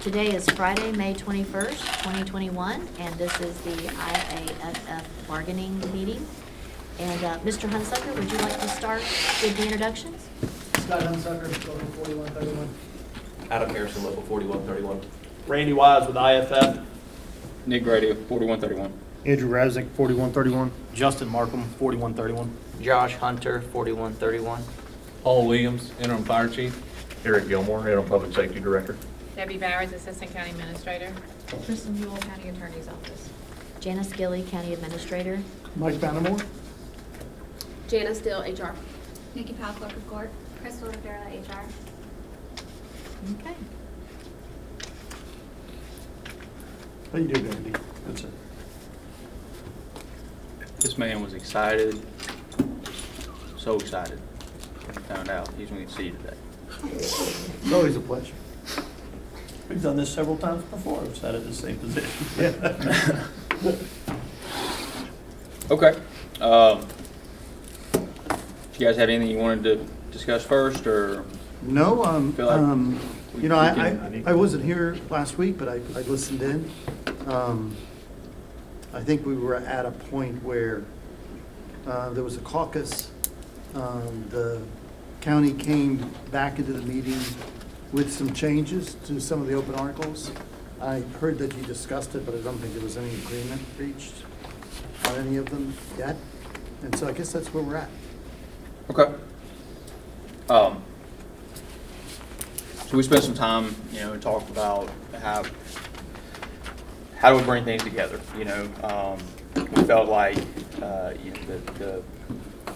Today is Friday, May 21st, 2021, and this is the IAFF bargaining meeting. And Mr. Hunsucker, would you like to start with the introductions? Scott Hunsucker, Local 4131. Adam Harrison, Local 4131. Randy Wise with IFF. Nick Grady, 4131. Andrew Raznick, 4131. Justin Markham, 4131. Josh Hunter, 4131. Paul Williams, Interim Fire Chief. Eric Gilmore, Interim Public Safety Director. Debbie Bowers, Assistant County Administrator. Kristen Buell, County Attorney's Office. Janice Gilly, County Administrator. Mike Vanamore. Janice Dill, HR. Nikki Powell, Clerk of Court. Crystal Rivera, HR. Okay. How you doing, Andy? That's it. This man was excited, so excited when he found out he's going to see you today. It's always a pleasure. We've done this several times before. We've sat at the same position. Yeah. Okay. Do you guys have anything you wanted to discuss first, or? No, Feel like you know, I wasn't here last week, but I listened in. I think we were at a point where there was a caucus. The county came back into the meeting with some changes to some of the open articles. I heard that you discussed it, but I don't think there was any agreement reached on any of them yet. And so I guess that's where we're at. Okay. So we spent some time, and talked about how do we bring things together. We felt like the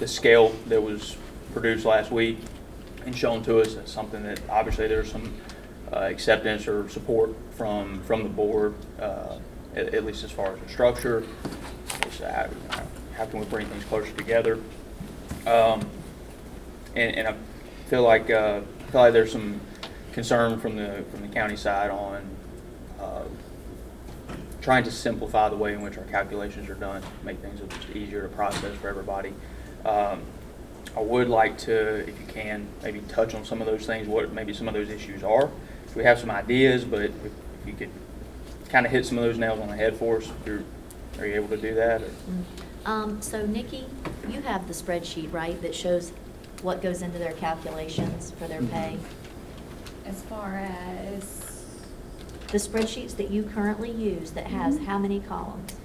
scale that was produced last week and shown to us is something that obviously there's some acceptance or support from the board, at least as far as the structure. How can we bring things closer together? And I feel like there's some concern from the county side on trying to simplify the way in which our calculations are done, make things just easier to process for everybody. I would like to, if you can, maybe touch on some of those things, what maybe some of those issues are. We have some ideas, but if you could kind of hit some of those nails on the head for us, are you able to do that? So Nikki, you have the spreadsheet, right, that shows what goes into their calculations for their pay? As far as The spreadsheets that you currently use that has how many columns?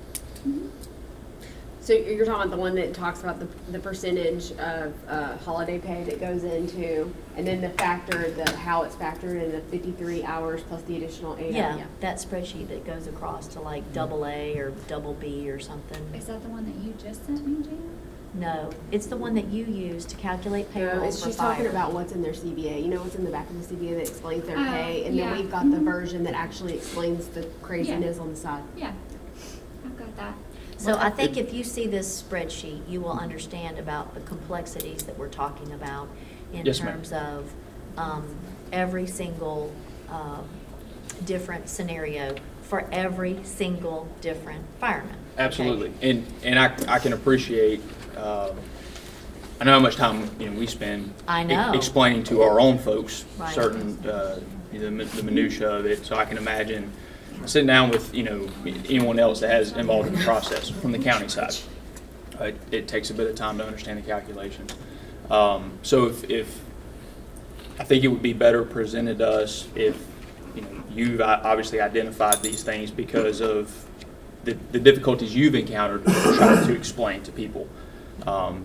So you're talking about the one that talks about the percentage of holiday pay that goes into, and then how it's factored in the 53 hours plus the additional 8 hours? Yeah, that spreadsheet that goes across to like double A or double B or something. is that the one that you just sent me, Jan? No, it's the one that you use to calculate payroll No, for she's fire. talking about what's in their CBA. You know what's in the back of the CBA that explains their pay? And yeah. then we've got the version that actually explains the craziness Yeah. on the side. Yeah, I've got that. So I think if you see this spreadsheet, you will understand about the complexities that we're talking about in Yes, ma'am. terms of every single different scenario for every single different fireman. okay? Absolutely, and I can appreciate. I know how much time we spend. I know. Explaining to our own folks Right. certain the minutia of it. So I can imagine sitting down with anyone else that has involved in the process from the county side. It takes a bit of time to understand the calculations. So if I think it would be better presented to us if you've obviously identified these things because of the difficulties you've encountered trying to explain to people.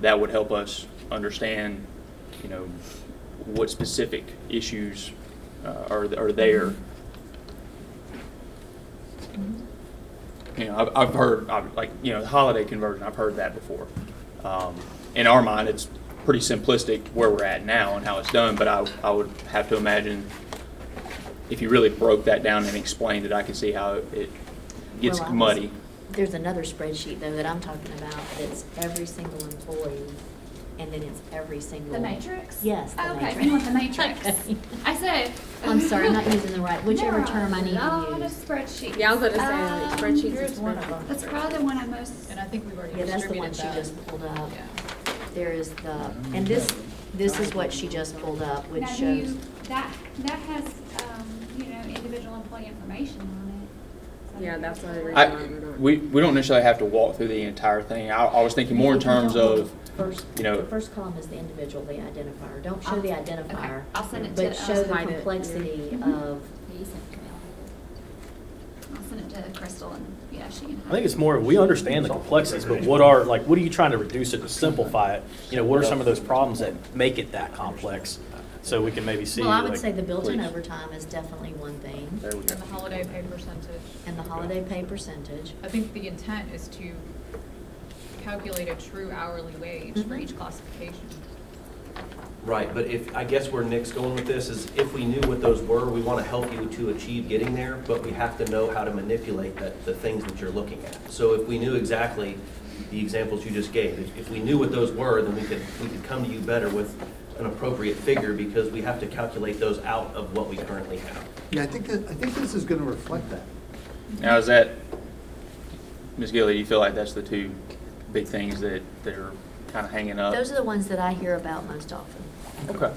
That would help us understand, what specific issues are there. I've heard the holiday conversion. I've heard that before. In our mind, it's pretty simplistic where we're at now and how it's done. But I would have to imagine if you really broke that down and explained it, I could see how it gets Well, muddy. There's another spreadsheet though that I'm talking about that's every single employee, and then it's every single. The matrix? Yes, the Okay, matrix. you want the matrix. Okay. I said. I'm sorry, I'm not using the right, whichever There are term I need a lot to of use. spreadsheets. Yeah, I was going to say, spreadsheets. Here's one of them. That's probably the one I most. And I think we've already Yeah, that's the one distributed she that. just pulled up. Yeah. There is the, and this is what she just pulled up, which Now, shows. that That has, individual employee information on it. Yeah, that's what it I, is. we don't necessarily have to walk through the entire thing. I was thinking more in If you terms don't, of, First, you know- the first column is the individual, the identifier. Don't show the identifier. Okay, I'll send it But to, show the hide it, complexity yeah. of, You sent it to me. I'll send it to Crystal and, yeah, she can. I think it's more, we understand the complexities, but what are you trying to reduce it to simplify it? What are some of those problems that make it that complex? So we can maybe see. well, I would like- say the built-in Please. overtime is definitely one thing, there we And go. the holiday pay percentage. and the holiday pay percentage. I think the intent is to calculate a true hourly wage for Mhm. each classification. Right, but I guess where Nick's going with this is if we knew what those were, we want to help you to achieve getting there, but we have to know how to manipulate the things that you're looking at. So if we knew exactly the examples you just gave, if we knew what those were, then we could come to you better with an appropriate figure because we have to calculate those out of what we currently have. Yeah, I think this is going to reflect that. Now, is that, Ms. Gilly, do you feel like that's the two big things that are kind of hanging up? Those are the ones that I hear about most often. Okay.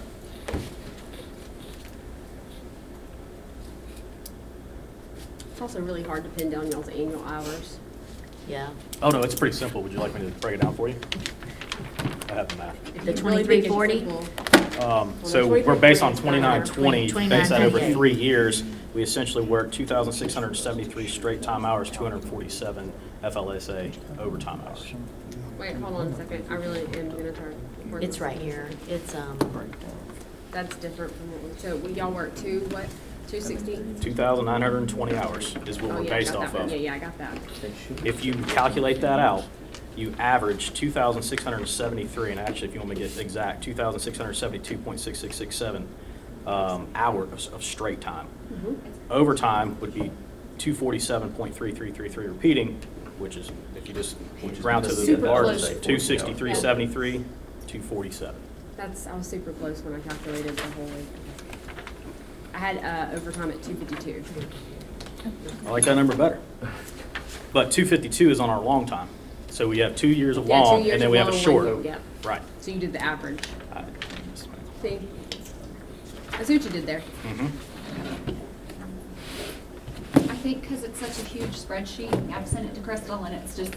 It's also really hard to pin down y'all's annual hours. Yeah. Oh, no, it's pretty simple. Would you like me to break it down for you? I have the math. The It's really big, it's 2340? simple. So we're based on 2920, 29.20, based that over 29.38. 3 years. We essentially work 2,673 straight time hours, 247 FLSA overtime hours. Wait, hold on a second. I really am gonna try. to record It's this. right here. It's, That's different from what we, so y'all work 260? 2,920 hours is what Oh, we're yeah, I based got off that one. of. Yeah, I got that. If you calculate that out, you average 2,673, and actually, if you want me to get exact, 2,672.6667 hours of straight time. Overtime would be 247.3333 repeating, which is, if you just round to the Super largest, close. 263.73, 247. I was super close when I calculated the whole week. I had overtime at 252. I like that number better. But 252 is on our long time. So we have 2 years of Yeah, 2 long, years and then of we have a long, short. one- yeah. Right. So you did the average. I- See? I see what you did there. Mhm. I think because it's such a huge spreadsheet, I've sent it to Crystal and it's just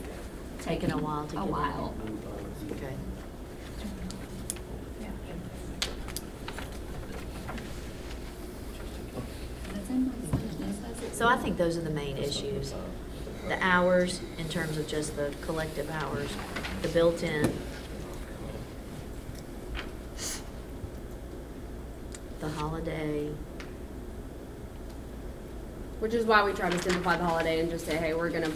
taken a while to get a in. while. Okay. And it's in my son, it says it's- So I think those are the main issues. The hours, in terms of just the collective hours, the built-in, the holiday. Which is why we try to simplify the holiday and just say, hey, we're gonna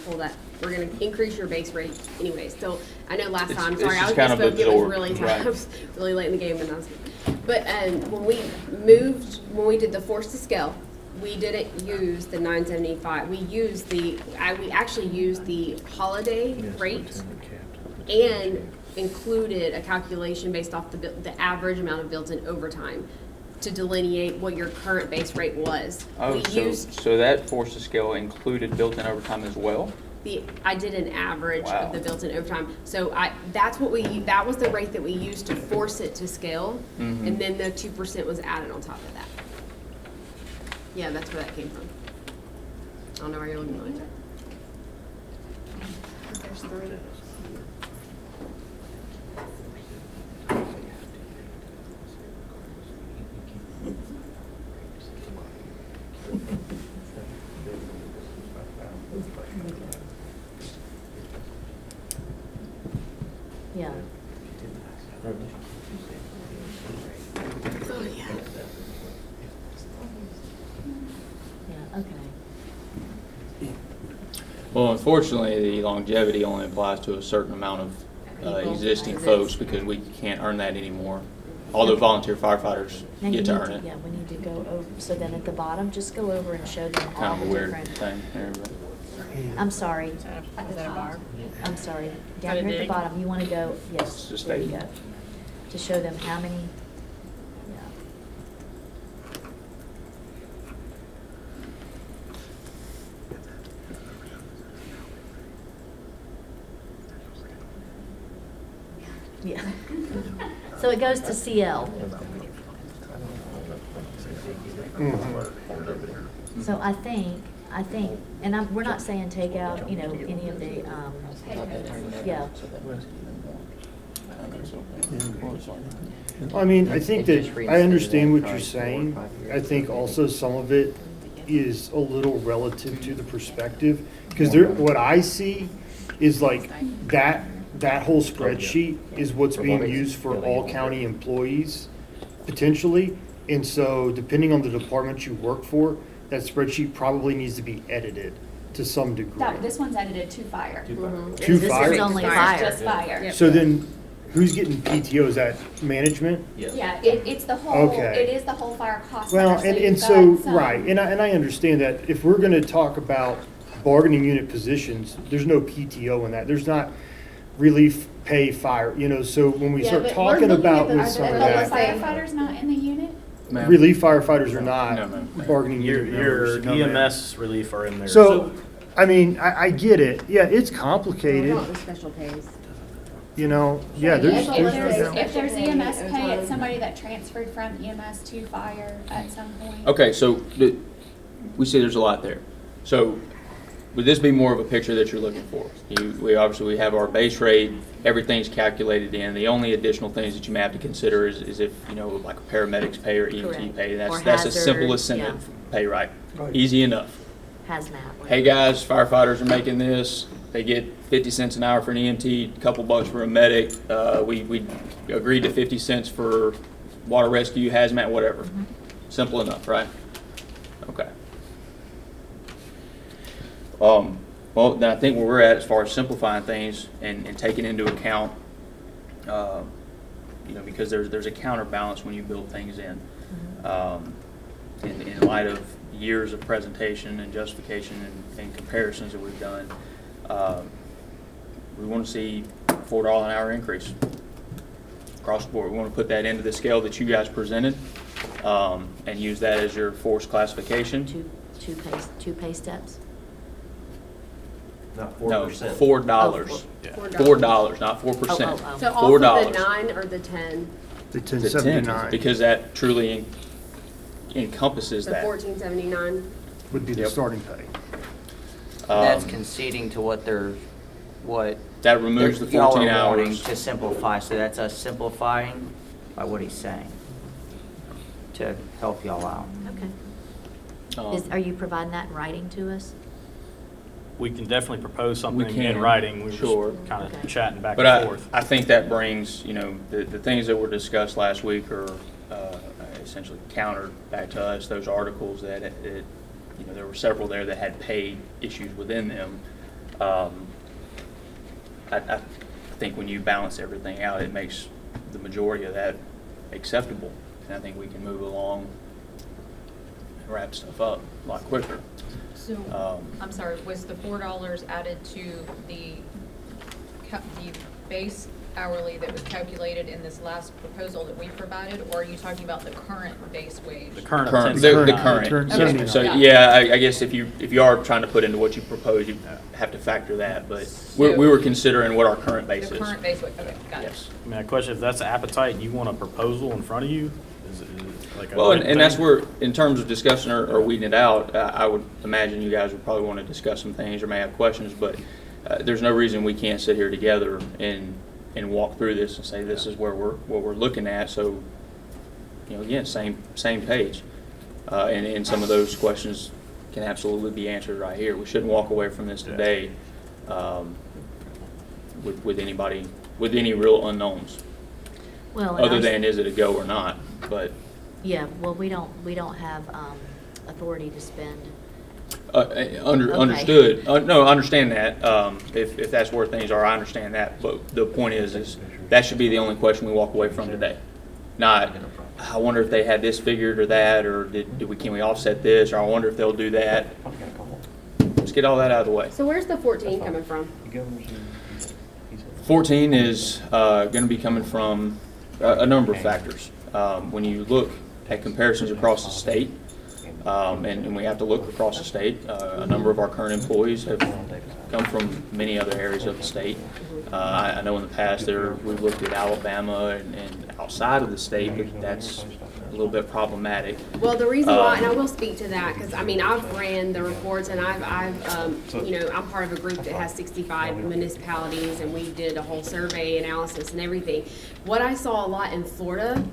increase your base rate anyways. So I know last It's- time, it's sorry, I just was kind of misspoke, it was absorbed, really right. I was really late in the game and I was, but when we did the force to scale, we didn't use the 975. We actually used the holiday rate and included a calculation based off the average amount of built-in overtime to delineate what your current base rate was. Oh, We used so that force to scale included built-in overtime as well? I did an average Wow. of the built-in overtime. So that was the rate that we used to force it to scale. Mhm. And then the 2% was added on top of that. Yeah, that's where that came from. I don't know why you're looking like that. There's three. Yeah. Oh, yeah. Yeah, okay. Well, unfortunately, the longevity only applies to a certain amount of People. existing folks because we can't earn that anymore. Although volunteer firefighters Now you get to need earn it. Yeah, we need to go over, so then at the bottom, just go over and show them all Kind of the a weird different. thing. there, but- I'm sorry, Is that a bar? I'm sorry. Got Down a here at the dig? bottom, you want to go, yes, It's just there you statement. go. To show them how many, yeah. Yeah. So it goes to CL. So I think, and we're not saying take out, you know, any of the, yeah. I mean, I think that, I understand what you're saying. I think also some of it is a little relative to the perspective. Because what I see is like that whole spreadsheet is what's being used for all county employees, potentially. And so depending on the department you work for, that spreadsheet probably needs to be edited to some degree. This one's edited to fire. To This fire? is only This is fire. just fire. So then, who's getting PTO? Is that management? Yes. Yeah, it's the whole, Okay. it is the whole fire cost Well, center, and you've so, got some- right, and I understand that if we're gonna talk about bargaining unit positions, there's no PTO in that. There's not relief pay fire, you know, so when we Yeah, start but we're talking looking about at the- with are some the of Are the that, firefighters not in the unit? relief firefighters are not No. bargaining Your unit members. No, ma'am. EMS relief are in there. So, I mean, I get it. Yeah, it's We're complicated, not the special pays. you know, yeah, there's, If there's EMS pay, it's somebody that transferred from EMS to fire at some point. Okay, so we see there's a lot there. So would this be more of a picture that you're looking for? We obviously have our base rate, everything's calculated in. The only additional things that you may have to consider is if, you know, like a paramedics pay or EMT Correct. pay. Or That's a simple hazard, incentive pay, right? Easy enough. Hazmat. Hey guys, firefighters are making this. They get 50 cents an hour for an EMT, a couple bucks for a medic. We agreed to 50 cents for water rescue, hazmat, whatever. Simple enough, right? Okay. Well, then I think where we're at as far as simplifying things and taking into account, you know, because there's a counterbalance when you build things in. In light of years of presentation and justification and comparisons that we've done, we want to see $4 an hour increase across the board. We want to put that into the scale that you guys presented and use that as your force classification. Two pay steps. Not No, $4. $4. $4, not 4%. Oh. So off of $4. the 9 or the 10, the The 10, 1079 because that truly encompasses the that. 1479. would be the Yep. starting pay. That's Um, conceding to what That removes the y'all are 14 wanting hours. to simplify, so that's us simplifying by what he's saying to help y'all out. Okay. Are you providing that in writing to us? We can definitely propose something We can, in writing. We sure. were just kind Okay. of chatting back But and forth. I think that brings, you know, the things that were discussed last week are essentially countered back to us, those articles that, you know, there were several there that had pay issues within them. I think when you balance everything out, it makes the majority of that acceptable. And I think we can move along and wrap stuff up a lot quicker. So, I'm sorry, was the $4 added to the base hourly that was calculated in this last proposal that we provided, or are you talking about the current base wage? The current. The 1079. current. Okay. So, Got it. yeah, I guess if you are trying to put into what you propose, you have to factor that, but we were considering what our current base The is. current base wage, okay, got it. Yes. I mean, I question if that's the appetite, and you want a proposal in front of you? Is it like a Well, written and that's thing? where, in terms of discussion or weeding it out, I would imagine you guys would probably want to discuss some things or may have questions, but there's no reason we can't sit here together and walk through this and say this is what we're looking at. So, you know, again, same page, and some of those questions can absolutely be answered right here. We shouldn't walk away from this today with any real unknowns, Well, and other our- than is it a go or not. But Yeah, well, we don't have authority to spend. Understood. No, I understand that. If that's where things are, I understand that. But the point is that should be the only question we walk away from today. Not, I wonder if they had this figured or that, or can we offset this, or I wonder if they'll do that. Let's get all that out of the way. So where's the 14 coming from? 14 is going to be coming from a number of factors. When you look at comparisons across the state, and we have to look across the state, a number of our current employees have come from many other areas of the state. I know in the past we've looked at Alabama and outside of the state, but that's little bit problematic. Well, the reason why, and I will speak to that, because I mean, I've ran the reports and I'm part of a group that has 65 municipalities, and we did a whole survey analysis and everything. What I saw a lot in Florida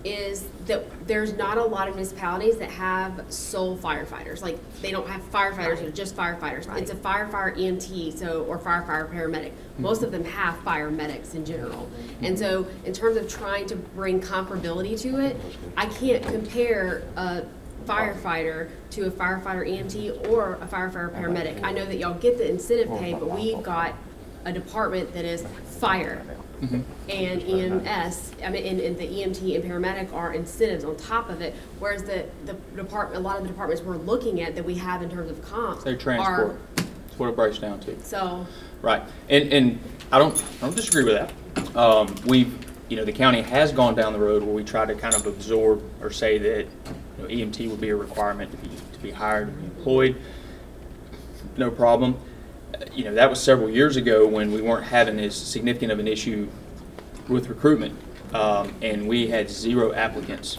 is that there's not a lot of municipalities that have sole firefighters. Like, they don't have firefighters, they're just firefighters. It's a firefighter EMT, or firefighter paramedic. Most of them have fire medics in general. And so, in terms of trying to bring comparability to it, I can't compare a firefighter to a firefighter EMT or a firefighter paramedic. I know that y'all get the incentive pay, but we've got a department that is fire. And EMS, and the EMT and paramedic are incentives on top of it, whereas the department, a lot of the departments we're looking at that we have in terms of comps They're transport. That's what it breaks down to. So. Right, and I don't disagree with that. The county has gone down the road where we try to kind of absorb or say that EMT would be a requirement to be hired, to be employed. No problem. That was several years ago when we weren't having as significant of an issue with recruitment, and we had 0 applicants,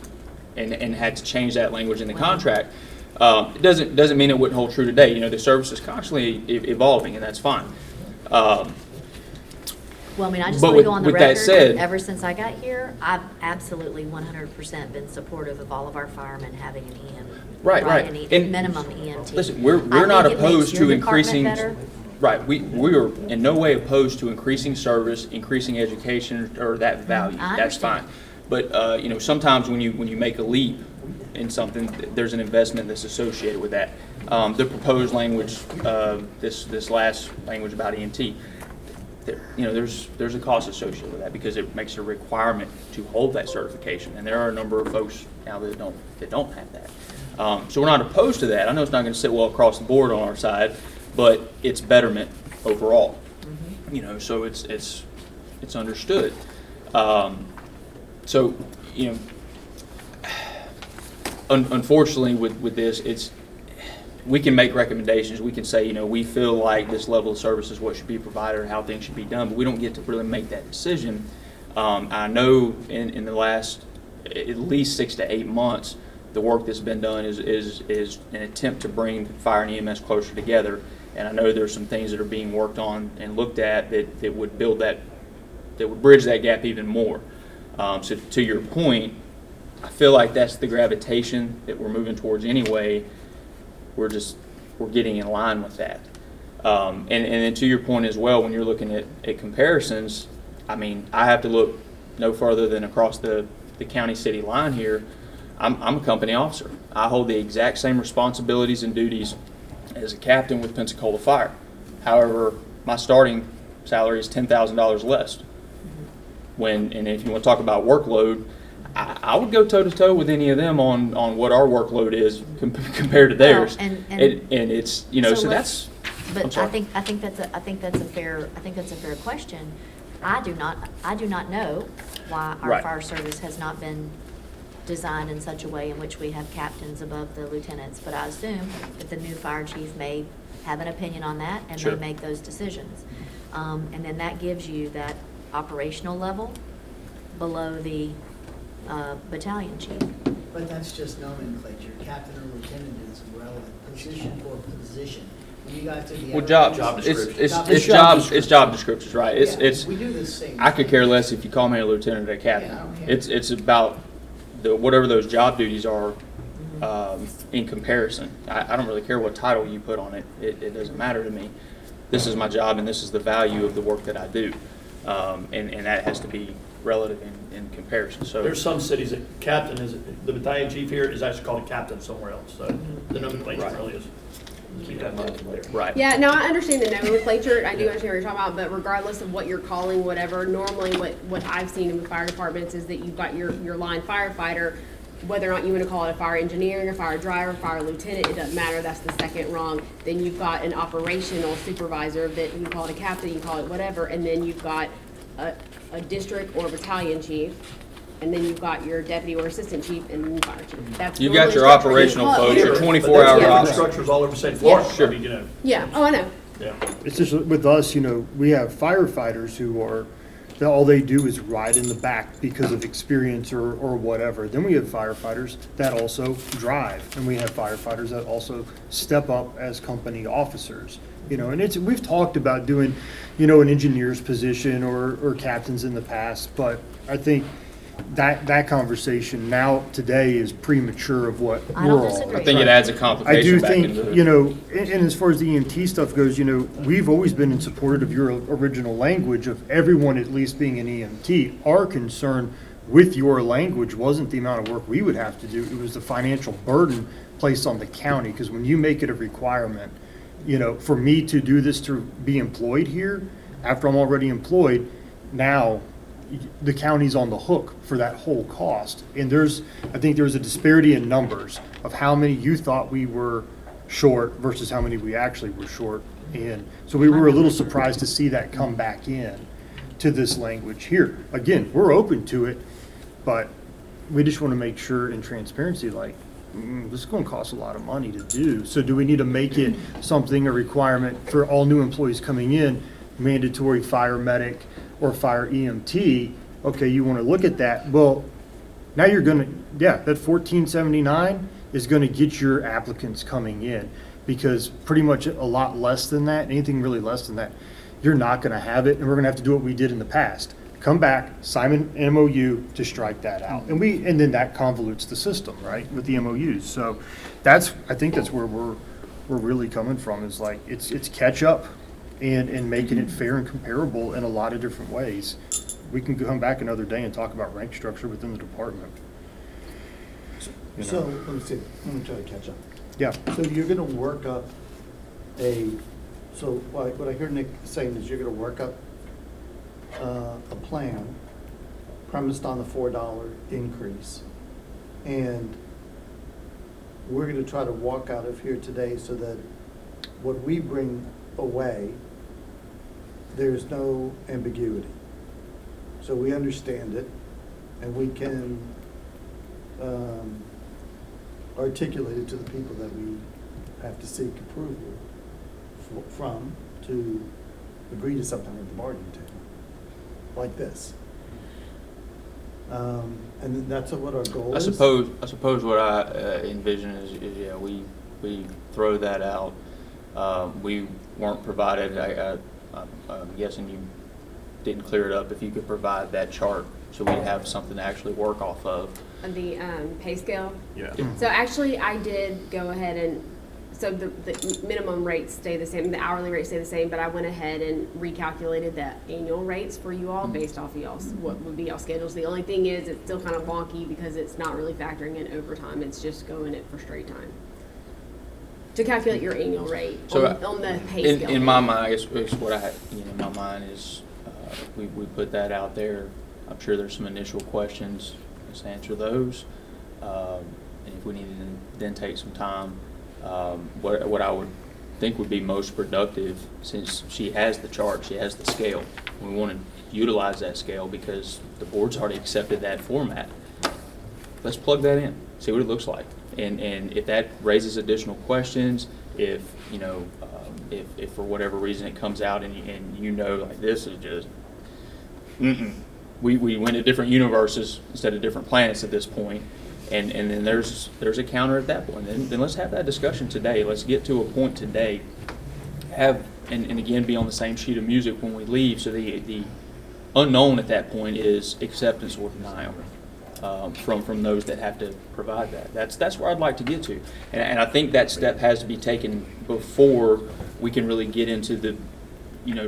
and had to change that language in the contract. It doesn't mean it wouldn't hold true today. The service is constantly evolving, and that's fine. Well, I mean, I just But want to go on the with that record, said- ever since I got here, I've absolutely 100% been supportive of all of our firemen having an EM. Right. An And minimum EMT. Listen, we're I not think it makes opposed your to department increasing. better. Right, we are in no way opposed to increasing service, increasing education, or that value. I That's fine. understand. But sometimes when you make a leap in something, there's an investment that's associated with that. The proposed language, this last language about EMT, there's a cost associated with that because it makes it a requirement to hold that certification, and there are a number of folks now that don't have that. So we're not opposed to that. I know it's not going to sit well across the board on our side, but it's betterment overall. So it's understood. Unfortunately, with this, we can make recommendations. We can say, we feel like this level of service is what should be provided or how things should be done, but we don't get to really make that decision. I know in the last at least 6 to 8 months, the work that's been done is an attempt to bring fire and EMS closer together. And I know there's some things that are being worked on and looked at that would build that would bridge that gap even more. So to your point, I feel like that's the gravitation that we're moving towards anyway. We're getting in line with that. And then to your point as well, when you're looking at comparisons, I mean, I have to look no further than across the county city line here. I'm a company officer. I hold the exact same responsibilities and duties as a captain with Pensacola Fire. However, my starting salary is $10,000 less. And if you want to talk about workload, I would go toe-to-toe with any of them on what our workload is compared to theirs. Well, and it's so that's. But I think that's a fair question. I do not know why our Right. fire service has not been designed in such a way in which we have captains above the lieutenants. But I assume that the new fire chief may have an opinion on that and Sure. may make those decisions. And then that gives you that operational level below the battalion chief. But that's just nomenclature. Captain or lieutenant is relevant. Position for position. When you got to the Well, other- job description. it's job descriptions, right? It's We do the same. I could care less if you call me a lieutenant or a captain. Yeah, I don't care. It's about whatever those job duties are in comparison. I don't really care what title you put on it. It doesn't matter to me. This is my job, and this is the value of the work that I do, and that has to be relative in comparison. So There's some cities that captain is, the battalion chief here is actually called a captain somewhere else, so the nomenclature Right. really is. Keep that in mind from there. right. Yeah, no, I understand the nomenclature. I do understand what you're talking about, but regardless of what you're calling whatever, normally what I've seen in the fire departments is that you've got your line firefighter, whether or not you want to call it a fire engineer, a fire driver, fire lieutenant, it doesn't matter, that's the second rung. Then you've got an operational supervisor that you can call it a captain, you can call it whatever, and then you've got a district or battalion chief, and then you've got your deputy or assistant chief and then fire chief. That's You normally got your the structure. operational Well, folks, yeah. your But 24-hour that's ops. different structures all over the state of Florida. Yeah. I mean, Yeah, oh, I know. yeah. It's just with us, we have firefighters who are that all they do is ride in the back because of experience or whatever. Then we have firefighters that also drive, and we have firefighters that also step up as company officers. You know, and we've talked about doing, you know, an engineer's position or captains in the past, but I think that conversation now today is premature of what I don't we're all. disagree. I think it adds a I complication do back into think, it. you know, and as far as the EMT stuff goes, you know, we've always been in support of your original language of everyone at least being an EMT. Our concern with your language wasn't the amount of work we would have to do, it was the financial burden placed on the county, because when you make it a requirement, you know, for me to do this to be employed here, after I'm already employed, now the county's on the hook for that whole cost. And I think there's a disparity in numbers of how many you thought we were short versus how many we actually were short. And so we were a little surprised to see that come back in to this language here. Again, we're open to it, but we just want to make sure in transparency, like, this is going to cost a lot of money to do. So do we need to make it something, a requirement for all new employees coming in, mandatory fire medic or fire EMT? Okay, you want to look at that. Well, now you're going to, that 1479 is going to get your applicants coming in, because pretty much a lot less than that, anything really less than that, you're not going to have it. And we're going to have to do what we did in the past. Come back, sign an MOU to strike that out. And then that convolutes the system, right, with the MOUs. So I think that's where we're really coming from, is like, it's catch up and making it fair and comparable in a lot of different ways. We can come back another day and talk about rank structure within the department. You know? So, let me try to catch up. Yeah. So you're gonna work up so what I hear Nick saying is you're gonna work up a plan premised on the $4 increase. And we're gonna try to walk out of here today so that what we bring away, there's no ambiguity. So we understand it, and we can articulate it to the people that we have to seek approval from to agree to something at the bargaining table, like this. And then that's what our goal I is. suppose what I envision is yeah, we throw that out. We weren't provided, I'm guessing you didn't clear it up, if you could provide that chart so we'd have something to actually work off of. The pay scale? Yeah. So actually, I did go ahead and, so the minimum rates stay the same, the hourly rates stay the same, but I went ahead and recalculated the annual rates for you all based off of y'all's, what would be y'all's schedules. The only thing is, it's still kind of wonky because it's not really factoring in overtime, it's just going it for straight time. To calculate your annual rate So on the pay scale. in my mind, I guess what I had, in my mind is, we put that out there. I'm sure there's some initial questions. Let's answer those. And if we need to then take some time, what I would think would be most productive, since she has the chart, she has the scale, we want to utilize that scale because the board's already accepted that format. Let's plug that in, see what it looks like. And if that raises additional questions, if for whatever reason it comes out and you know, like, this is just, we went to different universes instead of different planets at this point, and then there's a counter at that point. Then let's have that discussion today. Let's get to a point today, and again be on the same sheet of music when we leave. So the unknown at that point is acceptance or denial from those that have to provide that. That's where I'd like to get to, and I think that step has to be taken before we can really get into the,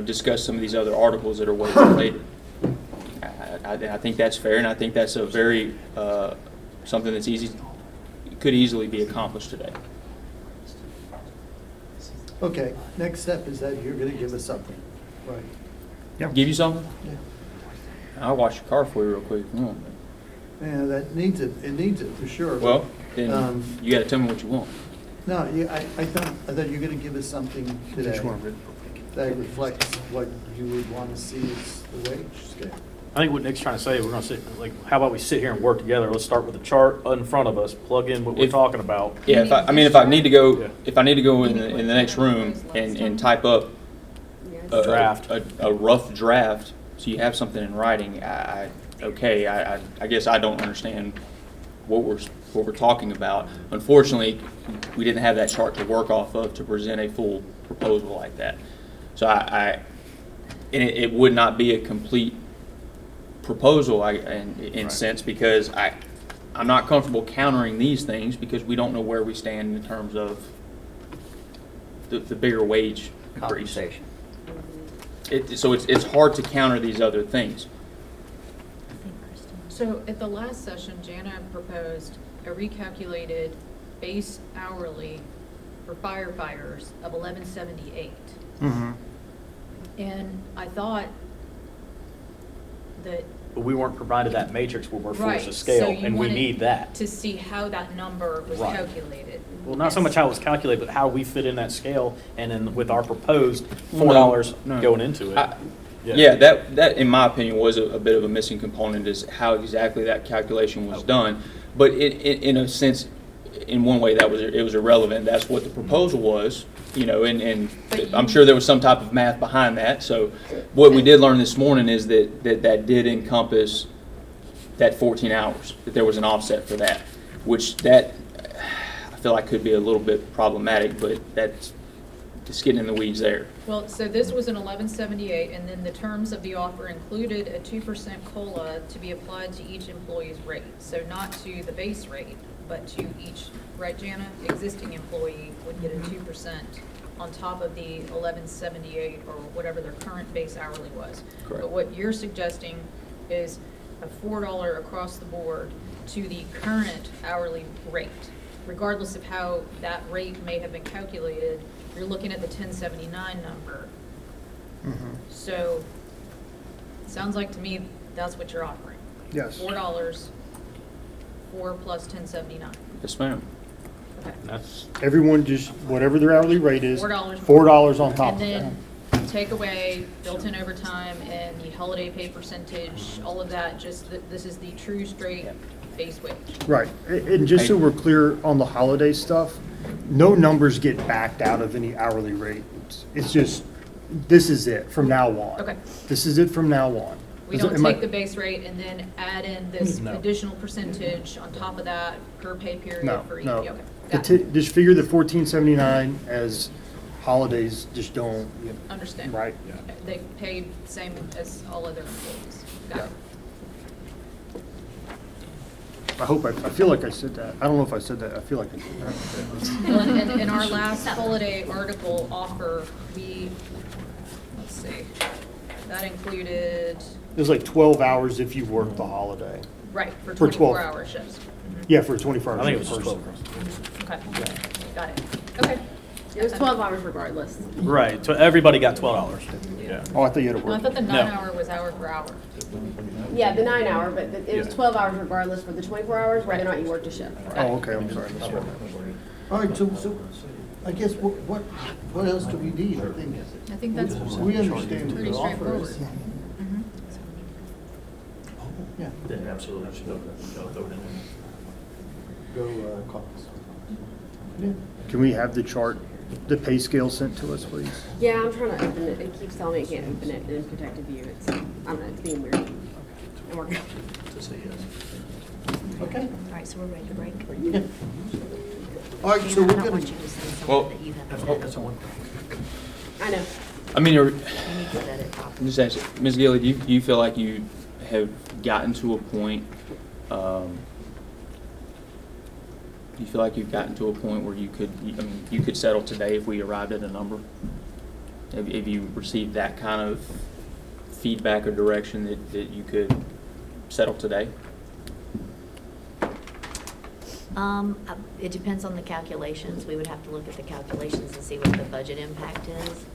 discuss some of these other articles that are way related. I think that's fair, and I think that's a very something that's could easily be accomplished today. Okay, next step is that you're gonna give us something, right? Yeah. Give you something? Yeah. I'll wash your car for you real quick. Yeah, that needs it, for sure. Well, then you got to tell me what you want. No, I thought you were gonna give us something today Just want to- that reflects what you would want to see as the wage scale. I think what Nick's trying to say, we're gonna sit, how about we sit here and work together? Let's start with the chart in front of us, plug in what we're talking about. Yeah, if I need to go in the next room and type up Draft. a rough draft, So you have something in writing, I guess I don't understand what we're talking about. Unfortunately, we didn't have that chart to work off of to present a full proposal like that. So and it would not be a complete proposal in sense, because I'm not comfortable countering these things because we don't know where we stand in terms of the bigger wage increase. Compensation. So it's hard to counter these other things. So at the last session, Jana proposed a recalculated base hourly for firefighters of $11.78. Mm-hmm. And I thought that. But we weren't provided that matrix where we're Right, forced to scale, so you and we wanted need that. to see how that number was Right. calculated. Well, not so much how it was calculated, but how we fit in that scale, and then with our proposed Well, $4 no. going into it. Yeah, that in my opinion was a bit of a missing component, is how exactly that calculation was done. But in a sense, in one way, it was irrelevant. That's what the proposal was, and I'm sure there was some type of math behind that. So what we did learn this morning is that did encompass that 14 hours, that there was an offset for that, which I feel like could be a little bit problematic, but that's just getting in the weeds there. Well, so this was an $11.78, and then the terms of the offer included a 2% COLA to be applied to each employee's rate. So not to the base rate, but to each, right, Jana? Existing employee would get a 2% on top of the $11.78 or whatever their current base hourly was. Correct. But what you're suggesting is a $4 across the board to the current hourly rate. Regardless of how that rate may have been calculated, you're looking at the 1079 number. Mm-hmm. So, it sounds like to me that's what you're offering. Yes. $4, 4 plus 1079. Yes, ma'am. Okay. That's Everyone just, whatever their hourly rate is, $4. $4 on top of And that. then take away built-in overtime and the holiday pay percentage, all of that, this is the true straight base wage. Right, and just so we're clear on the holiday stuff, no numbers get backed out of any hourly rate. It's just, this is it from now on. Okay. This is it from now on. We don't Am I- take the base rate and then add in this No. additional percentage on top of that per pay period No, for each. no. Okay, got it. Just figure the 1479 as holidays, just don't, Understand. right? They paid same as all other employees. Got it. I feel like I said that. I don't know if I said that. I feel like I did that. Well, and in our last holiday article offer, let's see, that included, It was like 12 hours if you work the holiday. right, for For 12. 24-hour shifts. Yeah, for 24 hours. I think it was just person. 12 hours. Okay, got it. Okay. It was 12 hours regardless. Right, so everybody got $12. Yeah. Oh, I thought you had to No, I work. thought the No. 9-hour was hour per hour. Yeah, the 9 hour, but it was Yeah. 12 hours regardless for the 24 hours, whether or not you worked a shift. Oh, okay, I'm sorry. All right, so I guess what else do we need? I think that's We understand pretty the offer straightforward. is. Mhm. Yeah, Then absolutely, should throw it in there. go caucus. Yeah. Can we have the chart, the pay scale sent to us, please? Yeah, I'm trying to open it. It keeps telling me I can't open it in protected view. I don't know, it's being weird. I'm working. To say yes. Okay. All right, so we're ready to break. Yeah. All right, so Dan, we're I don't gonna, want you to say Well- something that you haven't That's said. a one. I know. I mean, You need to set it properly. just ask you, Ms. Gilly, do you feel like you have gotten to a point, do you feel like you've gotten to a point where you could settle today if we arrived at a number? Have you received that kind of feedback or direction that you could settle today? It depends on the calculations. We would have to look at the calculations and see what the budget impact is,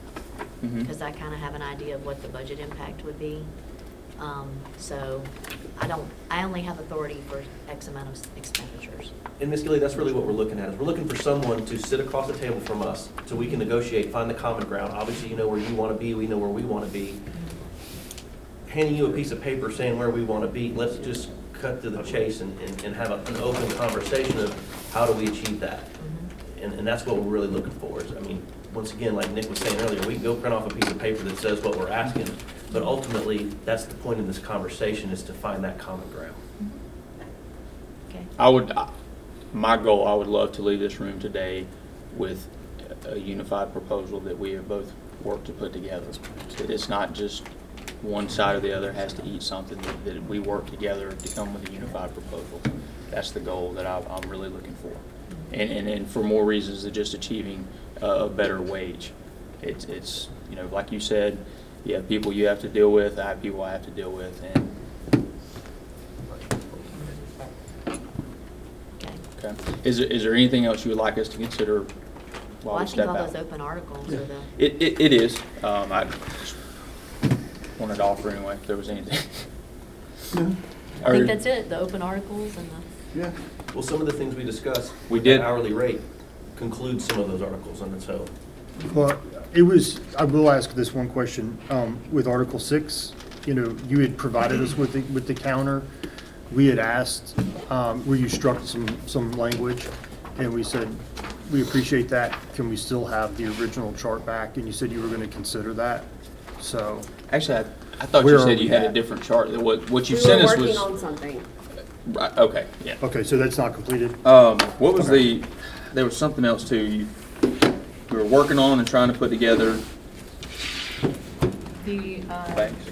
Mhm. because I kind of have an idea of what the budget impact would be. So I only have authority for X amount of expenditures. And Ms. Gilly, that's really what we're looking at, is we're looking for someone to sit across the table from us so we can negotiate, find the common ground. Obviously, you know where you want to be, we know where we want to be. Handing you a piece of paper saying where we want to be, let's just cut to the chase and have an open conversation of how do we achieve that? And that's what we're really looking for is, I mean, once again, like Nick was saying earlier, we can go print off a piece of paper that says what we're asking, but ultimately, that's the point of this conversation, is to find that common ground. Okay. My goal, I would love to leave this room today with a unified proposal that we have both worked to put together. That it's not just one side or the other has to eat something, that we work together to come with a unified proposal. That's the goal that I'm really looking for. And for more reasons than just achieving a better wage. It's, you know, like you said, you have people you have to deal with, I have people I have to deal with, and okay. Is there anything else you would like us to consider Well, while I we think step all out? those open articles are the. It is. I just wanted to offer anyway, if there was anything. No. I think that's it, the open articles and the. Yeah. Well, some of the things we discussed, We with did. that hourly rate, concludes some of those articles on its own. Well, I will ask this one question. With Article 6, you know, you had provided us with the counter. We had asked, where you struck some language, and we said, we appreciate that. Can we still have the original chart back? And you said you were going to consider that. So, Actually, I thought Where you are said we you had a at? different chart. That what you We sent were us working was on something. right. Okay, yeah. okay, so that's not completed? What was Okay. there was something else too. We were working on and trying to put together. The Thanks.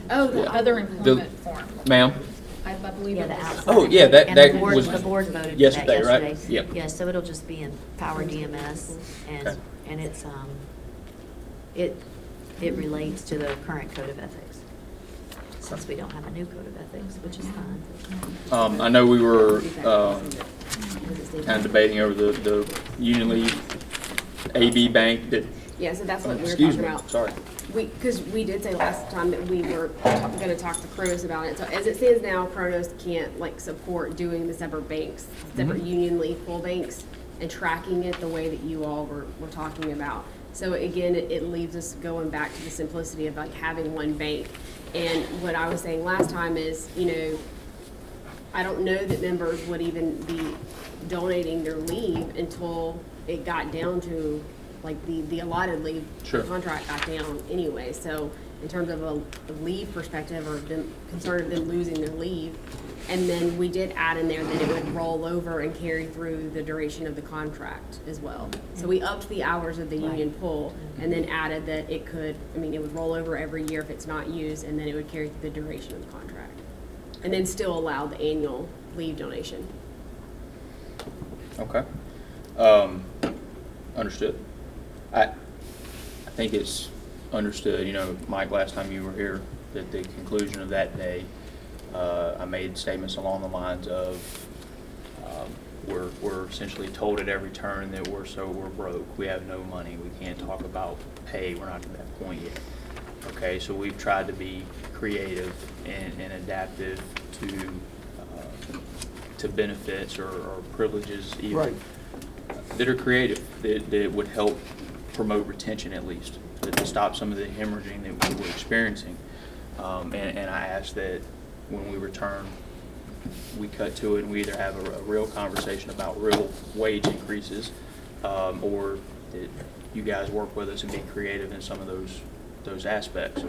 Oh, the Yeah. other employment form, Ma'am? I believe Yeah, it the was. outside. Oh, yeah, that- And that the board, was the board voted for that yesterday, right? yesterday. Yep. Yeah, so it'll just be in Power DMS and, Okay. and it's, it relates to the current code of ethics. Since we don't have a new code of ethics, which is fine. I know we were kind of debating over the Union League AB Bank that. Yeah, so that's what we were Excuse talking me, about. sorry. Because we did say last time that we were gonna talk to Kronos about it. So as it stands now, Kronos can't like support doing the separate banks, separate Union League full banks, and tracking it the way that you all were talking about. So again, it leaves us going back to the simplicity of like having one bank. And what I was saying last time is, you know, I don't know that members would even be donating their leave until it got down to, like, the allotted leave Sure. contract got down anyway. So in terms of a leave perspective, or them concerned of them losing their leave, and then we did add in there that it would roll over and carry through the duration of the contract as well. So we upped the hours of the union pool, and then added that it could, I mean, it would roll over every year if it's not used, and then it would carry through the duration of the contract. And then still allow the annual leave donation. Okay. Understood. I think it's understood, you know, Mike, last time you were here, that the conclusion of that day, I made statements along the lines of, we're essentially told at every turn that we're broke, we have no money, we can't talk about pay, we're not at that point yet. Okay, so we've tried to be creative and adaptive to benefits or privileges even. Right. That are creative, that would help promote retention at least, to stop some of the hemorrhaging that we were experiencing. And I ask that when we return, we cut to it and we either have a real conversation about real wage increases, or that you guys work with us and be creative in some of those aspects.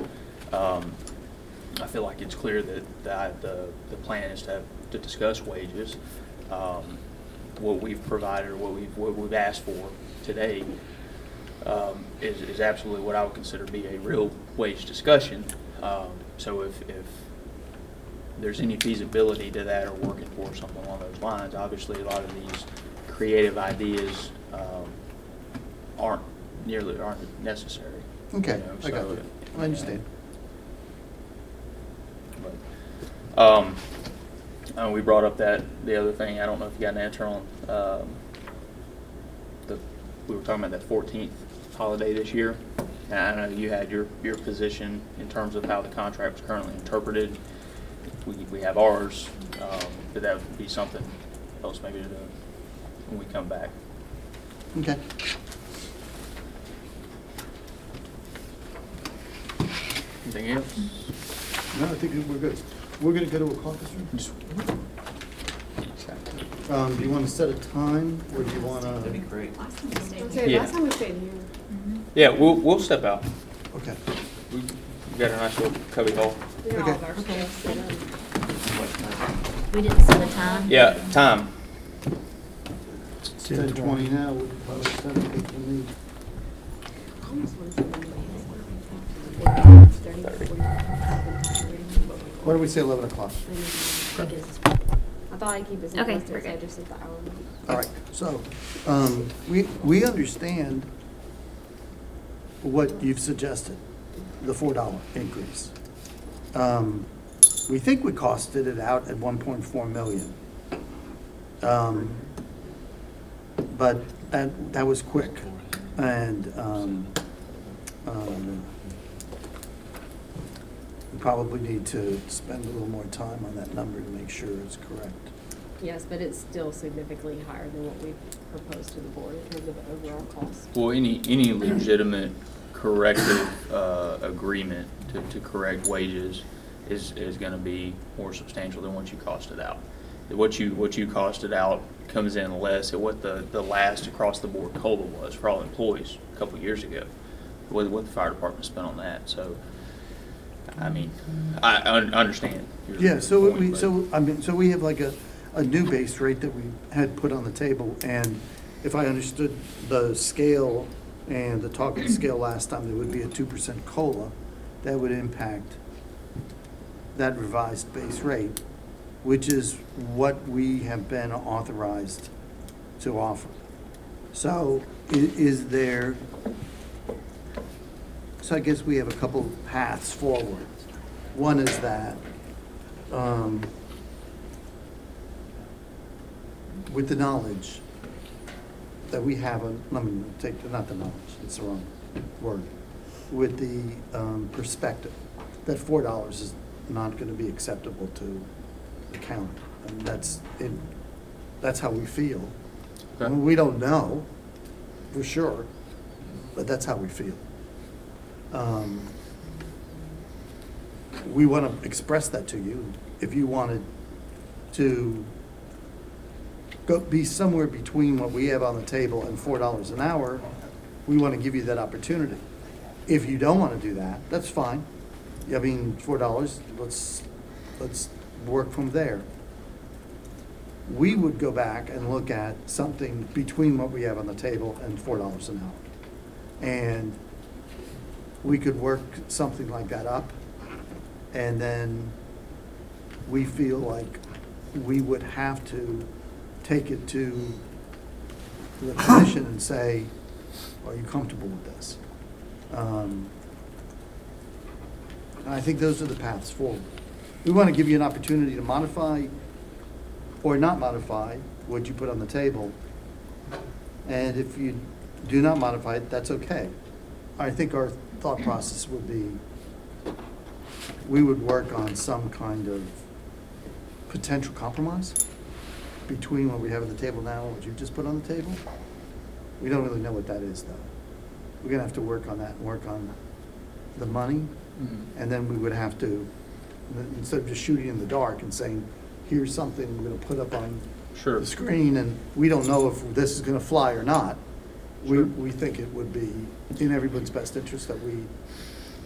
I feel like it's clear that the plan is to discuss wages. What we've provided, or what we've asked for today, is absolutely what I would consider to be a real wage discussion. So if there's any feasibility to that, or working for something along those lines, obviously a lot of these creative ideas aren't necessary. Okay, You know, I got so, you. I understand. We brought up the other thing, I don't know if you got an answer on, we were talking about that 14th holiday this year. And I know you had your position in terms of how the contract was currently interpreted. We have ours, but that would be something else maybe to do when we come back. Okay. Anything else? No, I think we're good. We're gonna go to a caucus room. Just- Do you want to set a time, or do you want That'd be to? great. Okay, Yeah. last time we stayed here. Yeah, we'll step out. Okay. We've got a nice little cubby hole. We got all of our Okay. stuff set up. We didn't set a time? Yeah, time. It's 10:20 now. We probably set it for me. I almost wanna say maybe 30, 45. Why do we say 11 o'clock? I thought I'd keep it Okay, simplistic, we're so I good. just said the hour. All right, so, we understand what you've suggested, the $4 increase. We think we costed it out at 1.4 million. But that was quick, and, we probably need to spend a little more time on that number to make sure it's correct. Yes, but it's still significantly higher than what we proposed to the board in terms of overall cost. Well, any legitimate corrective agreement to correct wages is going to be more substantial than what you costed out. What you costed out comes in less at what the last across the board COLA was for all employees a couple of years ago. What the fire department spent on that. So, I mean, I understand. your Yeah, so point, but- so we have like a new base rate that we had put on the table, and if I understood the scale and the talk of the scale last time, there would be a 2% COLA that would impact that revised base rate, which is what we have been authorized to offer. So is there, so I guess we have a couple paths forward. One is that, with the knowledge that we have, let me take, not the knowledge, it's the wrong word, with the perspective that $4 is not going to be acceptable to the county. And that's how we feel. Okay. I mean, we don't know for sure, but that's how we feel. We want to express that to you. If you wanted to be somewhere between what we have on the table and $4 an hour, we want to give you that opportunity. If you don't want to do that, that's fine. I mean, $4, let's work from there. We would go back and look at something between what we have on the table and $4 an hour. And we could work something like that up, and then we feel like we would have to take it to the commission and say, are you comfortable with this? And I think those are the paths forward. We want to give you an opportunity to modify or not modify what you put on the table. And if you do not modify it, that's okay. I think our thought process would be, we would work on some kind of potential compromise between what we have at the table now and what you just put on the table. We don't really know what that is, though. We're gonna have to work on that and work on the money. And then we would have to, instead of just shooting in the dark and saying, here's something we're gonna put up on Sure. the screen, and we don't know if this is gonna fly or not. We think it would be in everyone's best interest that we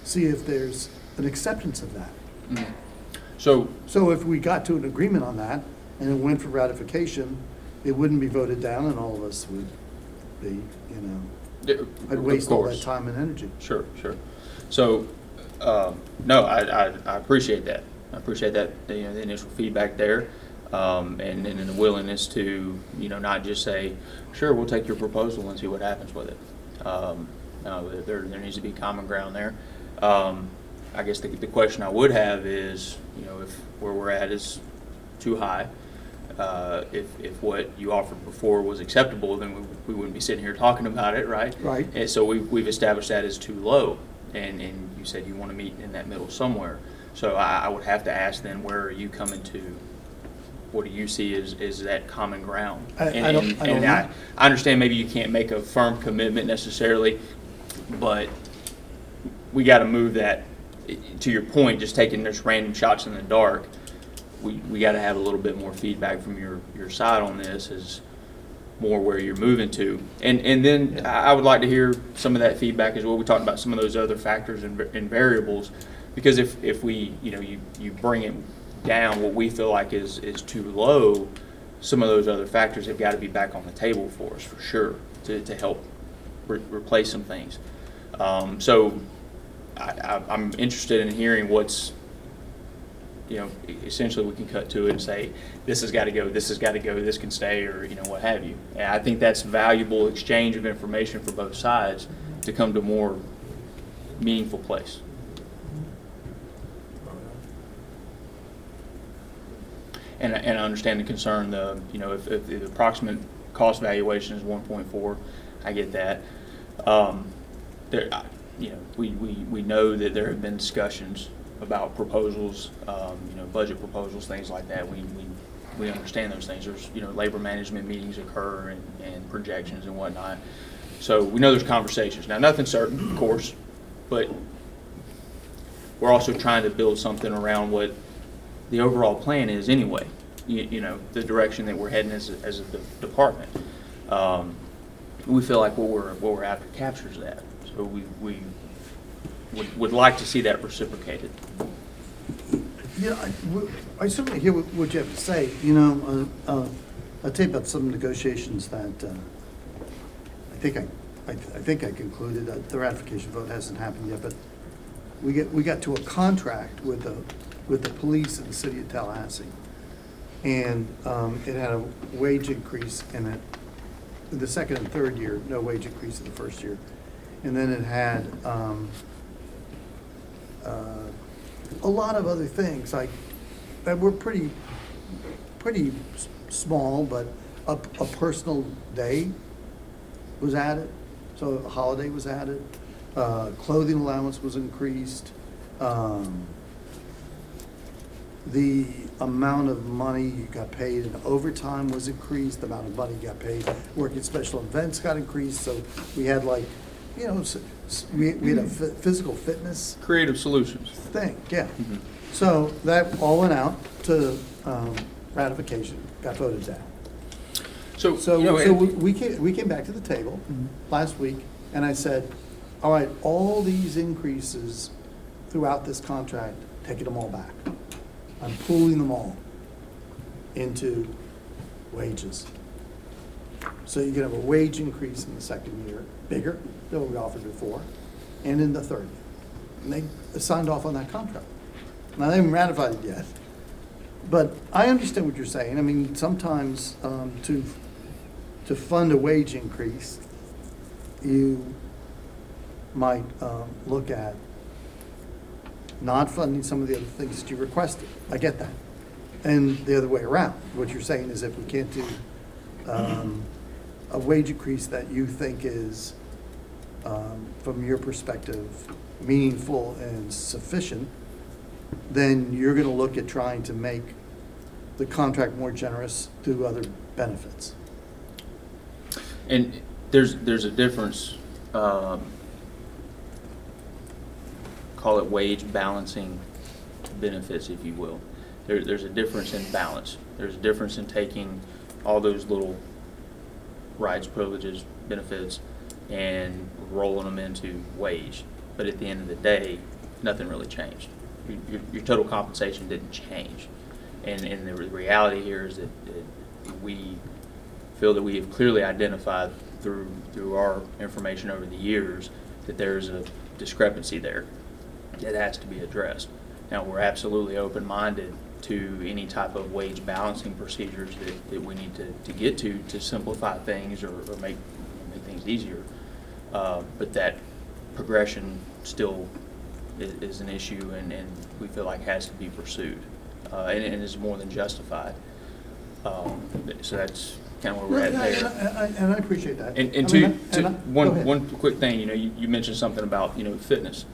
see if there's an acceptance of that. Mhm. So, if we got to an agreement on that and it went for ratification, it wouldn't be voted down and all of us would be, I'd of waste all that course. time and energy. Sure. So, no, I appreciate that. I appreciate that, the initial feedback there, and the willingness to, not just say, sure, we'll take your proposal and see what happens with it. There needs to be common ground there. I guess the question I would have is, if where we're at is too high, if what you offered before was acceptable, then we wouldn't be sitting here talking about it, right? Right. And so we've established that as too low, and you said you want to meet in that middle somewhere. So I would have to ask then, where are you coming to? What do you see as that common ground? I don't know. I understand maybe you can't make a firm commitment necessarily, but we got to move that. To your point, just taking just random shots in the dark, we got to have a little bit more feedback from your side on this, is more where you're moving to. And then I would like to hear some of that feedback as well. We talked about some of those other factors and variables, because if we, you bring it down, what we feel like is too low, some of those other factors have got to be back on the table for us, for sure, to help replace some things. So I'm interested in hearing what's, essentially we can cut to it and say, this has got to go, this has got to go, this can stay, or, what have you. And I think that's valuable exchange of information for both sides to come to a more meaningful place. And I understand the concern, if the approximate cost valuation is 1.4, I get that. We know that there have been discussions about proposals, budget proposals, things like that. We understand those things. There's, labor management meetings occur and projections and whatnot. So we know there's conversations. Now, nothing's certain, of course, but we're also trying to build something around what the overall plan is anyway, the direction that we're heading as a department. We feel like what we're after captures that. So we would like to see that reciprocated. I certainly hear what you have to say. I'll tell you about some negotiations that I think I concluded. The ratification vote hasn't happened yet, but we got to a contract with the police in the city of Tallahassee, and it had a wage increase in it. In the second and third year, no wage increase in the first year, and then it had a lot of other things like that were pretty small, but a personal day was added, so a holiday was added, clothing allowance was increased, the amount of money you got paid in overtime was increased, the amount of money you got paid working special events got increased, so we had we had a physical fitness Creative solutions. thing, yeah. Mm-hmm. So that all went out to ratification, got voted down. So We came back to the table last week, and I said, all right, all these increases throughout this contract, taking them all back. I'm pooling them all into wages. So you can have a wage increase in the second year, bigger than what we offered before, and in the third year. And they signed off on that contract. Now, they haven't ratified it yet, but I understand what you're saying. I mean, sometimes to fund a wage increase, you might look at not funding some of the other things that you requested. I get that. And the other way around, what you're saying is if we can't do a wage increase that you think is, from your perspective, meaningful and sufficient, then you're going to look at trying to make the contract more generous through other benefits. And there's a difference, call it wage balancing benefits, if you will. There's a difference in balance. There's a difference in taking all those little rights, privileges, benefits, and rolling them into wage. But at the end of the day, nothing really changed. Your total compensation didn't change. And the reality here is that we feel that we have clearly identified through our information over the years that there's a discrepancy there that has to be addressed. Now, we're absolutely open-minded to any type of wage balancing procedures that we need to get to simplify things or make things easier. But that progression still is an issue and we feel like has to be pursued and is more than justified. So that's kind of where we're at there. And I appreciate that. And one quick thing, you mentioned something about, fitness.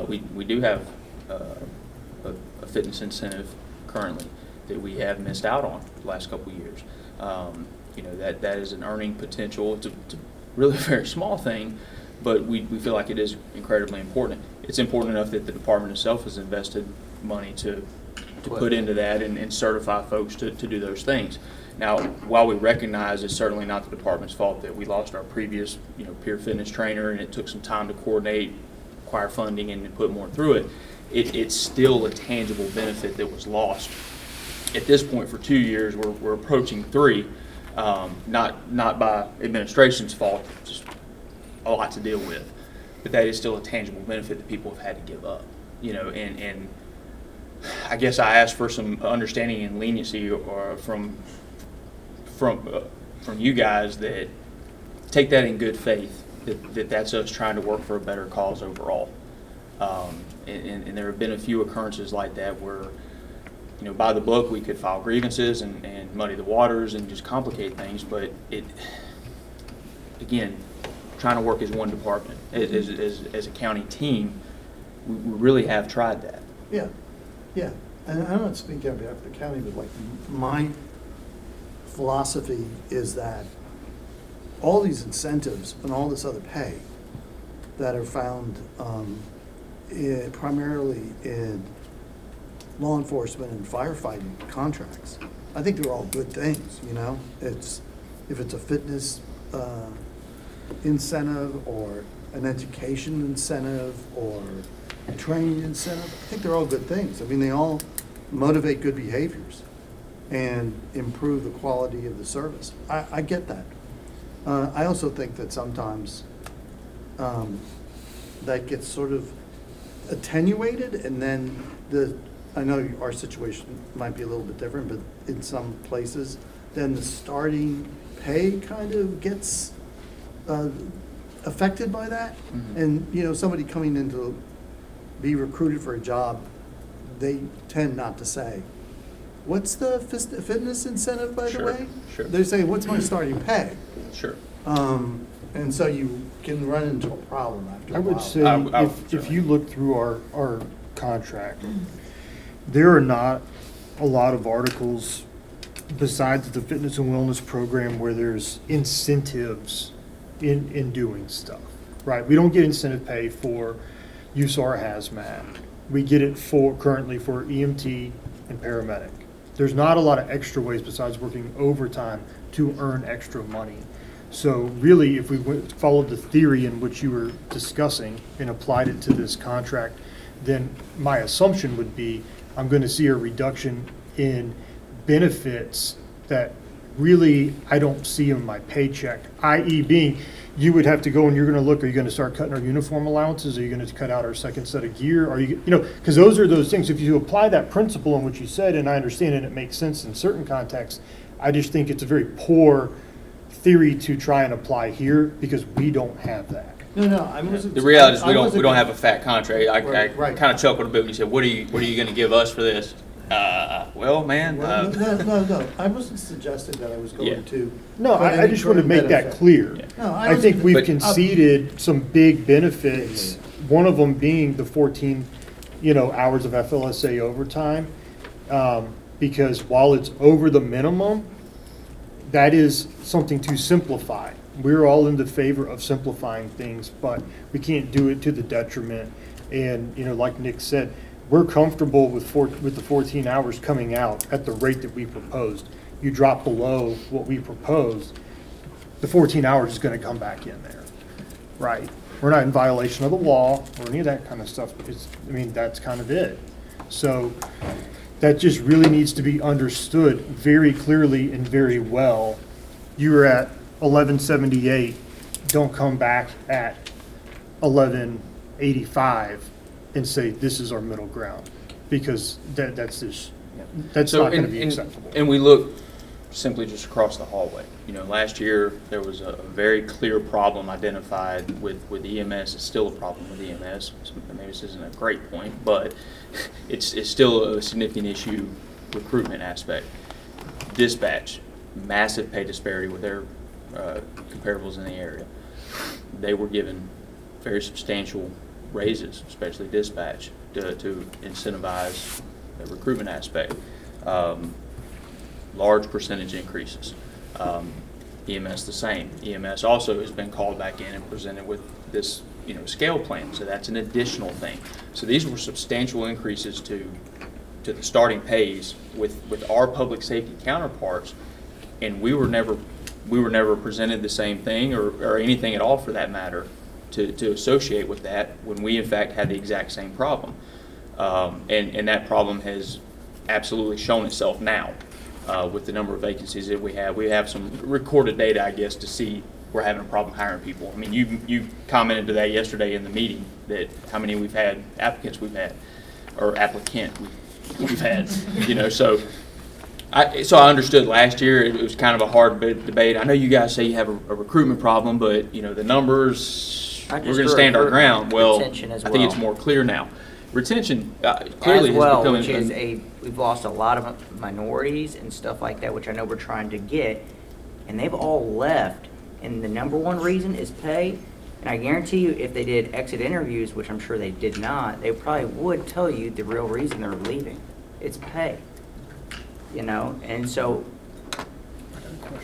We do have a fitness incentive currently that we have missed out on the last couple of years. That is an earning potential. It's a really very small thing, but we feel like it is incredibly important. It's important enough that the department itself has invested money to put into that and certify folks to do those things. Now, while we recognize it's certainly not the department's fault that we lost our previous, peer fitness trainer, and it took some time to coordinate, acquire funding, and put more through it, it's still a tangible benefit that was lost. At this point, for 2 years, we're approaching 3, not by administration's fault, just a lot to deal with, but that is still a tangible benefit that people have had to give up, and I guess I asked for some understanding and leniency or from you guys that take that in good faith, that's us trying to work for a better cause overall. And there have been a few occurrences like that where, by the book we could file grievances and muddy the waters and just complicate things, but again, trying to work as one department, as a county team, we really have tried that. Yeah, and I'm not speaking on behalf of the county, but like my philosophy is that all these incentives and all this other pay that are found primarily in law enforcement and firefighting contracts, I think they're all good things, if it's a fitness incentive or an education incentive or a training incentive, I think they're all good things. I mean, they all motivate good behaviors and improve the quality of the service. I get that. I also think that sometimes that gets sort of attenuated, and then I know our situation might be a little bit different, but in some places, then the starting pay kind of gets affected by that. Mm-hmm. And, somebody coming in to be recruited for a job, they tend not to say, what's the fitness incentive, by the way? Sure. They say, what's my starting pay? Sure. And so you can run into a problem after a while. I would say if you look through our contract, there are not a lot of articles besides the fitness and wellness program where there's incentives in doing stuff, right? We don't get incentive pay for USAR hazmat. We get it currently for EMT and paramedic. There's not a lot of extra ways besides working overtime to earn extra money. So really, if we followed the theory in which you were discussing and applied it to this contract, then my assumption would be I'm going to see a reduction in benefits that really I don't see in my paycheck, i.e. being you would have to go and you're going to look, are you going to start cutting our uniform allowances? Are you going to cut out our second set of gear? Are you because those are those things. If you apply that principle in what you said, and I understand and it makes sense in certain contexts, I just think it's a very poor theory to try and apply here because we don't have that. No, I wasn't. The reality is we don't have a fat contract. I Right. kind of chuckled a bit when you said, "What are you going to give us for this?" Well, man. No. I wasn't suggesting that I was going to. No, I just want to make that clear. Yeah. No, I think we've But- conceded some big benefits, one of them being the 14, hours of FLSA overtime. Because while it's over the minimum, that is something to simplify. We're all in the favor of simplifying things, but we can't do it to the detriment. And, like Nick said, we're comfortable with the 14 hours coming out at the rate that we proposed. You drop below what we proposed, the 14 hours is going to come back in there, right? We're not in violation of the law or any of that kind of stuff. That's kind of it. So that just really needs to be understood very clearly and very well. You were at 1178, don't come back at 1185 and say this is our middle ground, because that's not going to be acceptable. And we look simply just across the hallway. Last year there was a very clear problem identified with EMS. It's still a problem with EMS. So maybe this isn't a great point, but it's still a significant issue, recruitment aspect. Dispatch, massive pay disparity with their comparables in the area. They were given very substantial raises, especially dispatch, to incentivize the recruitment aspect. Large percentage increases. EMS the same. EMS also has been called back in and presented with this scale plan, so that's an additional thing. So these were substantial increases to to the starting pays with our public safety counterparts, and we were never presented the same thing or anything at all for that matter to associate with that when we in fact had the exact same problem. And that problem has absolutely shown itself now with the number of vacancies that we have. We have some recorded data, I guess, to see we're having a problem hiring people. I mean, you commented to that yesterday in the meeting, that how many applicants we've had, or applicant we've had, you know, so I understood last year it was kind of a hard debate. I know you guys say you have a recruitment problem, but, you know, the numbers, we're going to stand our ground. Well, I retention as think it's well. more clear now. Retention clearly As well, has become which is we've lost a lot of minorities and stuff like that, which I know we're trying to get, and they've all left. And the number one reason is pay. And I guarantee you, if they did exit interviews, which I'm sure they did not, they probably would tell you the real reason they're leaving. It's pay. You know, and so,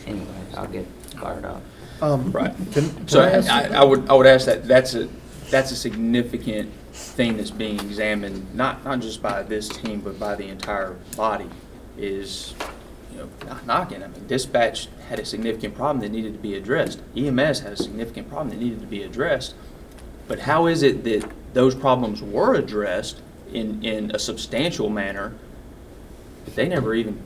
anyway, I'll get fired up. right. Can So I ask- I would ask that that's a significant thing that's being examined, not just by this team, but by the entire body, is, you know, not knocking. I mean, dispatch had a significant problem that needed to be addressed. EMS had a significant problem that needed to be addressed. But how is it that those problems were addressed in a substantial manner, but they never even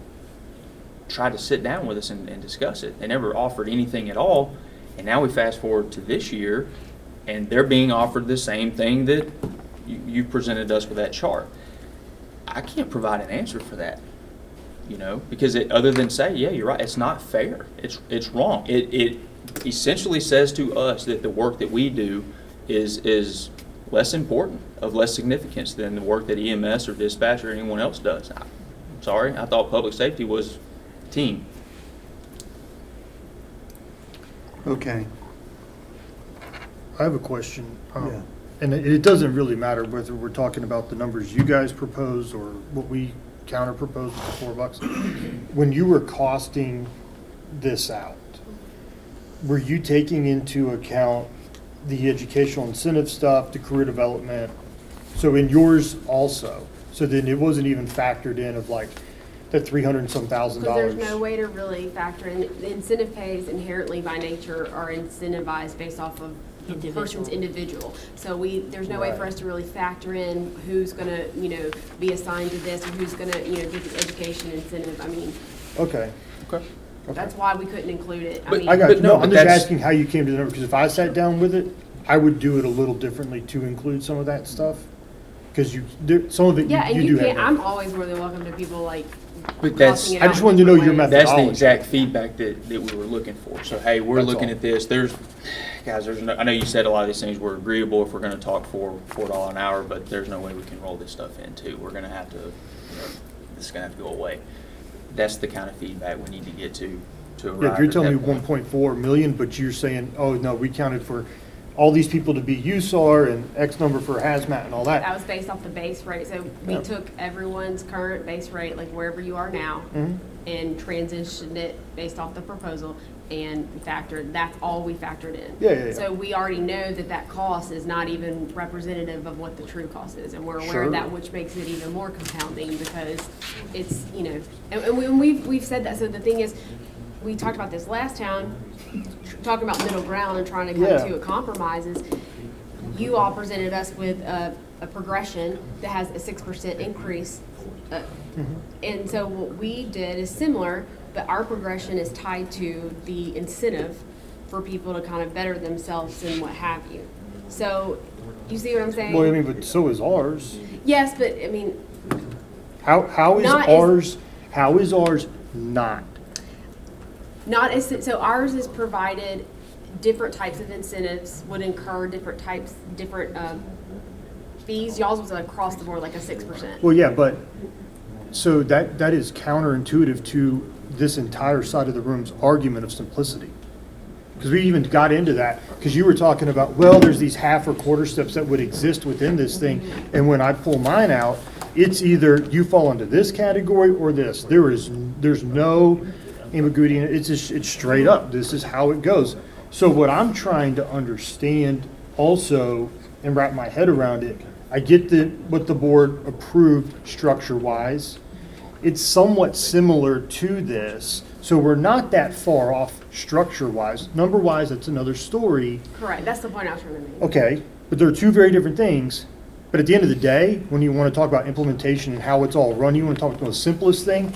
tried to sit down with us and discuss it? They never offered anything at all. And now we fast forward to this year, and they're being offered the same thing that you presented us with that chart. I can't provide an answer for that, you know, because other than say, yeah, you're right, it's not fair. It's wrong. It essentially says to us that the work that we do is less important, of less significance than the work that EMS or dispatch or anyone else does. I'm sorry, I thought public safety was team. Okay. I have a question. Yeah. And it doesn't really matter whether we're talking about the numbers you guys propose or what we counter proposed with the $4. When you were costing this out, were you taking into account the educational incentive stuff, the career development? So in yours also, so then it wasn't even factored in of like the $300 and some thousand Because dollars? there's no way to really factor in, the incentive pays inherently by nature are incentivized based off of the person's individual. So there's no way for us to really factor in who's gonna, you know, be assigned to this, or who's gonna, you know, get the education incentive. I mean, Okay. that's why we couldn't include it. But- mean, I got But you. no, No, but I'm just that's- asking how you came to the number, because if I sat down with it, I would do it a little differently to include some of that stuff. Because some of it, yeah, and you you do can't, have. I'm always more than welcome to people like But that's- tossing it I out just in wanted to know different your ways. method. That's the exact feedback that we were looking for. So, hey, we're That's looking all. at this. Guys, I know you said a lot of these things were agreeable if we're gonna talk $4 an hour, but there's no way we can roll this stuff in too. We're gonna have to, you know, this is gonna have to go away. That's the kind of feedback we need to get to arrive Yeah, if you're at telling me that point. 1.4 million, but you're saying, oh, no, we counted for all these people to be USAR and X number for hazmat and all That that. was based off the base rate. So we Yeah. took everyone's current base rate, like wherever you are now, Mhm. and transitioned it based off the proposal and that's all we factored in. Yeah. So we already know that cost is not even representative of what the true cost is, and we're aware Sure. of that, which makes it even more compounding because it's, you know, and we've said that. So the thing is, we talked about this last time, talking about middle ground and trying to come Yeah. to a compromises. You all presented us with a progression that has a 6% increase. And so what we did is similar, but our progression is tied to the incentive for people to kind of better themselves and what have you. So, you see what I'm saying? Well, I mean, but so is ours. Yes, but I mean, How is Not as- ours not? not as, so ours is provided, different types of incentives would incur different fees. Y'all's was across the board, like a 6%. Well, yeah, but, so that is counterintuitive to this entire side of the room's argument of simplicity. Because we even got into that, because you were talking about, well, there's these half or quarter steps that would exist within this thing, and when I pull mine out, it's either you fall into this category or this. There's no ambiguity in it. It's straight up. This is how it goes. So what I'm trying to understand also and wrap my head around it, I get what the board approved structure-wise. It's somewhat similar to this, so we're not that far off structure-wise. Number-wise, that's another story. Correct, that's the point I was trying to make. Okay, but they're two very different things. But at the end of the day, when you want to talk about implementation and how it's all run, you want to talk about the simplest thing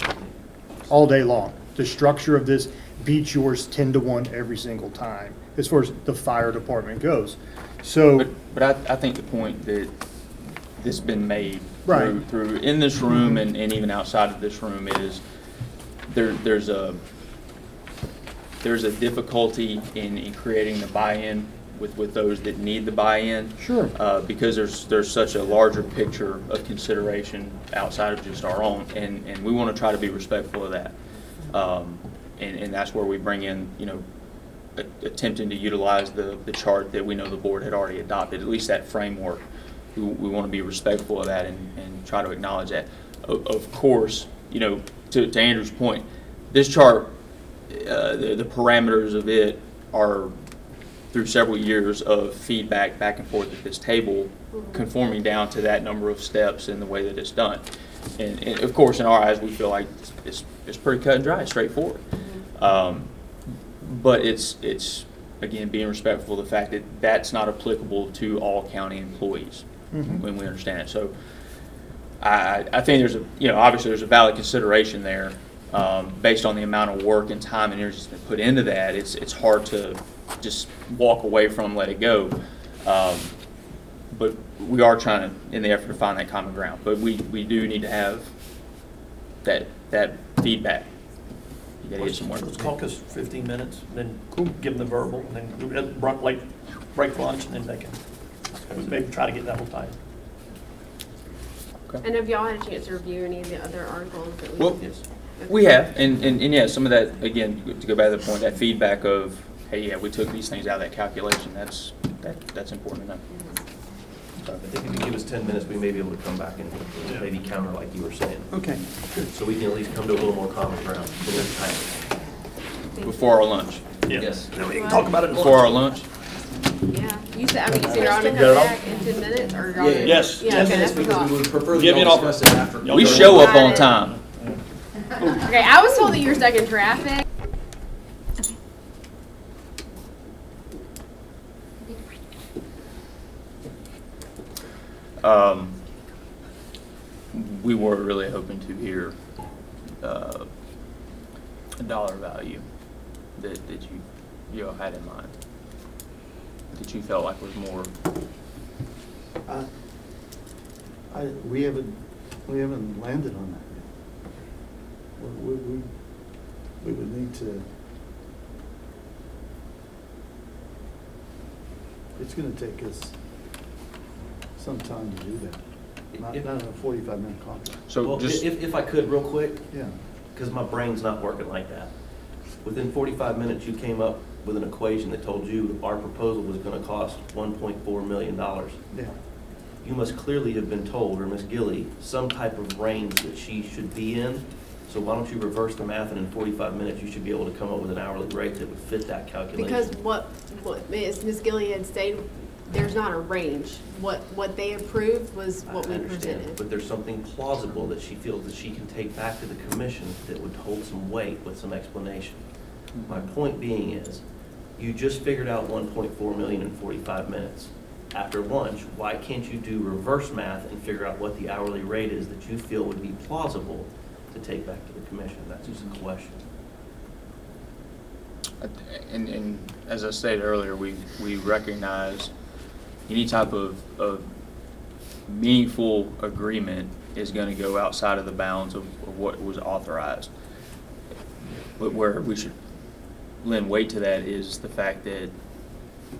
all day long. The structure of this beats yours 10-1 every single time, as far as the fire department goes. So, But I think the point that this been made Right. through in this room and even outside of this room is there's a difficulty in creating the buy-in with those that need the buy-in. Sure. Because there's such a larger picture of consideration outside of just our own, and we want to try to be respectful of that. And that's where we bring in, attempting to utilize the chart that we know the board had already adopted, at least that framework. We want to be respectful of that and try to acknowledge that. Of course, to Andrew's point, this chart, the parameters of it are through several years of feedback back and forth at this table, conforming down to that number of steps in the way that it's done. And of course, in our eyes, we feel like it's pretty cut and dry, straightforward. But it's again being respectful of the fact that that's not applicable to all county employees when we understand it. So I think there's obviously there's a valid consideration there based on the amount of work and time and energy that's been put into that. It's hard to just walk away from, let it go. But we are trying to, in the effort to find that common ground. But we do need to have that feedback. You gotta get somewhere. Let's caucus 15 minutes, then give them the verbal, and then break lunch, and then they can maybe try to get that whole time. And have y'all had a chance to review any of the other articles that we? Well, we have, and yeah, some of that, again, to go back to the point, that feedback of, hey, yeah, we took these things out of that calculation, that's important enough. I think if you give us 10 minutes, we may be able to come back and maybe counter like you were saying. Okay, good. So we can at least come to a little more common ground. Before our lunch. Yes. Then we can talk about it at Before our lunch. lunch? Yeah, you said, so you're on to come Got it all? back in 10 minutes, or y'all? Yes. Yeah, okay, that's what I Because we would thought. prefer that Give me y'all an offer. discuss it after. We show up on time. Okay, I was told that you were stuck in traffic. We were really hoping to hear a dollar value that you all had in mind, that you felt like was more. We haven't landed on that yet. We would need to. It's gonna take us some time to do that. Not a 45-minute contract. So Well, just, if I could, real quick, Yeah. because my brain's not working like that. Within 45 minutes, you came up with an equation that told you our proposal was going to cost $1.4 million. Yeah. You must clearly have been told, or Ms. Gilly, some type of range that she should be in. So why don't you reverse the math, and in 45 minutes, you should be able to come up with an hourly rate that would fit that calculation. Because what Ms. Gilly had stated, there's not a range. What they approved was what I we understand, presented. but there's something plausible that she feels that she can take back to the commission that would hold some weight with some explanation. My point being is, you just figured out 1.4 million in 45 minutes. After lunch, why can't you do reverse math and figure out what the hourly rate is that you feel would be plausible to take back to the commission? That's just a question. and as I stated earlier, we recognize any type of meaningful agreement is going to go outside of the bounds of what was authorized. But where we should lend weight to that is the fact that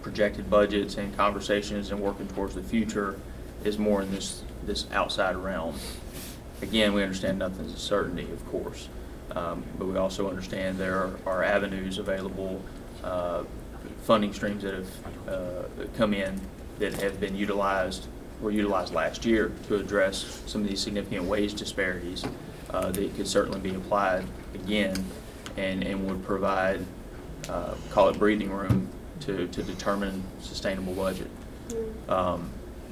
projected budgets and conversations and working towards the future is more in this outside realm. Again, we understand nothing's a certainty, of course, but we also understand there are avenues available, funding streams that have come in that have been were utilized last year to address some of these significant wage disparities that could certainly be applied again and would provide, call it breathing room to determine sustainable budget.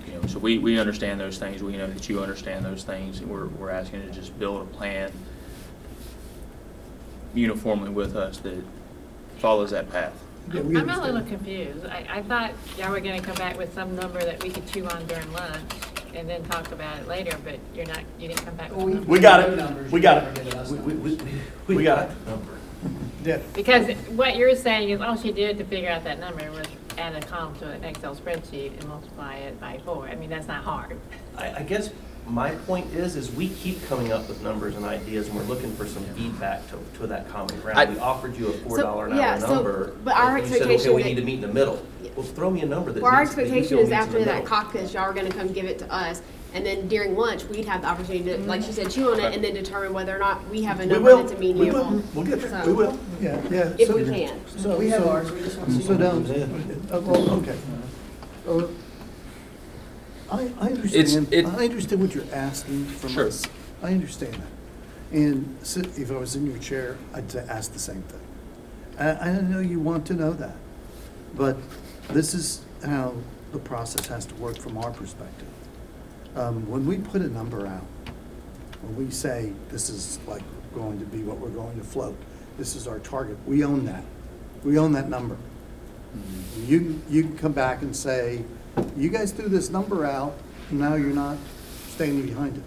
You know, so we understand those things. We know that you understand those things, and we're asking you to just build a plan uniformly with us that follows that path. Yeah, we I'm a understand. little confused. I thought y'all were gonna come back with some number that we could chew on during lunch and then talk about it later, but you didn't come back with a number. We got it. We got it. We got the number. Yeah, Because what you're saying is all she did to figure out that number was add a column to an Excel spreadsheet and multiply it by 4. I mean, that's not hard. I guess my point is we keep coming up with numbers and ideas, and we're looking for some feedback to that common ground. We offered you a $4 an hour number, but our and you said, expectation okay, we that- need to meet in the middle. Well, throw me a number that Well, our needs- that you expectation feel is meets in after the that middle. caucus, y'all are gonna come give it to us, and then during lunch, we'd have the opportunity to, like she said, chew on it, and then determine whether or not we have a We number will. that's We amenable. will. We'll get there. So- We will. yeah. If So- we can. So, We have so- ours, we just want to see So what down, well, okay. I understand, it- I understand what you're asking from Sure. us. I understand that. And so if I was in your chair, I'd ask the same thing. I know you want to know that, but this is how the process has to work from our perspective. When we put a number out, when we say this is like going to be what we're going to float, this is our target, we own that. We own that number. You can come back and say, you guys threw this number out, and now you're not standing behind it.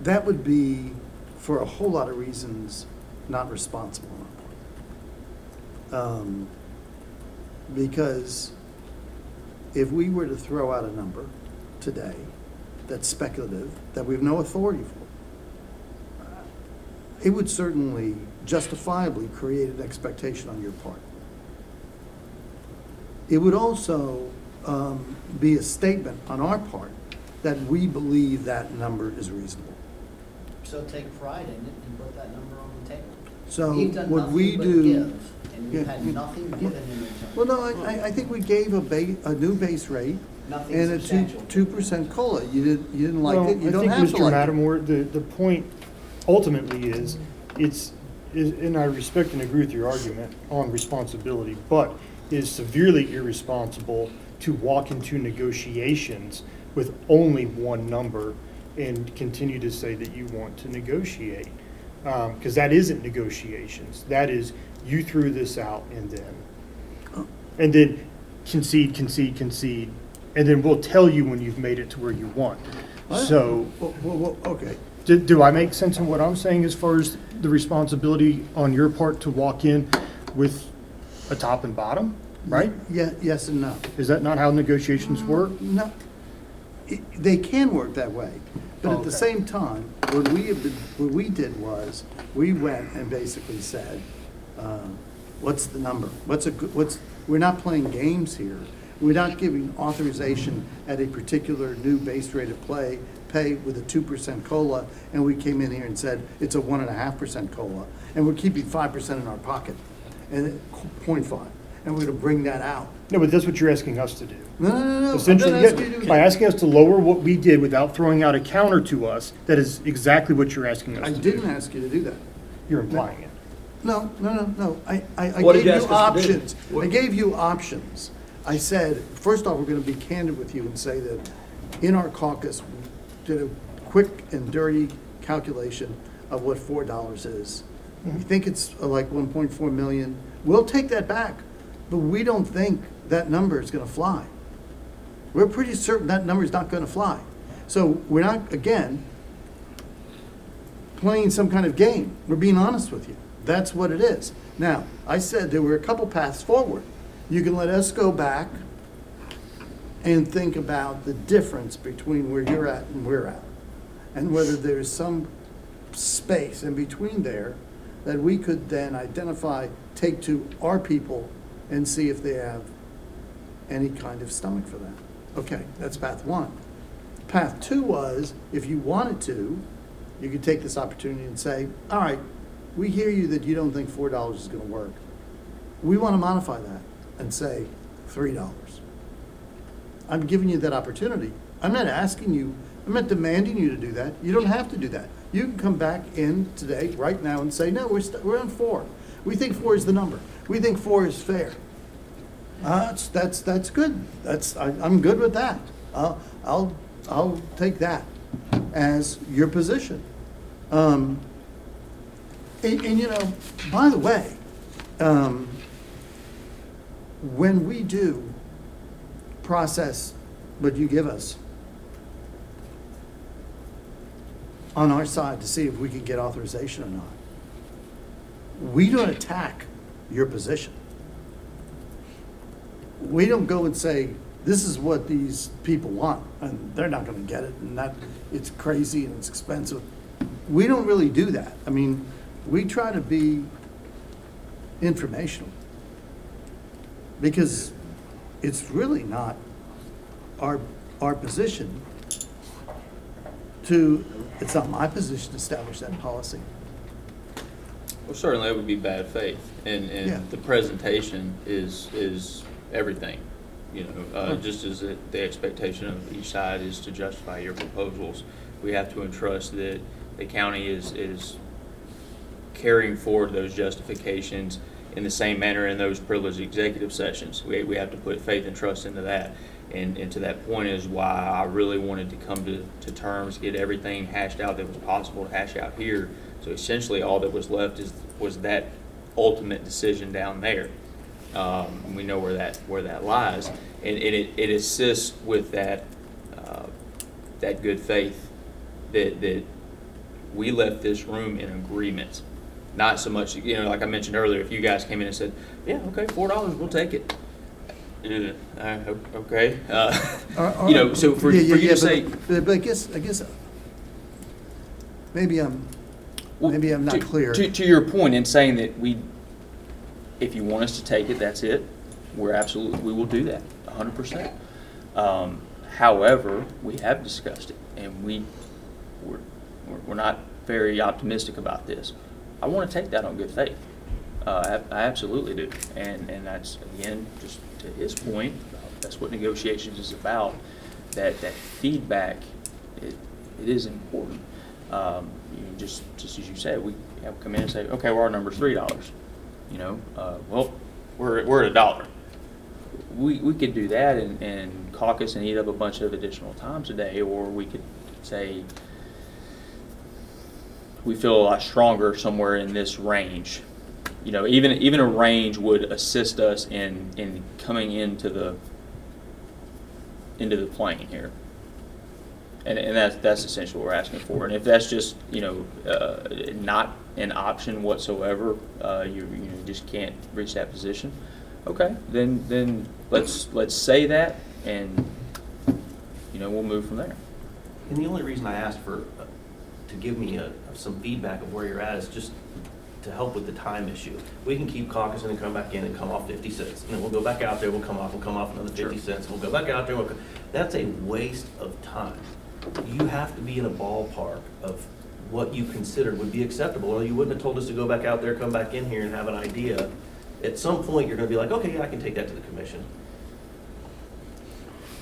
That would be, for a whole lot of reasons, not responsible on our part. Because if we were to throw out a number today that's speculative, that we have no authority for, it would certainly justifiably create an expectation on your part. It would also be a statement on our part that we believe that number is reasonable. So take pride in it and put that number on the table. So We've done what we nothing but do. give, and we've Yeah. had nothing given in return. Well, no, I think we gave a new base rate Nothing and a substantial. 2% COLA. You didn't like Well, it, you don't have I to think, Mr. like it. Matamore, the point ultimately is, and I respect and agree with your argument on responsibility, but is severely irresponsible to walk into negotiations with only one number and continue to say that you want to negotiate. Because that isn't negotiations. That is, you threw this out and then concede, and then we'll tell you when you've made it to where you want. So, Well, okay. do I make sense in what I'm saying as far as the responsibility on your part to walk in with a top and bottom, right? Yeah, yes and no. Is that not how negotiations work? No, they can work that way, but at the Okay. same time, what we did was, we went and basically said, what's the number? We're not playing games here. We're not giving authorization at a particular new base rate of pay with a 2% COLA, and we came in here and said, it's a 1.5% COLA, and we're keeping 5% in our pocket, and 0.5, and we're gonna bring that out. No, but that's what you're asking us to do. No. I'm not Essentially, asking you to- by asking us to lower what we did without throwing out a counter to us, that is exactly what you're asking us I to do. didn't ask you to do that. You're implying it. No. I What gave did you you ask us to do? options. I gave you options. I said, first off, we're gonna be candid with you and say that in our caucus, we did a quick and dirty calculation of what $4 is. We think it's like 1.4 million. We'll take that back, but we don't think that number is gonna fly. We're pretty certain that number is not gonna fly. So we're not, again, playing some kind of game. We're being honest with you. That's what it is. Now, I said there were a couple paths forward. You can let us go back and think about the difference between where you're at and we're at, and whether there's some space in between there that we could then identify, take to our people, and see if they have any kind of stomach for that. Okay, that's path one. Path two was, if you wanted to, you could take this opportunity and say, all right, we hear you that you don't think $4 is gonna work. We wanna modify that and say $3. I'm giving you that opportunity. I'm not asking you I'm not demanding you to do that. You don't have to do that. You can come back in today, right now, and say, no, we're on 4. We think 4 is the number. We think 4 is fair. That's good. I'm good with that. I'll take that as your position. And you know, by the way, when we do process what you give us on our side to see if we can get authorization or not, we don't attack your position. We don't go and say, this is what these people want, and they're not gonna get it, and that, it's crazy and it's expensive. We don't really do that. I mean, we try to be informational, because it's really not our position it's not my position to establish that policy. Well, certainly it would be bad faith, and Yeah. the presentation is everything. You know, just as the expectation of each side is to justify your proposals, we have to entrust that the county is carrying forward those justifications in the same manner in those privileged executive sessions. We have to put faith and trust into that. And to that point is why I really wanted to come to terms, get everything hashed out that was possible to hash out here. So essentially all that was left was that ultimate decision down there. We know where that lies. And it assists with that good faith that we left this room in agreement. Not so much, you know, like I mentioned earlier, if you guys came in and said, yeah, okay, $4, we'll take it. Okay. You know, so for you to say. But I guess, maybe I'm not clear. To your point in saying that if you want us to take it, that's it. We will do that, 100%. However, we have discussed it, and we're not very optimistic about this. I want to take that on good faith. I absolutely do, and that's, again, just to his point, that's what negotiations is about. That feedback, it is important. Just as you said, we have to come in and say, okay, well, our number's $3. You know, well, we're at $1. We could do that and caucus and eat up a bunch of additional time today, or we could say we feel a lot stronger somewhere in this range. You know, even a range would assist us in coming into the plane here, and that's essentially what we're asking for. And if that's just, you know, not an option whatsoever, you just can't reach that position. Okay, then let's say that, and you know, we'll move from there. And the only reason I asked for to give me some feedback of where you're at is just to help with the time issue. We can keep caucusing and come back in and come off 50 cents. And then we'll go back out there, we'll come off another 50 cents. We'll go back out there. That's a waste of time. You have to be in a ballpark of what you considered would be acceptable, or you wouldn't have told us to go back out there, come back in here and have an idea. At some point, you're going to be like, okay, yeah, I can take that to the commission.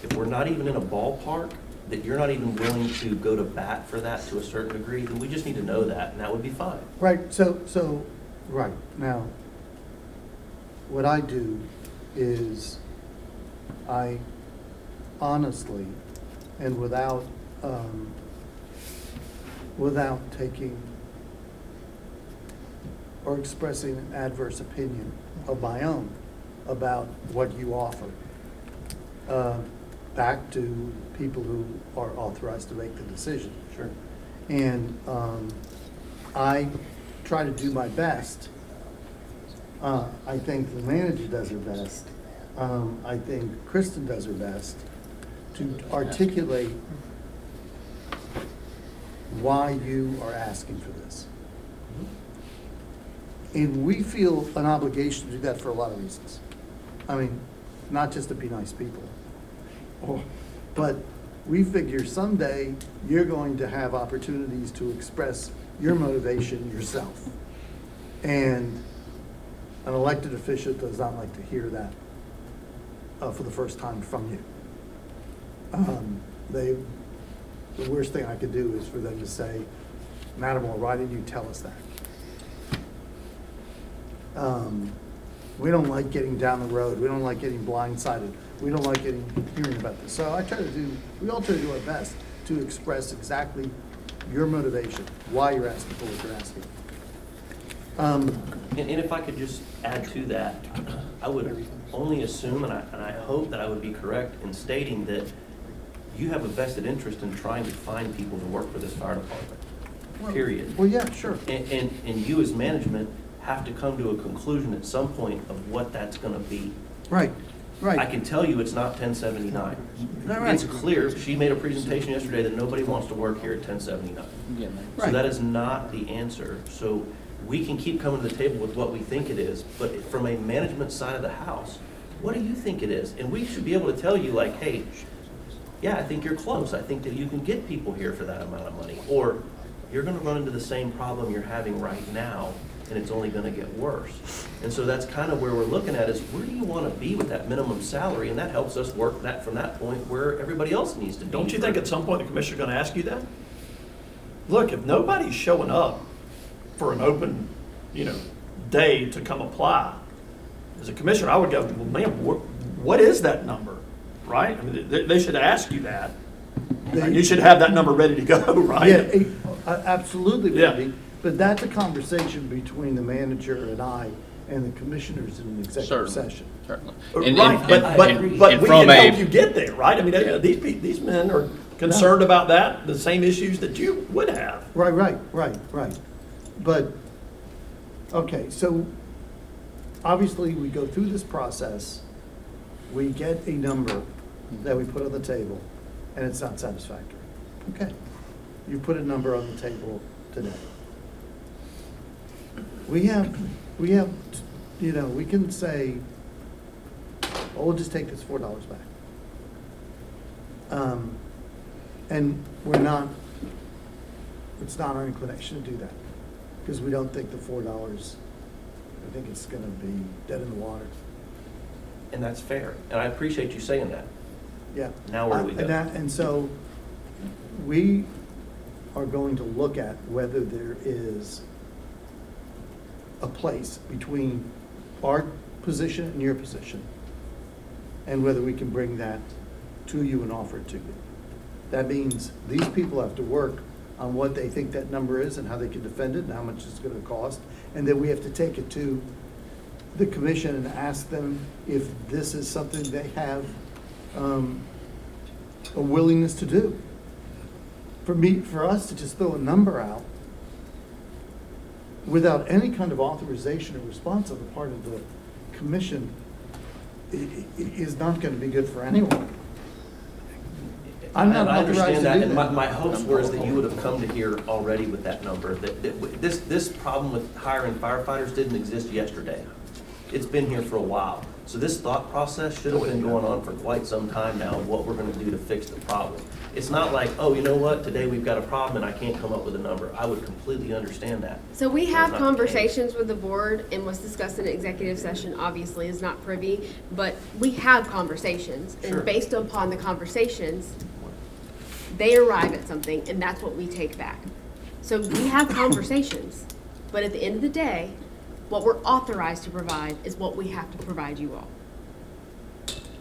If we're not even in a ballpark, that you're not even willing to go to bat for that to a certain degree, then we just need to know that, and that would be fine. Right, so, right, now, what I do is I honestly, and without taking or expressing an adverse opinion of my own about what you offer, back to people who are authorized to make the decision. Sure. And I try to do my best. I think the manager does her best. I think Kristen does her best to articulate why you are asking for this. And we feel an obligation to do that for a lot of reasons. I mean, not just to be nice people, but we figure someday you're going to have opportunities to express your motivation yourself. And an elected official does not like to hear that for the first time from you. the worst thing I could do is for them to say, Madam, why didn't you tell us that? We don't like getting down the road. We don't like getting blindsided. We don't like hearing about this. So we all try to do our best to express exactly your motivation, why you're asking for what you're asking. And if I could just add to that, I would only assume, and I hope that I would be correct in stating that you have a vested interest in trying to find people to work for this fire department, period. Well, yeah, sure. And you as management have to come to a conclusion at some point of what that's gonna be. Right, right. I can tell you it's not 1079. Right. It's clear, she made a presentation yesterday that nobody wants to work here at 1079. So Right. that is not the answer. So we can keep coming to the table with what we think it is, but from a management side of the house, what do you think it is? And we should be able to tell you like, hey, yeah, I think you're close. I think that you can get people here for that amount of money. Or you're gonna run into the same problem you're having right now, and it's only gonna get worse. And so that's kind of where we're looking at is where do you wanna be with that minimum salary? And that helps us work that from that point where everybody else needs to be. Don't you think at some point the commissioner's gonna ask you that? Look, if nobody's showing up for an open, day to come apply, as a commissioner, I would go, well, man, what is that number, right? I mean, they should ask you that. And you should have that number ready to go, right? Yeah, absolutely, Yeah. Randy. But that's a conversation between the manager and I and the commissioners in an executive Certainly. session. Certainly. Right, but we can help you get there, right? I mean, these men are concerned about that, the same issues that you would have. Right. But, okay, so obviously we go through this process, we get a number that we put on the table, and it's not satisfactory. Okay, you put a number on the table today. We have, we can say, oh, we'll just take this $4 back. And it's not our inclination to do that, because we don't think the $4, I think it's gonna be dead in the water. And that's fair. And I appreciate you saying that. Yeah. Now where do we go? And so we are going to look at whether there is a place between our position and your position, and whether we can bring that to you and offer it to you. That means these people have to work on what they think that number is and how they can defend it and how much it's going to cost. And then we have to take it to the commission and ask them if this is something they have a willingness to do. For us to just throw a number out without any kind of authorization or response on the part of the commission is not going to be good for anyone. I'm not I authorized understand to that, do and that. my hopes were is that you would have come to here already with that number. That this problem with hiring firefighters didn't exist yesterday. It's been here for a while. So this thought process should have been going on for quite some time now of what we're gonna do to fix the problem. It's not like, oh, you know what, today we've got a problem and I can't come up with a number. I would completely understand that. So we That's have not the conversations with the board, and what's discussed in executive session obviously is not privy, but we have conversations. Sure. And based upon the conversations, they arrive at something, and that's what we take back. So we have conversations, but at the end of the day, what we're authorized to provide is what we have to provide you all.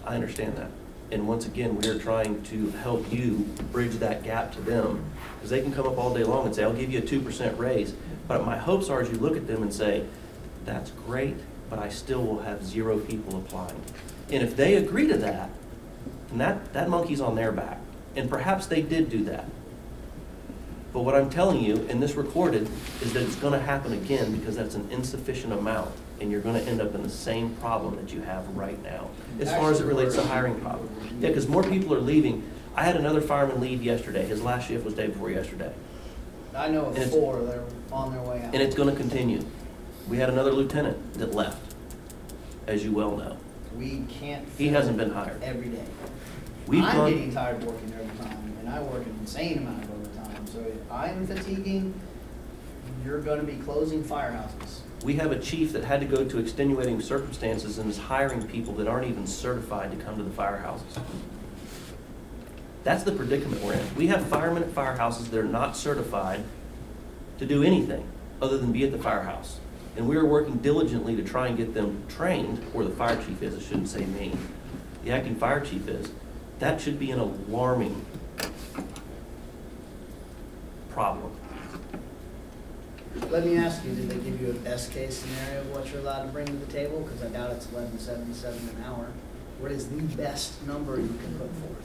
I understand that. And once again, we are trying to help you bridge that gap to them. Because they can come up all day long and say, I'll give you a 2% raise. But my hopes are as you look at them and say, that's great, but I still will have 0 people applying. And if they agree to that, then that monkey's on their back. And perhaps they did do that. But what I'm telling you, and this recorded, is that it's going to happen again because that's an insufficient amount. And you're going to end up in the same problem that you have right now, as far as it relates to hiring problem. Yeah, because more people are leaving. I had another fireman leave yesterday. His last shift was day before yesterday. I know And of it's- 4 that are on their way out. And it's going to continue. We had another lieutenant that left, as you well know. We can't. He fill hasn't it been hired. Every day. We've I'm gone- getting tired of working overtime, and I work an insane amount of overtime. So if I'm fatiguing, you're gonna be closing firehouses. We have a chief that had to go to extenuating circumstances and is hiring people that aren't even certified to come to the firehouses. That's the predicament we're in. We have firemen at firehouses that are not certified to do anything other than be at the firehouse. And we are working diligently to try and get them trained, or the fire chief is, I shouldn't say me, the acting fire chief is. That should be an alarming problem. Let me ask you, did they give you a best case scenario of what you're allowed to bring to the table? Because I doubt it's $11.77 an hour. What is the best number you can put forth?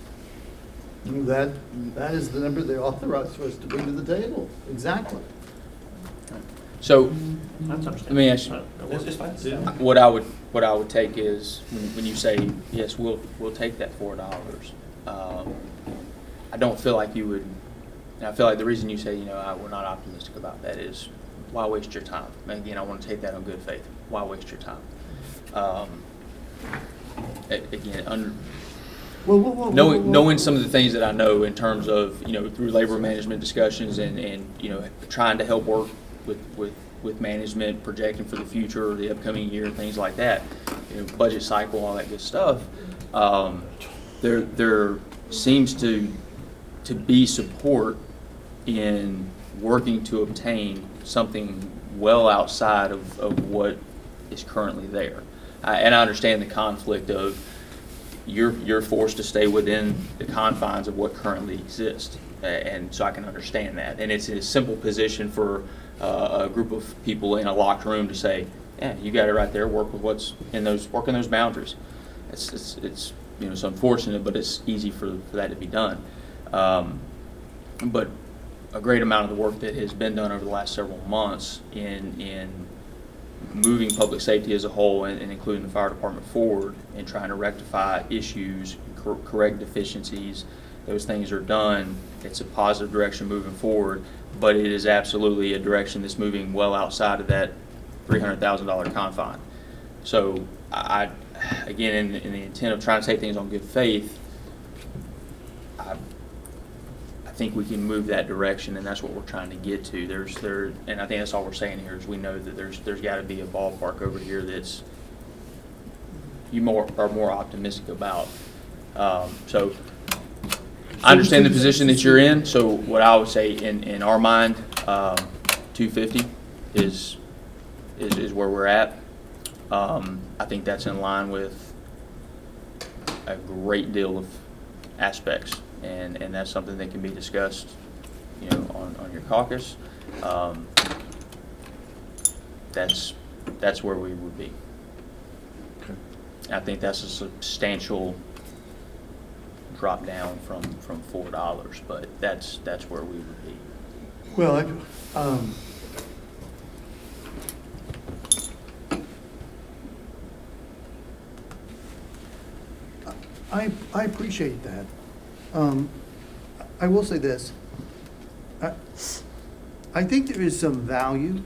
That is the number they authorized for us to bring to the table. Exactly. So, That's let me ask you, It's fine. what I would take is, when you say, yes, we'll take that $4, I don't feel like you would, and I feel like the reason you say, we're not optimistic about that is, why waste your time? And again, I want to take that on good faith. Why waste your time? Again, knowing some of the things that I know in terms of, through labor management discussions and trying to help work with management, projecting for the future, the upcoming year, things like that, budget cycle, all that good stuff, there seems to be support in working to obtain something well outside of what is currently there. And I understand the conflict of you're forced to stay within the confines of what currently exists, and so I can understand that. And it's a simple position for a group of people in a locked room to say, "Yeah, you got it right there. Work with what's in those boundaries." It's unfortunate, but it's easy for that to be done. But a great amount of the work that has been done over the last several months in moving public safety as a whole and including the fire department forward and trying to rectify issues, correct deficiencies, those things are done. It's a positive direction moving forward, but it is absolutely a direction that's moving well outside of that $300,000 confine. So I again, in the intent of trying to take things on good faith, I think we can move that direction, and that's what we're trying to get to. And I think that's all we're saying here is we know that there's got to be a ballpark over here that's you are more optimistic about. So I understand the position that you're in. So what I would say in our mind, 250 is where we're at. I think that's in line with a great deal of aspects. And that's something that can be discussed, on your caucus. That's where we would be. Okay. I think that's a substantial drop down from $4, but that's where we would be. Well, I appreciate that. I will say this. I think there is some value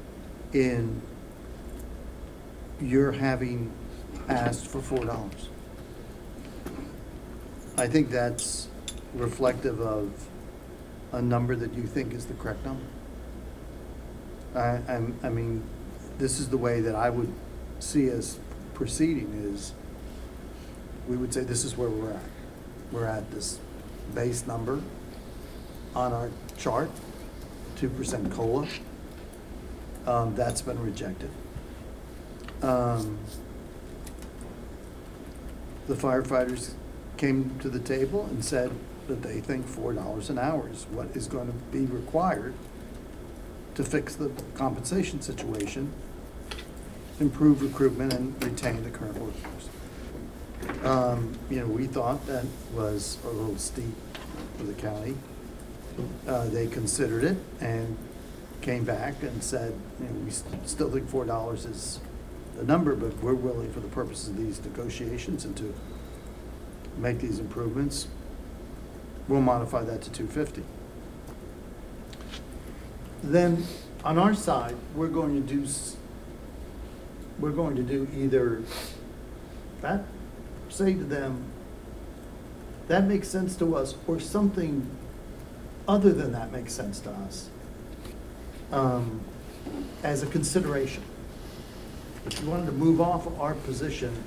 in your having asked for $4. I think that's reflective of a number that you think is the correct number. I mean, this is the way that I would see us proceeding is we would say this is where we're at. We're at this base number on our chart, 2% COLA. That's been rejected. The firefighters came to the table and said that they think $4 an hour is what is going to be required to fix the compensation situation, improve recruitment, and retain the current workforce. We thought that was a little steep for the county. They considered it and came back and said, we still think $4 is the number, but we're willing for the purposes of these negotiations and to make these improvements, we'll modify that to $250. Then on our side, we're going to do either that, say to them, that makes sense to us, or something other than that makes sense to us as a consideration. If you wanted to move off our position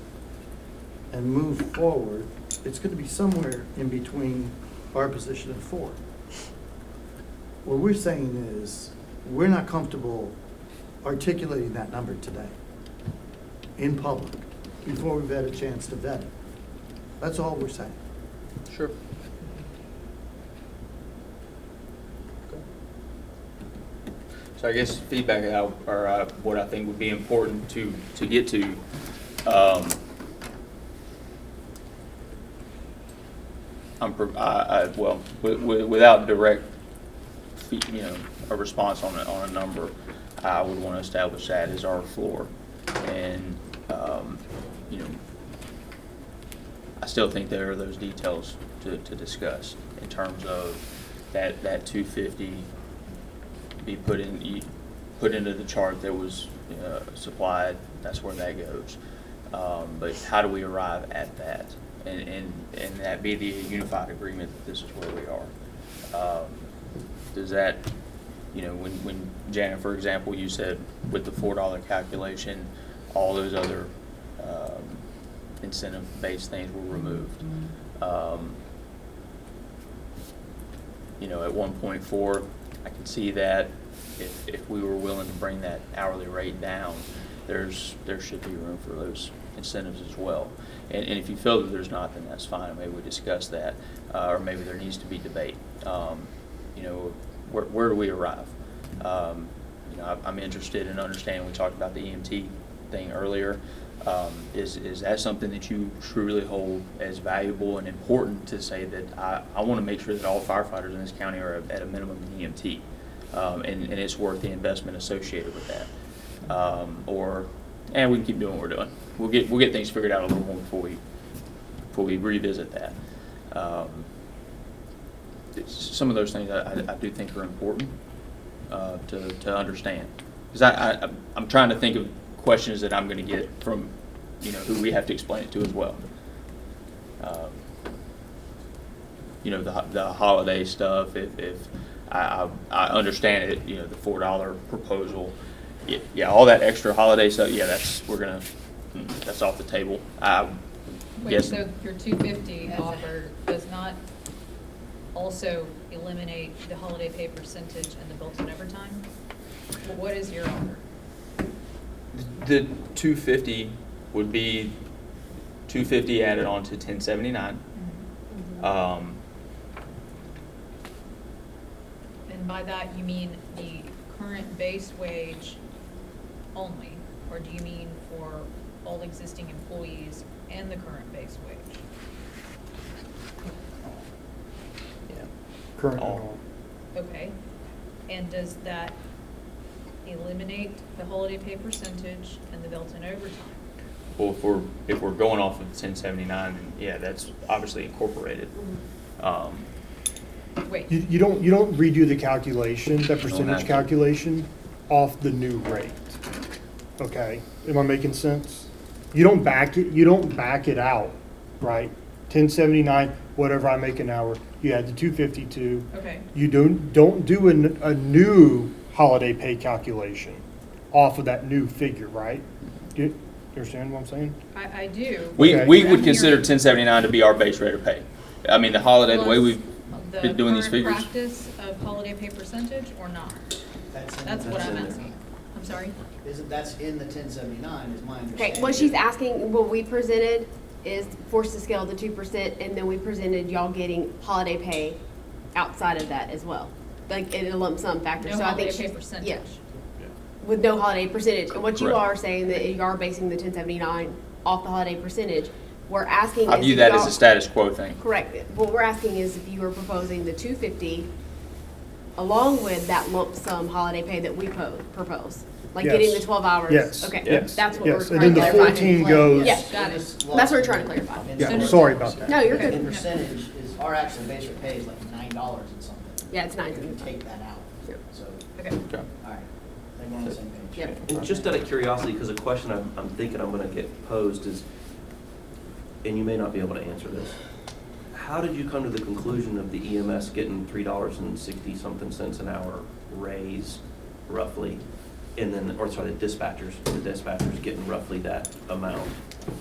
and move forward, it's going to be somewhere in between our position at 4. What we're saying is, we're not comfortable articulating that number today in public before we've had a chance to vet it. That's all we're saying. Sure. So I guess feedback or what I think would be important to get to. Without direct, a response on a number, I would want to establish that as our floor, and I still think there are those details to discuss in terms of that 250 be put into the chart that was supplied. That's where that goes. But how do we arrive at that? And that be the unified agreement that this is where we are. Does that, when Janet, for example, you said with the $4 calculation, all those other incentive-based things were removed. At 1.4, I can see that if we were willing to bring that hourly rate down, there should be room for those incentives as well. And if you feel that there's not, then that's fine. Maybe we discuss that, or maybe there needs to be debate. Where do we arrive? I'm interested in understanding. We talked about the EMT thing earlier. Is that something that you truly hold as valuable and important to say that I want to make sure that all firefighters in this county are at a minimum an EMT, and it's worth the investment associated with that? And we can keep doing what we're doing. We'll get things figured out a little more before we revisit that. Some of those things I do think are important to understand, because I'm trying to think of questions that I'm going to get from who we have to explain it to as well. The holiday stuff. If I understand it, the $4 proposal. Yeah, all that extra holiday stuff. Yeah, that's off the table. Wait, so your 250 offer does not also eliminate the holiday pay percentage and the built-in overtime? What is your offer? The 250 would be 250 added on to 1079. And by that you mean the current base wage only, or do you mean for all existing employees and the current base wage? Yeah. Current. All. Okay, and does that eliminate the holiday pay percentage and the built-in overtime? Well, if we're going off of 1079, then yeah, that's obviously incorporated. Wait. You don't redo the calculation, that percentage calculation, off the new rate. Okay, am I making sense? You don't back it out, right? 1079, whatever I make an hour, you add the 252. Okay. You don't do a new holiday pay calculation off of that new figure, right? Do you understand what I'm saying? I do. We Okay. would consider 1079 to be our base rate of pay. I mean, the holiday, the way we've been doing these figures. The current practice of holiday pay percentage or not? That's what I'm asking. I'm sorry? That's in the 1079 is my understanding. Okay, what she's asking, what we presented is forced to scale the 2%, and then we presented y'all getting holiday pay outside of that as well, like in a lump sum factor. No So I think holiday pay she's- percentage. Yeah, with no holiday percentage. And what you Correct. are saying that you are basing the 1079 off the holiday percentage. We're asking. I is view if that as y'all- a status quo thing. Correct. What we're asking is if you were proposing the 250 along with that lump sum holiday pay that we propose, like Yes. getting the 12 hours. Yes. Okay, Yes. that's what we're Yes, trying and to then the clarify. 14 goes. Yeah, got it. That's what we're trying to clarify. Yeah, sorry about that. No, you're The good. percentage is, our actual base rate pay is like $9 and something. Yeah, it's We can 9. take that out. Yep. So, Okay. Okay. all right, I think we're on the same page. Yep. And just out of curiosity, because a question I'm thinking I'm going to get posed is, and you may not be able to answer this, how did you come to the conclusion of the EMS getting $3.60-something an hour raise, roughly, and then, or sorry, the dispatchers getting roughly that amount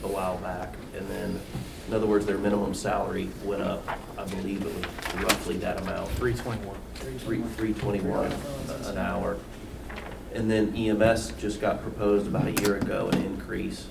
a while back. And then, in other words, their minimum salary went up, I believe it was roughly that amount. 321. $321 an hour. And then EMS just got proposed about a year ago, an increase.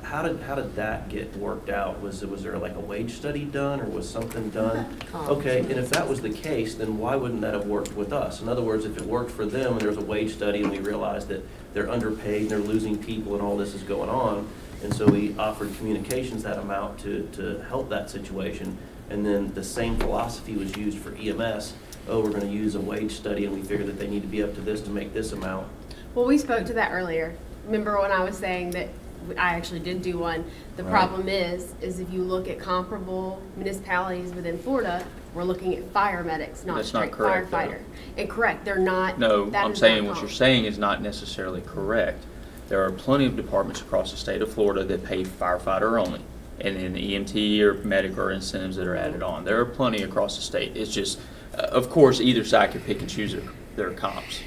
How did that get worked out? Was there like a wage study done, or was something done? Okay, and if that was the case, then why wouldn't that have worked with us? In other words, if it worked for them and there was a wage study and we realized that they're underpaid and they're losing people and all this is going on, and so we offered communications that amount to help that situation, and then the same philosophy was used for EMS. Oh, we're gonna use a wage study and we figured that they need to be up to this to make this amount. Well, we spoke to that earlier. Remember when I was saying that I actually did do one? The Right. problem is if you look at comparable municipalities within Florida, we're looking at fire medics, not That's not straight correct, though. firefighter. And correct, they're not. No, that I'm is saying not what you're comp. saying is not necessarily correct. There are plenty of departments across the state of Florida that pay firefighter only. And then the EMT or medic or incentives that are added on. There are plenty across the state. It's just, of course, either side could pick and choose their comps,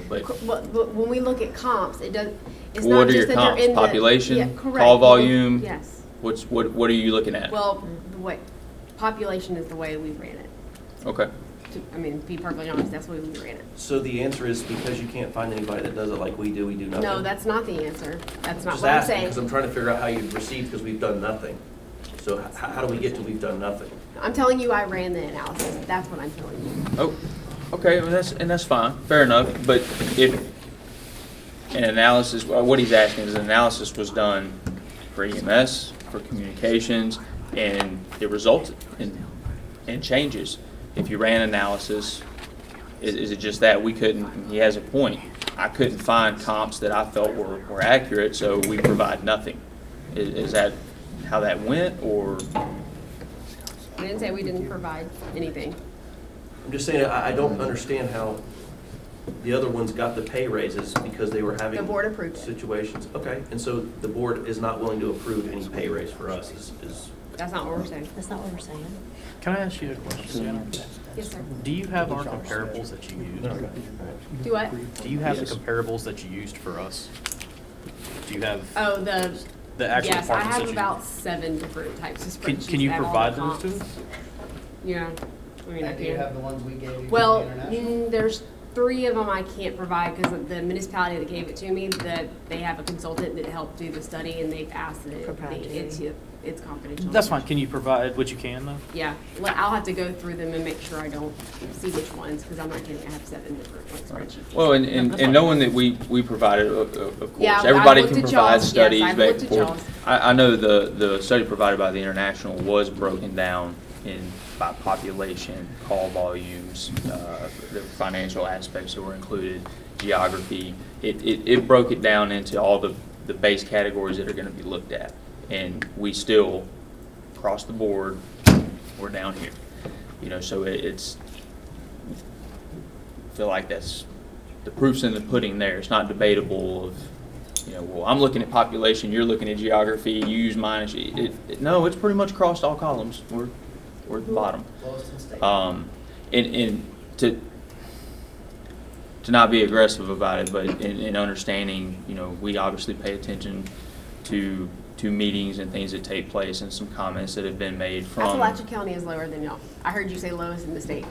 but. But when we look at comps, it's What not are your just that they're comps? in the. Population? Yeah, correct. Call volume? Yes. What are you looking at? Well, the way, population is the way we ran it. Okay. I mean, to be perfectly honest, that's the way we ran it. So the answer is because you can't find anybody that does it like we do nothing? No, that's not the answer. That's not Just what I'm asking, saying. because I'm trying to figure out how you proceed, because we've done nothing. So how do we get to we've done nothing? I'm telling you I ran the analysis. That's what I'm telling you. Oh, okay, well, that's fine, fair enough. But if an analysis, what he's asking is an analysis was done for EMS, for communications, and it resulted in changes. If you ran analysis, is it just that we couldn't? He has a point. I couldn't find comps that I felt were accurate, so we provide nothing. Is that how that went, or? I didn't say we didn't provide anything. I'm just saying, I don't understand how the other ones got the pay raises because they were having. The board approved it. Situations. Okay, and so the board is not willing to approve any pay raise for us is. That's not what we're saying. That's not what we're saying. Can I ask you a question? Yes, sir. Do you have our comparables that you used? Do what? Do you have Yes. the comparables that you used for us? Do you have Oh, the actual yes, I departments have that you? about 7 different types of spreadsheets. Can you that have all provide the those to comps. us? Yeah. I mean, I Do you can. have the ones we gave you? Well, International? there's 3 of them I can't provide because the municipality that gave it to me, that they have a consultant that helped do the study, and they've asked that it's confidential. That's fine. Can you provide what you can, though? Yeah, I'll have to go through them and make sure I don't see which ones, because I'm not kidding, I have 7 different spreadsheets. Well, and knowing that we provided, of course, Yeah, I've everybody looked can at provide y'all's, yes, studies I've back looked and at forth. y'all's. I know the study provided by the International was broken down by population, call volumes, the financial aspects that were included, geography. It broke it down into all the base categories that are going to be looked at. And we still, across the board, we're down here. So it's, I feel like that's, the proof's in the pudding there. It's not debatable of, well, I'm looking at population, you're looking at geography, you use mine. No, it's pretty much across all columns. We're at the bottom. Lowest in state. And to not be aggressive about it, but in understanding, we obviously pay attention to meetings and things that take place, and some comments that have been made from. Appalachia County is lower than y'all. I heard you say lowest in the state.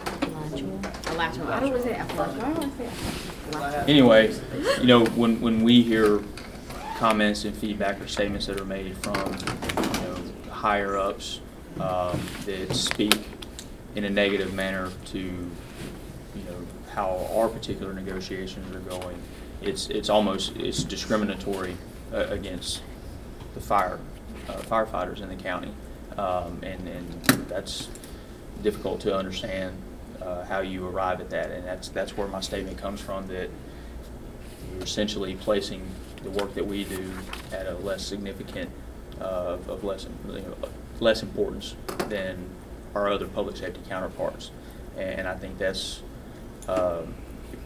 Alachua. I don't want to say Appalachia. I don't want to say Appalachia. Anyway, when we hear comments and feedback or statements that are made from, higher ups that speak in a negative manner to, how our particular negotiations are going, it's discriminatory against the firefighters in the county, and that's difficult to understand how you arrive at that, and that's where my statement comes from, that you're essentially placing the work that we do at a less significant of less importance than our other public safety counterparts, and I think that's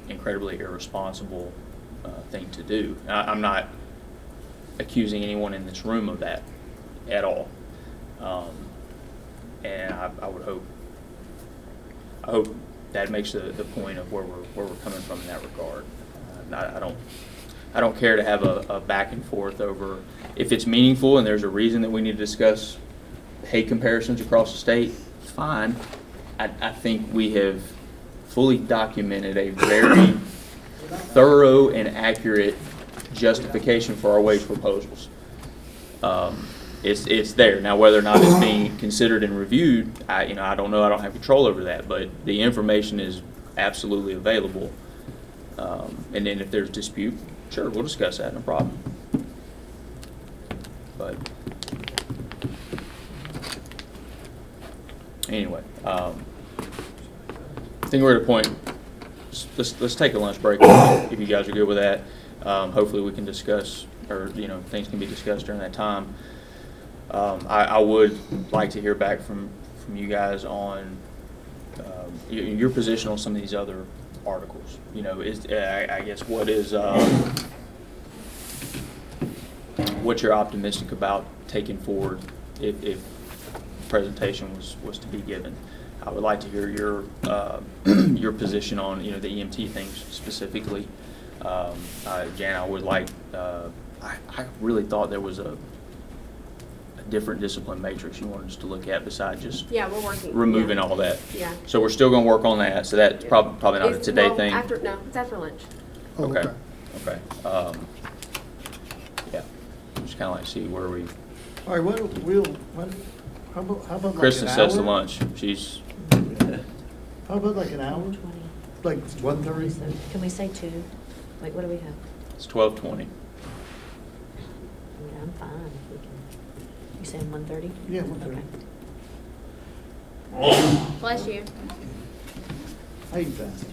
incredibly irresponsible thing to do. I'm not accusing anyone in this room of that at all, and I would hope that makes the point of where we're coming from in that regard. I I don't care to have a back and forth over, if it's meaningful and there's a reason that we need to discuss pay comparisons across the state, fine. I think we have fully documented a very thorough and accurate justification for our wage proposals. It's there. Now, whether or not it's being considered and reviewed, I don't know. I don't have control over that, but the information is absolutely available. And then if there's dispute, sure, we'll discuss that, no problem. But anyway, I think we're at a point. Let's take a lunch break if you guys are good with that. Hopefully, we can discuss, or things can be discussed during that time. I would like to hear back from you guys on your position on some of these other articles. I guess what you're optimistic about taking forward if presentation was to be given. I would like to hear your position on the EMT things specifically. Jan, I would like. I really thought there was a different discipline matrix you wanted us to look at besides just Yeah, we're working. removing all that. Yeah. So we're still going to work on that. So that's probably not a today thing. It's after lunch. Oh, Okay. Okay. Yeah. Just kind of like see where we. All right, how about like Kristen an sets the hour? lunch. She's. How about like an hour? 20. Like 1:30? So can we say 2? Like, what do we have? It's 12:20. I mean, I'm fine if we can. You saying 1:30? Yeah, 1:30. Okay. Bless you. I eat fast.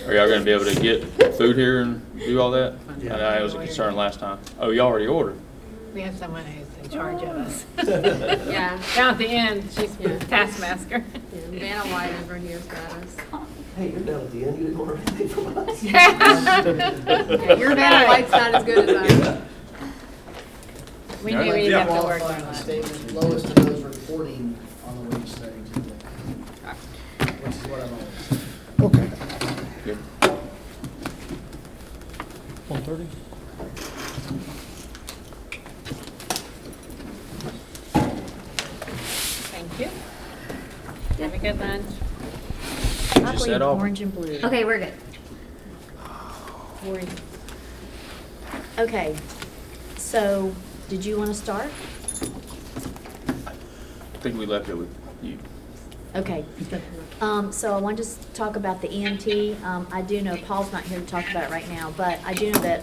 Are y'all going to be able to get food here and do all that? Yeah. I know it was a concern last time. Oh, you already ordered. We have someone who's in charge of us. Yeah. Down at the end, she's Yeah. taskmaster. Vanna White over here's got us. Hey, you're down at the end, you didn't order anything from us? Yeah, your Vanna White's not as good as ours. We knew we'd have to work on Qualifying that. statement, lowest of those reporting on the wage study today. Which is what I'm always. Okay. Good. 1:30? Thank you. Have a good lunch. Just I said believe all. orange and blue. Okay, we're good. Orange. Okay, so did you want to start? I think we left it with you. Okay. So I wanted to talk about the EMT. I do know Paul's not here to talk about it right now, but I do know that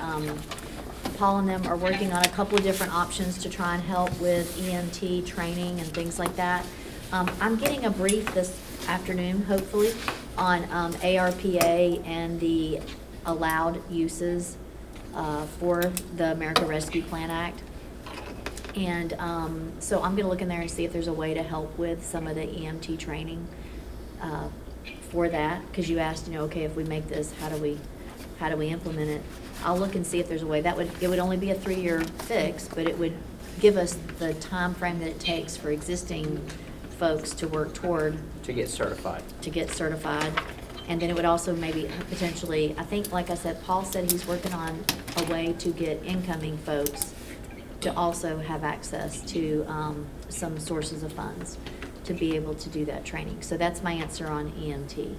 Paul and them are working on a couple of different options to try and help with EMT training and things like that. I'm getting a brief this afternoon, hopefully, on ARPA and the allowed uses for the American Rescue Plan Act. And so I'm going to look in there and see if there's a way to help with some of the EMT training for that. Because you asked, okay, if we make this, how do we implement it? I'll look and see if there's a way. It would only be a 3-year fix, but it would give us the time frame that it takes for existing folks to work toward To get certified. And then it would also maybe potentially, I think, like I said, Paul said he's working on a way to get incoming folks to also have access to some sources of funds to be able to do that training. So that's my answer on EMT.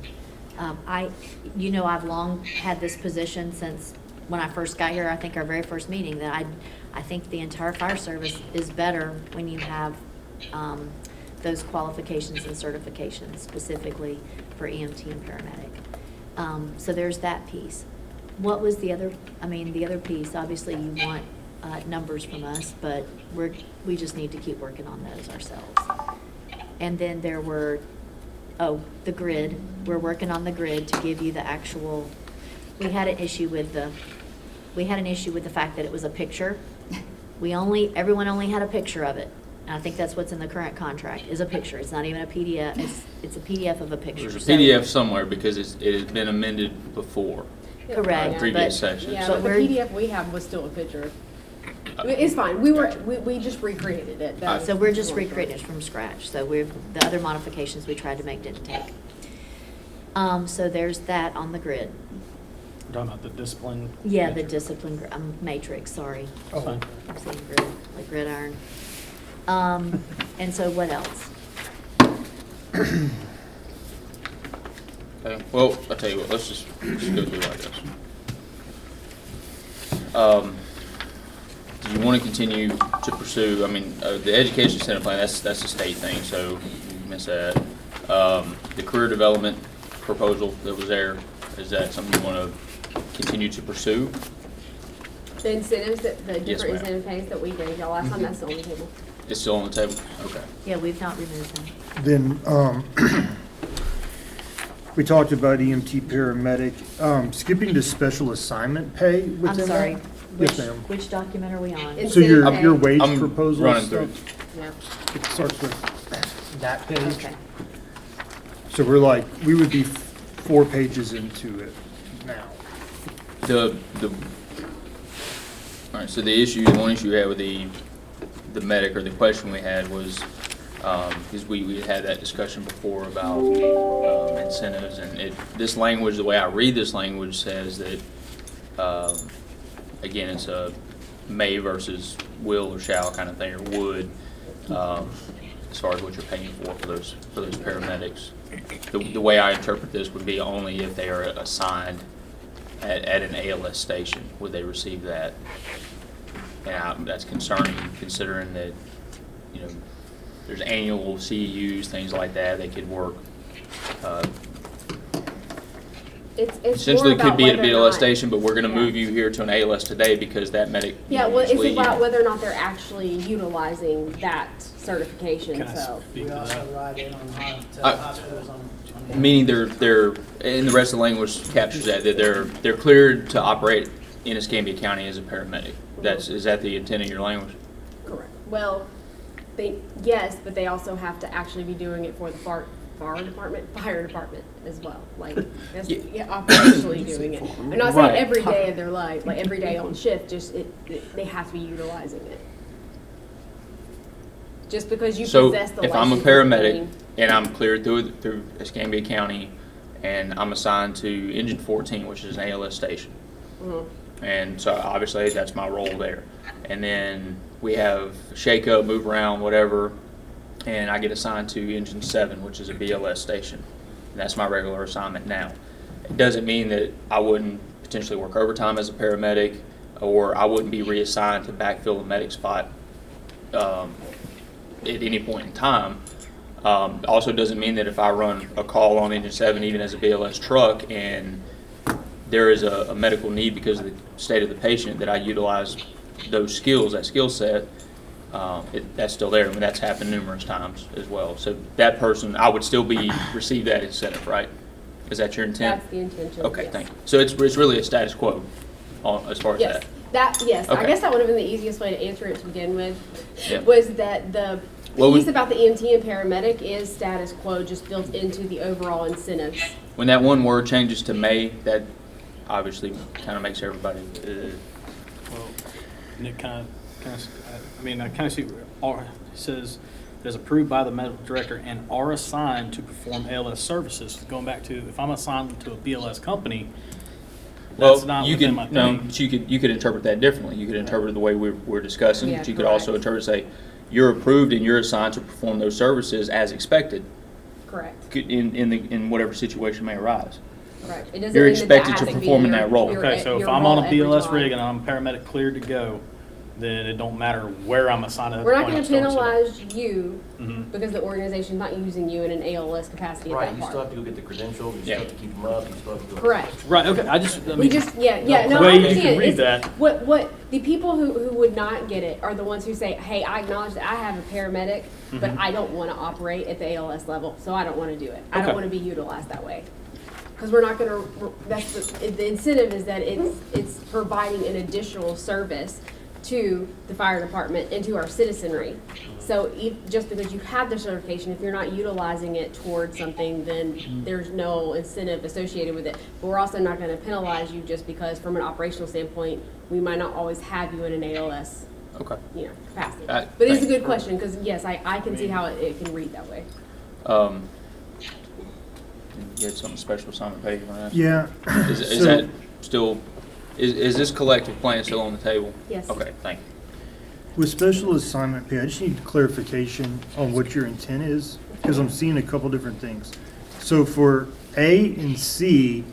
I've long had this position since when I first got here, I think our very first meeting, that I think the entire fire service is better when you have those qualifications and certifications specifically for EMT and paramedic. So there's that piece. What was the other piece? Obviously you want numbers from us, but we just need to keep working on those ourselves. And then there were, the grid. We're working on the grid to give you the actual, we had an issue with the fact that it was a picture. Everyone only had a picture of it. And I think that's what's in the current contract, is a picture. It's not even a PDF, it's a PDF of a picture. There's a So- PDF somewhere because it has been amended before. Correct. Previous but- sections. Yeah, So but the we're- PDF we have was still a picture. It's fine. We just recreated it. That was So we're just the long recreating it story. from scratch. So the other modifications we tried to make didn't take. So there's that on the grid. We're talking about the discipline. Yeah, the discipline, matrix, sorry. Fine. I'm saying grid, like gridiron. And so what else? Okay, well, I'll tell you what, let's just go through like this. Do you want to continue to pursue, I mean, the education incentive plan, that's a state thing, so you miss that. The career development proposal that was there, is that something you want to continue to pursue? The incentives, the Yes, different ma'am. incentive pays that we gave y'all last time, that's still on the table. It's still on the table? Okay. Yeah, we've not removed them. Then, we talked about EMT paramedic, skipping to special assignment pay I'm within that? sorry. Yes, ma'am. Which document are we on? It's- So your Incentive pay. wage I'm proposal running stuff, Yeah. it starts with that page. Okay. So we're like, we would be 4 pages into it now. All right, so the one issue we had with the medic, or the question we had was, because we had that discussion before about incentives, and this language, the way I read this language says that, again, it's a may versus will or shall kind of thing, or would, as far as what you're paying for those paramedics. The way I interpret this would be only if they are assigned at an ALS station, would they receive that? And that's concerning, considering that, you know, there's annual CEUs, things like that, they could work. It's Essentially, more it could about be at a whether or BLS not- station, but we're gonna Yeah. move you here to an ALS today because that medic. Yeah, well, it's usually- about whether or not they're actually utilizing that certification, Can I so. speak We to also that? ride in on hospitals on. Meaning they're, and the rest of the language captures that they're cleared to operate in Escambia County as a paramedic. Is that the intent of your language? Correct. Well, yes, but they also have to actually be doing it for the fire department as well. Like, that's, yeah, operationally doing it. I'm not saying Right. every day of their life, like every day on shift, just they have to be utilizing it. Just because you So possess the if I'm a license doesn't paramedic mean- and I'm cleared through Escambia County and I'm assigned to Engine 14, which is an ALS station. Mhm. And so obviously that's my role there. And then we have shake up, move around, whatever, and I get assigned to Engine 7, which is a BLS station. And that's my regular assignment now. It doesn't mean that I wouldn't potentially work overtime as a paramedic, or I wouldn't be reassigned to backfill a medic spot at any point in time. Also doesn't mean that if I run a call on Engine 7, even as a BLS truck, and there is a medical need because of the state of the patient, that I utilize those skills, that skill set, that's still there. I mean, that's happened numerous times as well. So that person, I would still receive that incentive, right? Is that your intent? That's the intention. Okay, yes. thank you. So it's really a status quo as far as Yes, that. yes. I Okay. guess that would have been the easiest way to answer it to begin with, Yeah. was that the Well, piece about the EMT and paramedic is status quo, just built into the overall incentives. When that one word changes to may, that obviously kind of makes everybody, Well, Nick kind of, I mean, I kind of see, it says, it is approved by the medical director and are assigned to perform ALS services. Going back to, if I'm assigned to a BLS company, that's not you within could, my no, thing. but you could interpret that differently. You could interpret it the way we're discussing, Yeah, but you could also correct. interpret, say, you're approved and you're assigned to perform those services as expected Correct. in whatever situation may arise. Right. It doesn't You're mean that that expected to has be perform in your- that role. your- Okay, so if your I'm on role a every BLS time. rig and I'm paramedic cleared to go, then it don't matter where I'm assigned at the We're not point gonna I'm starting. penalize you Mhm. because the organization's not using you in an ALS capacity at Right, that you still part. have to go get the credentials, you Yeah. still have to keep them up, you still have to go. Correct. Right, okay, I We mean, just, yeah, the no, way I you can understand. read It's- that- What, the people who would not get it are the ones who say, hey, I acknowledge that I have a paramedic, but Mhm. I don't wanna operate at the ALS level, so I don't wanna do it. I Okay. don't wanna be utilized that way. Cause we're not gonna, that's the incentive is that it's providing an additional service to the fire department and to our citizenry. So just because you have the certification, if you're not utilizing it towards something, then there's no incentive associated with it. But we're also not gonna penalize you just because from an operational standpoint, we might not always have you in an ALS, Okay. capacity. Right, But it's a thank good question, cause yes, I can see how it can read that way. You had something special assignment pay you want to ask? Yeah. Is So- that, still, is this collective plan still on the table? Yes. Okay, thank you. With special assignment pay, I just need clarification on what your intent is, because I'm seeing a couple different things. So for A and C,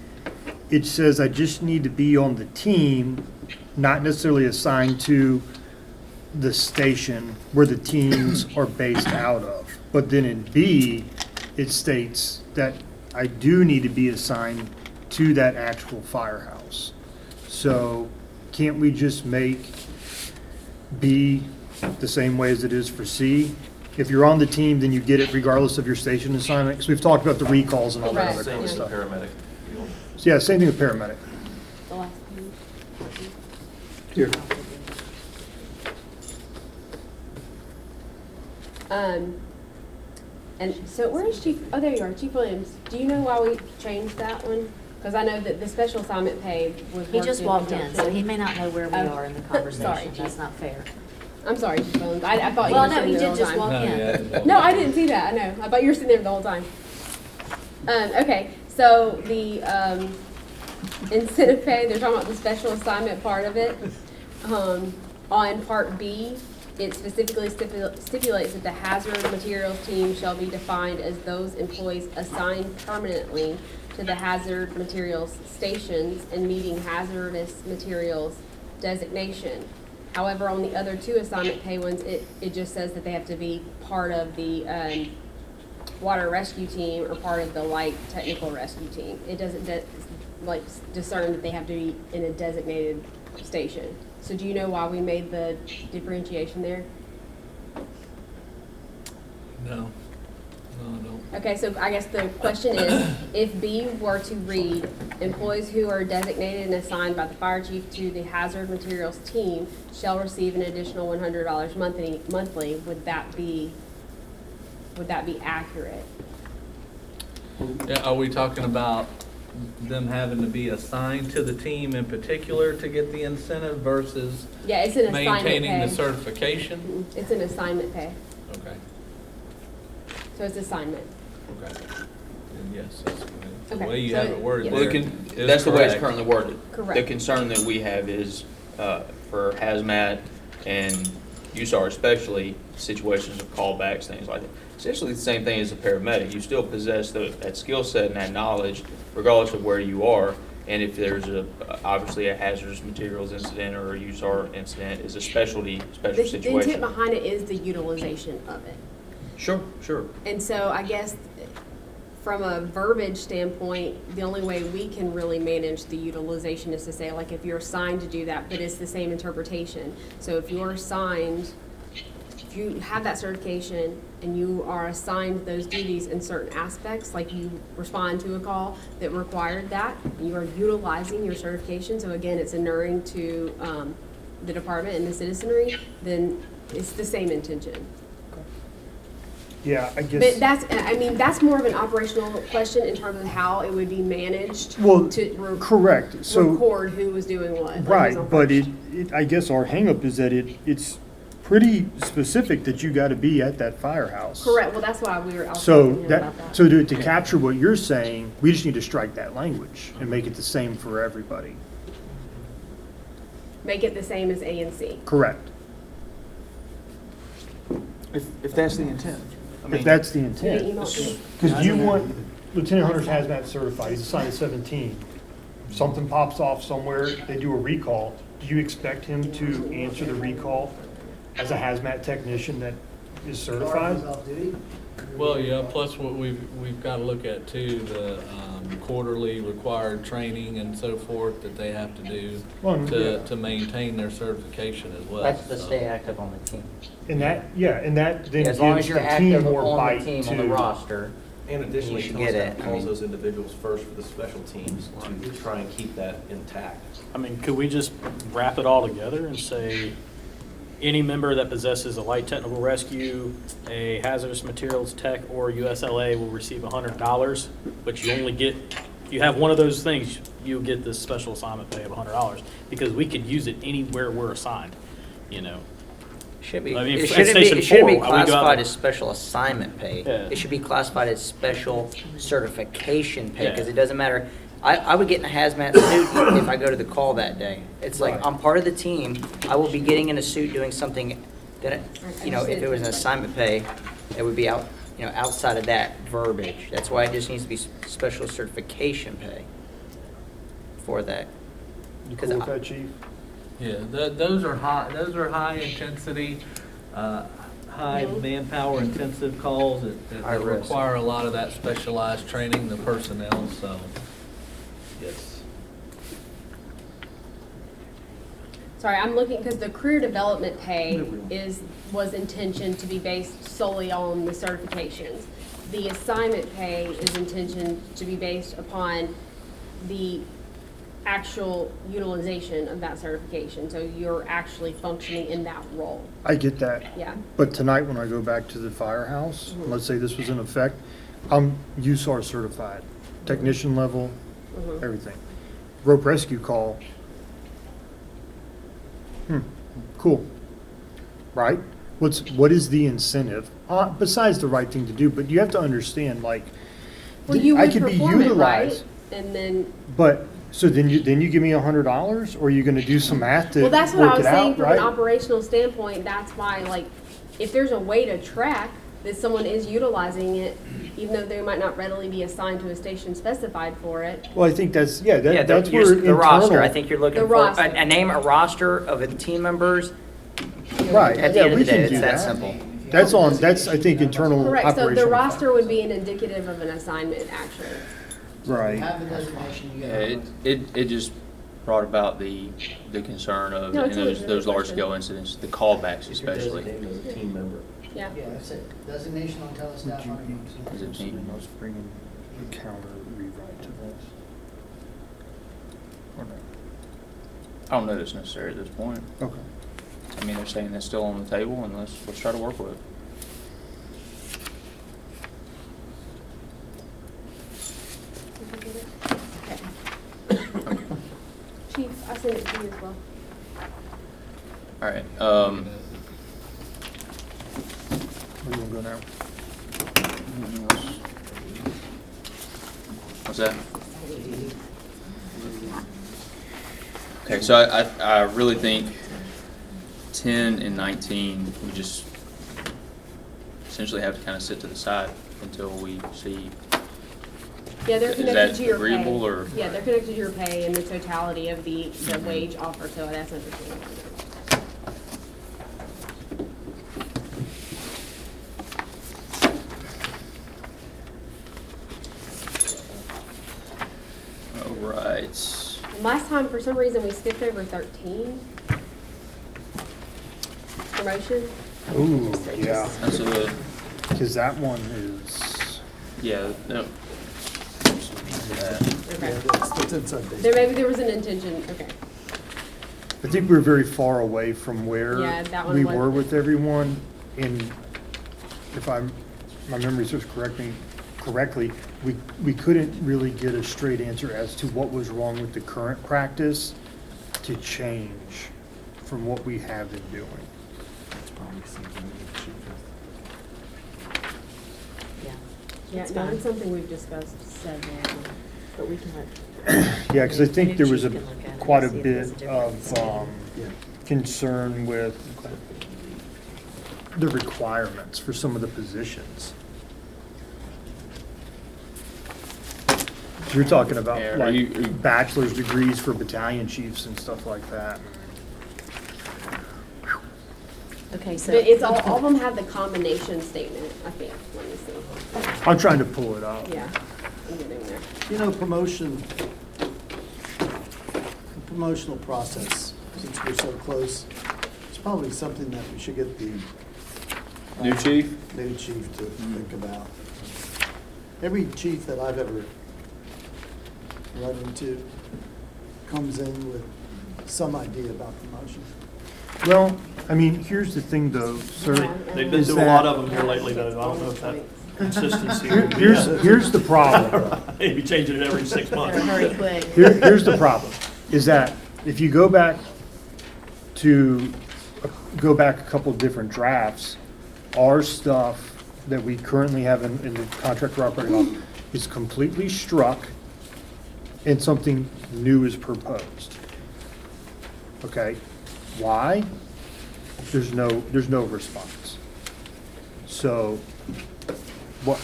it says I just need to be on the team, not necessarily assigned to the station where the teams are based out of. But then in B, it states that I do need to be assigned to that actual firehouse. So can't we just make B the same way as it is for C? If you're on the team, then you get it regardless of your station assignment, because we've talked about the recalls and all that other Correct. kind of Same as the stuff. paramedic. So yeah, same thing with paramedic. The last one. Here. And so where is Chief, oh, there you are, Chief Williams. Do you know why we changed that one? Because I know that the special assignment pay was. He just worked walked in, so he may not know where we Oh, are in the sorry, conversation. Chief. That's not fair. I'm sorry, Chief Williams. I thought you Well, were no, sitting he there the did whole just time. walk in. No, I didn't see that, I know. I thought you were sitting there the whole time. Okay, so the incentive pay, they're talking about the special assignment part of it. On Part B, it specifically stipulates that the hazard materials team shall be defined as those employees assigned permanently to the hazard materials stations and meeting hazardous materials designation. However, on the other two assignment pay ones, it just says that they have to be part of the water rescue team or part of the light technical rescue team. It doesn't discern that they have to be in a designated station. So do you know why we made the differentiation there? No, I don't. Okay, so I guess the question is, if B were to read, employees who are designated and assigned by the fire chief to the hazard materials team shall receive an additional $100 monthly, would that be accurate? Yeah, are we talking about them having to be assigned to the team in particular to get the incentive versus Yeah, it's an assignment pay. maintaining the certification? It's an assignment pay, Okay, so it's assignment. okay. And yes, that's the Okay, way you so have it worded yes. Well, there. that's the way it's correct. currently worded. Correct. The concern that we have is, for hazmat and USAR especially, situations of callbacks, things like that. Essentially the same thing as a paramedic. You still possess that skill set and that knowledge regardless of where you are. And if there's obviously a hazardous materials incident or a USAR incident is a special The situation. intent behind it is the utilization of it. Sure, sure. And so I guess from a verbiage standpoint, the only way we can really manage the utilization is to say, like, if you're assigned to do that, but it's the same interpretation. So if you're assigned, if you have that certification and you are assigned those duties in certain aspects, like you respond to a call that required that, and you are utilizing your certification, so again, it's inuring to the department and the citizenry, then it's the same intention. Yeah, I But guess, that's more of an operational question in terms of how it would be managed well, to correct, so. record who was doing what. like who's Right, on but first. I guess our hangup is that it's pretty specific that you gotta be at that firehouse. Correct, well, that's why I was So talking to him about that. so to capture what you're saying, we just need to strike that language and make it the same for everybody. Make it the same as A and C. Correct. If that's the intent. If that's the Did you email intent. it to me? Because you want Lieutenant Hunter's hazmat certified, he's assigned at 17. Something pops off somewhere, they do a recall. Do you expect him to answer the recall as a hazmat technician that is certified? Off duty? Well, yeah, plus what we've got to look at too, the quarterly required training and so forth that they have to do Well, yeah. to maintain their certification as well. That's to so. stay active on the team. And that then As long gives as you're the team active more on bite the team, on the to. roster, And additionally, You should tell us get that it. I calls mean- those individuals first for the special teams to try and keep that intact. I mean, could we just wrap it all together and say, any member that possesses a light technical rescue, a hazardous materials tech, or USLA will receive $100, but you only get, if you have one of those things, you get this special assignment pay of $100, because we could use it anywhere we're assigned, you know? should be, I mean, it at shouldn't be, Station it shouldn't be 4, we go out classified there- as special assignment pay. Yeah. It should be classified as special certification pay, because Yeah. it doesn't matter, I would get in a hazmat suit if I go to the call that day. It's like, I'm part of the team, I will be getting in a suit doing something that, you know, if it was an assignment pay, it would be outside of that verbiage. That's why it just needs to be special certification pay for that. You cool with that, Chief? Yeah, those are high intensity, high manpower intensive calls that High risk. require a lot of that specialized training, the personnel, so, yes. Sorry, I'm looking, because the career development pay was intentioned to be based solely on the certifications. The assignment pay is intentioned to be based upon the actual utilization of that certification, so you're actually functioning in that role. I get that. Yeah. But tonight, when I go back to the firehouse, let's say this was in effect, I'm USAR certified, technician level, everything. Rope rescue call. Cool. Right? What is the incentive? Besides the right thing to do, but you have to understand, like, Well, you I would could be perform it, right? utilized. And then, But, so then you give me $100, or are you gonna do some math to well, that's what I work was it saying out, from an right? operational standpoint, that's why, like, if there's a way to track that someone is utilizing it, even though they might not readily be assigned to a station specified for it. Well, I think that's, yeah, Yeah, that's you're- where the roster, internal- I think you're looking The for, roster. a name, a roster of the team members. Right, At the yeah, end of we the day, can it's do that that. simple. That's, I think, internal Correct, so operational. the roster would be an indicative of an assignment, actually. Right. Have the designation, you Yeah, got it just brought about the concern of, No, in it's a those legitimate large-scale question. incidents, the callbacks If you're especially. designated as a team member. Yeah. Yeah, that's it. Designation on telestaff on remote. Is it team? Let's bring a counter rewrite to this. Or no? I don't know that's necessary at this point. Okay. I mean, they're saying that's still on the table, and let's try to work with it. Chief, I sent it to you as well. All right, Where you gonna go now? what's that? Okay, so I really think 10 and 19, we just essentially have to kind of sit to the side until we see. Yeah, they're Is connected that to your pay. agreeable, or? Yeah, they're connected to your pay and the totality of the wage offer, so that's understandable. All right. Last time, for some reason, we skipped over 13. Promotion. Ooh, yeah, That's a, because that one is, yeah, no. Okay. That's inside Maybe there was an intention, okay. I think we're very far away from Yeah, where that one we was- were with everyone. And if my memory serves correctly, we couldn't really get a straight answer as to what was wrong with the current practice to change from what we have been doing. That's probably something we should Yeah. Yeah, It's no, fine. it's something we've discussed several times. But we can let. Yeah, because I think there was Chief can look at it quite a and see if there's bit difference. of Yeah. concern with the requirements for some of the positions. You're talking about Yeah, are like you- bachelor's degrees for battalion chiefs and stuff like that. Okay, so. But it's all of them have the combination statement, I think. Let me see. I'm trying to pull it up. Yeah, I'm getting there. You know, promotional process, since we're so close, it's probably something that we should get the New chief? new chief to think about. Every chief that I've ever run into comes in with some idea about promotion. Well, I mean, here's the thing though, sir. They've been is through a lot that- of them here lately, though. I don't know if that consistency. Here's the problem. Maybe changing it every 6 months. Better hurry quick. Here's the problem, is that if you go back a couple different drafts, our stuff that we currently have in the contract we're operating on is completely struck and something new is proposed. Okay, why? There's no response. So, what,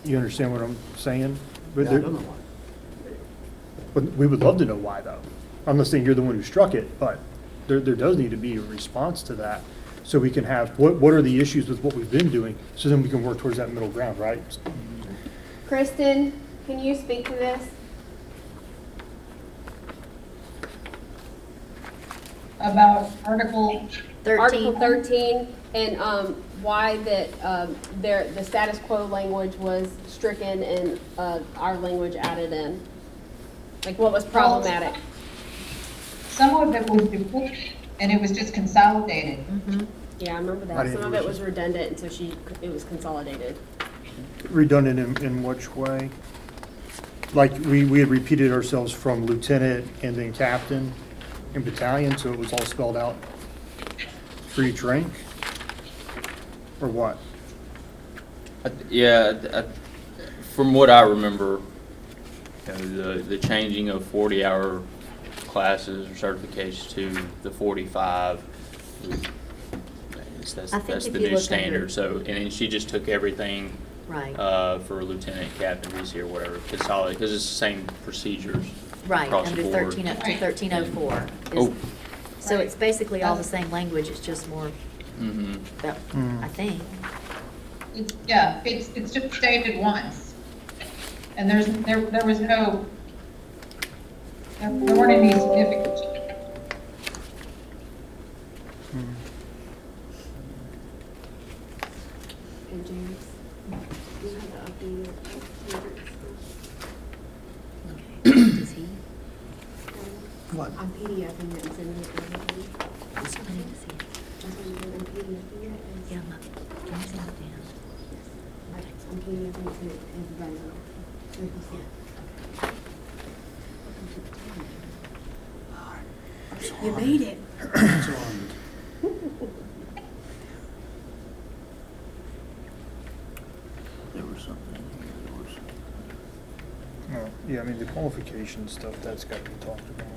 you understand what I'm saying? But Yeah, I there- don't know why. But we would love to know why, though. I'm not saying you're the one who struck it, but there does need to be a response to that. So we can have, what are the issues with what we've been doing? So then we can work towards that middle ground, right? Kristen, can you speak to this? About Article, Article 13, and why that the status quo language was stricken and our language added in? Like, what was problematic? some of it was duplicated, and it was just consolidated. Yeah, I remember I that. didn't Some of it know. was redundant, and so it was consolidated. Redundant in which way? Like, we had repeated ourselves from lieutenant and then captain and battalion, so it was all spelled out for each rank? Or what? Yeah, from what I remember, you know, the changing of 40-hour classes or certifications to the 45, that's I think that's if the you new look standard. under- So, and then she just took everything Right. for lieutenant, captain, VC, or whatever, consolidated, because it's the same procedures Right, across under the board. 1304. Oh. So it's basically all the same language, it's just more, Mm-hmm. I think. Yeah, it's just stated once. And there was no, there weren't any significant changes. And James, you have to update your Does he? What? I'm PDFing it and sending it to everybody. I need to see it. I'm PDFing it. Yeah, can you send it down? I'm PDFing it to everybody. So you can see it. You made it. There was something here, there was. No, yeah, I mean, the qualification stuff, that's got to be talked about.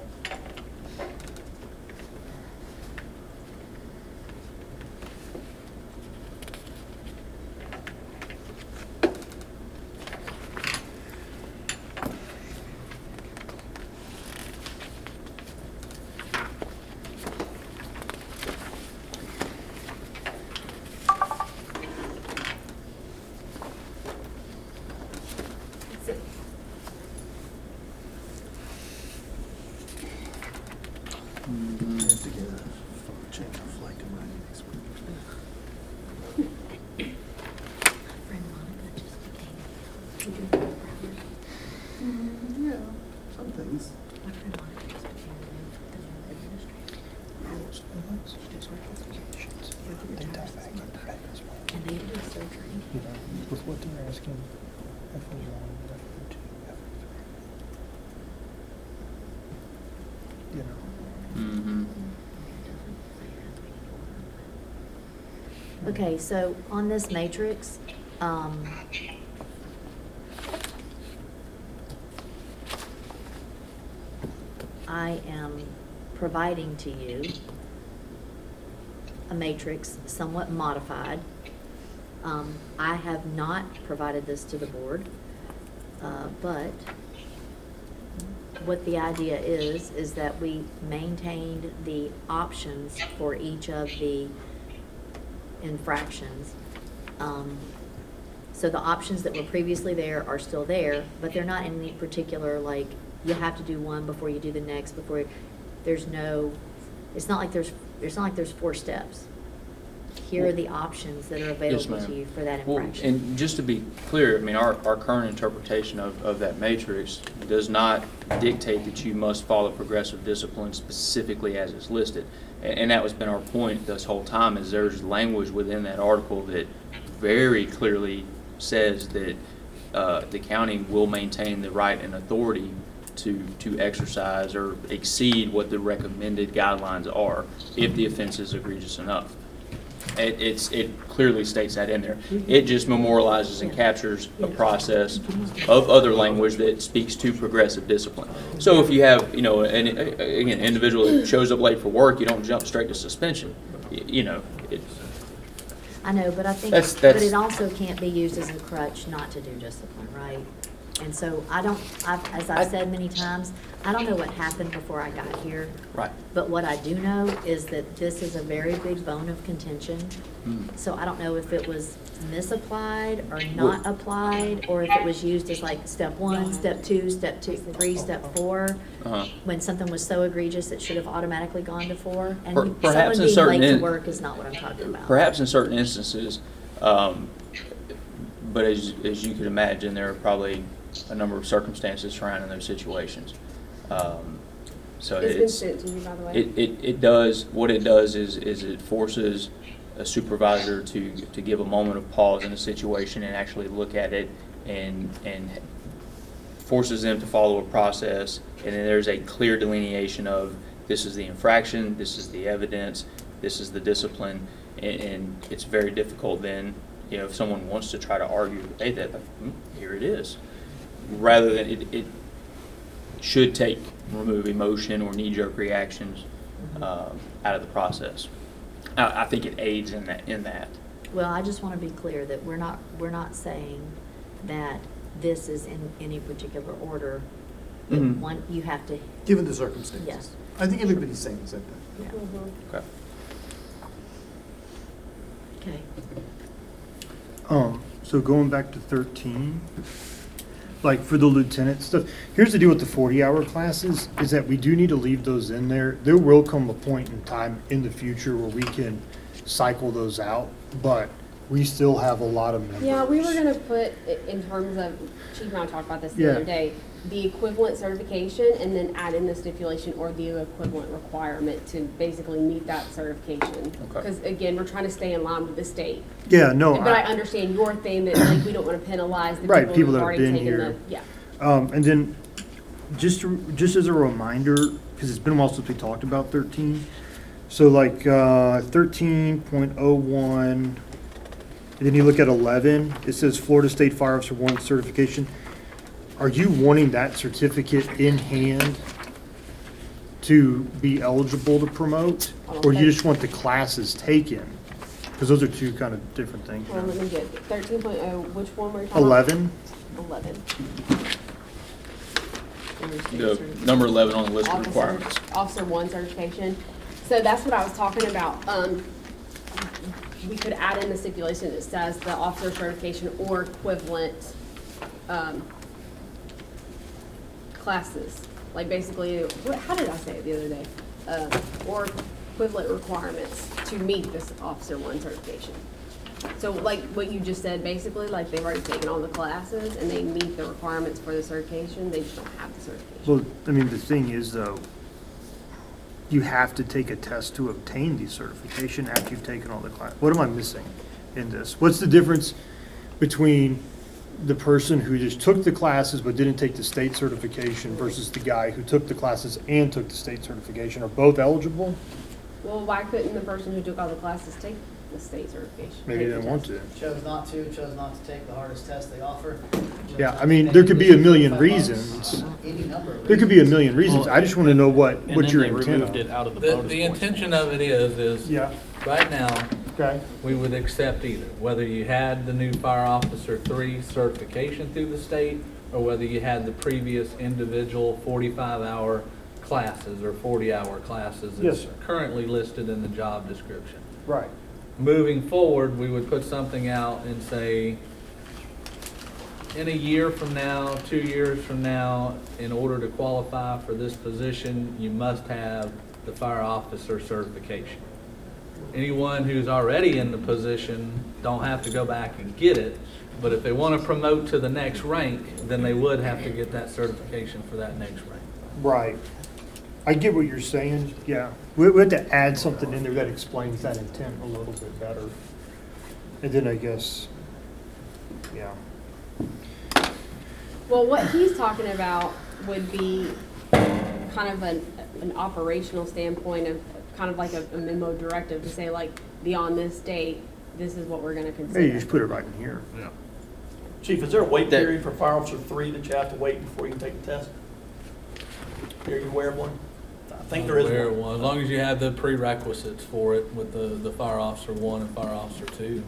I have to get a change of flight to Miami next week. Friend Monica just became. Yeah, some things. My friend Monica just became the new administrator. And they do surgery. You know, with what they're asking, FO1, FO2, FO3. You know. Mm-hmm. Okay, so on this matrix, I am providing to you a matrix somewhat modified. I have not provided this to the board, but what the idea is that we maintained the options for each of the infractions. So the options that were previously there are still there, but they're not in any particular, like, you have to do one before you do the next, there's no, it's not like there's 4 steps. Here are the options that are available ma'am. to you for that Well, infraction. and just to be clear, I mean, our current interpretation of that matrix does not dictate that you must follow progressive discipline specifically as it's listed. And that has been our point this whole time, is there's language within that article that very clearly says that the county will maintain the right and authority to exercise or exceed what the recommended guidelines are if the offense is egregious enough. It clearly states that in there. It just memorializes and captures a process of other language that speaks to progressive discipline. So if you have, again, individual that shows up late for work, you don't jump straight to suspension. I know, but I think, That's- but it also can't be used as a crutch not to do discipline, right? And so as I've said many times, I don't know what happened before I got here. Right. But what I do know is that this is a very big bone of contention. So I don't know if it was misapplied or not applied, or if it was used as like step 1, step 2, step 3, step 4. When something was so egregious, it should have automatically gone to 4. And Perhaps someone in being certain late to work is not what I'm talking about. Perhaps in certain instances, but as you could imagine, there are probably a number of circumstances surrounding those situations. So It's been sent to you, by the way. it does, what it does is it forces a supervisor to give a moment of pause in a situation and actually look at it and forces them to follow a process, and then there's a clear delineation of this is the infraction, this is the evidence, this is the discipline, and it's very difficult then, if someone wants to try to argue, hey, here it is, rather than it should remove emotion or knee-jerk reactions out of the process. I think it aids in that. Well, I just want to be clear that we're not saying that this is in any particular order. That one, you have to. Given the circumstances. Yes. I think everybody's saying the same thing. Yeah. Okay. Okay. So going back to 13, like for the lieutenant stuff, here's the deal with the 40-hour classes, is that we do need to leave those in there. There will come a point in time in the future where we can cycle those out, but we still have a lot of members. Yeah, we were gonna put, in terms of, Chief and I talked about this the Yeah. other day, the equivalent certification, and then add in the stipulation or the equivalent requirement to basically meet that certification. Because again, we're trying to stay in line with the state. Yeah, no. But I understand your thing that like we don't want to penalize the Right, people people who've that have already been taken the, here. yeah. And then, just as a reminder, because it's been a while since we talked about 13. So like 13.01, and then you look at 11, it says Florida State Fire Officer 1 certification. Are you wanting that certificate in hand to be eligible to promote? Or you just want the classes taken? Because those are two kind of different things. Hold on, let me get 13.0, which one were you talking about? 11? 11. The number 11 on the list of requirements. Officer 1 certification. So that's what I was talking about. We could add in the stipulation that says the officer certification or equivalent classes. Like basically, how did I say it the other day? Or equivalent requirements to meet this officer 1 certification. So like what you just said, basically, like they've already taken all the classes and they meet the requirements for the certification, they just don't have the certification. Well, I mean, the thing is, though, you have to take a test to obtain the certification after you've taken all the class. What am I missing in this? What's the difference between the person who just took the classes but didn't take the state certification versus the guy who took the classes and took the state certification? Are both eligible? Well, why couldn't the person who took all the classes take the state certification? Maybe they don't want to. Chose not to take the hardest test they offer. Yeah, I mean, there could be a million reasons. Any number of There could be a million reasons. I just want to know what And your then they intent removed it is. out of the The bonus points. intention of it is Yeah, right now, okay. we would accept either, whether you had the new Fire Officer 3 certification through the state, or whether you had the previous individual 45-hour classes or 40-hour classes Yes, that's sir. currently listed in the job description. Right. Moving forward, we would put something out and say, in a year from now, 2 years from now, in order to qualify for this position, you must have the fire officer certification. Anyone who's already in the position don't have to go back and get it, but if they want to promote to the next rank, then they would have to get that certification for that next rank. Right. I get what you're saying, yeah. We have to add something in there that explains that intent a little bit better. And then I guess, yeah. Well, what he's talking about would be kind of an operational standpoint of kind of like a memo directive to say like, beyond this date, this is what we're gonna Maybe you consider. just put it right in here. Yeah. Chief, is there a wait That- period for Fire Officer 3 that you have to wait before you can take the test? Are you aware of one? I think there is Where it one. was, as long as you have the prerequisites for it with the Fire Officer 1 and Fire Officer 2.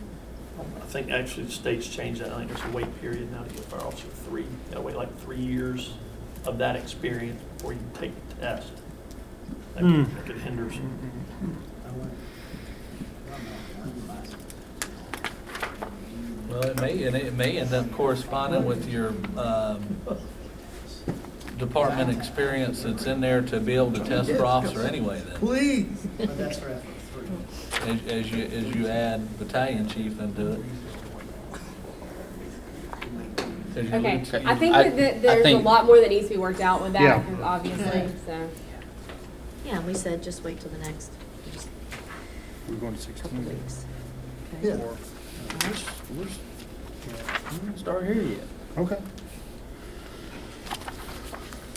I think actually the state's changed that. I think there's a wait period now to get Fire Officer 3. You gotta wait like 3 years of that experience before you can take the test. That could hinder some. Well, it may end up corresponding with your department experience that's in there to be able to test for officer anyway then. Please. But that's for FO3. As you add battalion chief into it. As you Okay, lead- I think that there's a think- lot more that needs to be worked out with Yeah. that, obviously, so. Yeah, we said just wait till the next, just We're going to couple 16. weeks. Okay. Yeah. All right. Start here yet. Okay.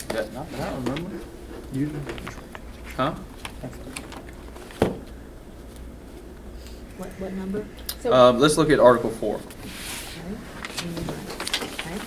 That, not that I remember. You- Huh? What number? So, Let's look at Article 4. Okay. Okay.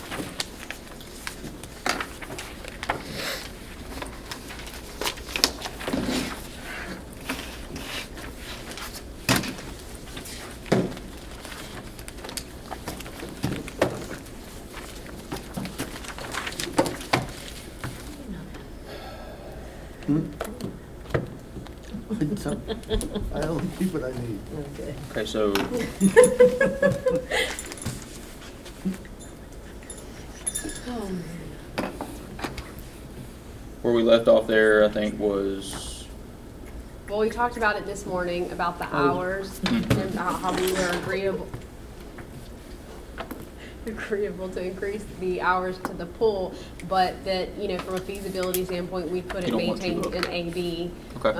I only keep what I need. Okay. Okay, so where we left off there, I think, was well, we talked about it this morning, about the hours, and how we were agreeable to increase the hours to the pool, but that, you know, from a feasibility standpoint, we couldn't You don't want maintain to. an AB. Okay.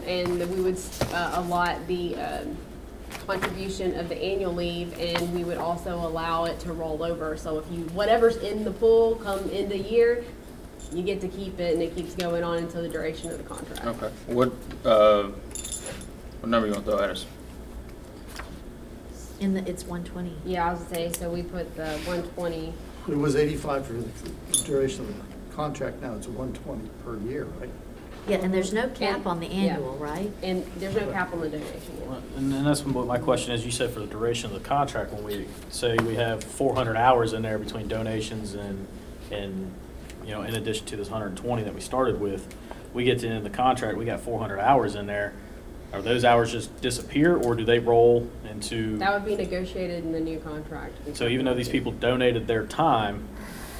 And that we would allot the contribution of the annual leave, and we would also allow it to roll over. So if you, whatever's in the pool come end of year, you get to keep it, and it keeps going on until the duration of the contract. okay. What number you want to throw at us? It's 120. Yeah, I was gonna say, so we put the 120. It was 85 for the duration of the contract, now it's 120 per year, right? Yeah, and there's no cap on the Yeah. annual, right? And there's no cap on the donation. Well, and that's what my question is. You said for the duration of the contract, when we say we have 400 hours in there between donations and you know, in addition to this 120 that we started with, we get to the end of the contract, we got 400 hours in there. Are those hours just disappear, or do they roll into? That would be negotiated in the new contract. So even though these people donated their time,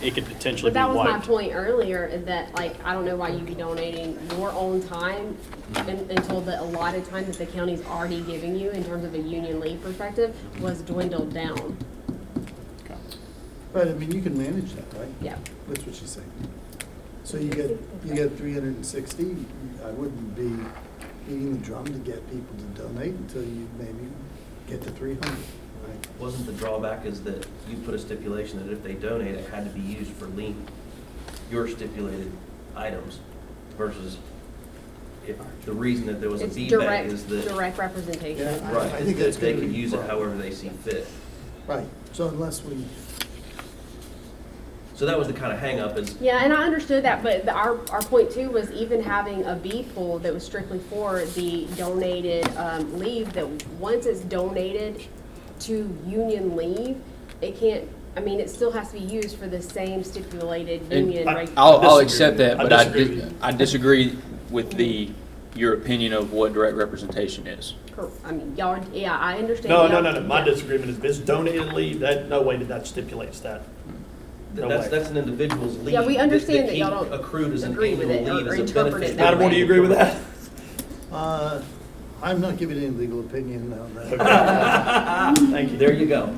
it could potentially But be that was my wiped. point earlier, is that, like, I don't know why you'd be donating your own time until the allotted time that the county's already giving you in terms of a union leave perspective was dwindled down. But, I mean, you can manage that, right? Yeah. That's what she's saying. So you get 360, I wouldn't be beating the drum to get people to donate until you maybe get to 300, right? Wasn't the drawback is that you put a stipulation that if they donate, it had to be used for your stipulated items versus if the reason that there was a It's feedback is that. direct representation. Yeah. Right, I think that that's they gonna could be use it fine. however they see fit. Right, so unless we, So that was the kind of hangup is, Yeah, and I understood that, but our point too was even having a B pool that was strictly for the donated leave, that once it's donated to union leave, it can't, I mean, it still has to be used for the same stipulated union. I'll disagree accept with that, you. but I disagree with you. I disagree with your opinion of what direct representation is. I mean, y'all, yeah, I understand. No, y'all- no, no, no. My yeah. disagreement is if it's donated leave, that, no way that stipulates that. No way. that's an individual's leave. Yeah, we understand that he y'all don't accrued as an agree with annual it leave or as a interpret benefit. it that Adam, way. do you agree with that? I'm not giving any legal opinion on that. Thank you. There you go.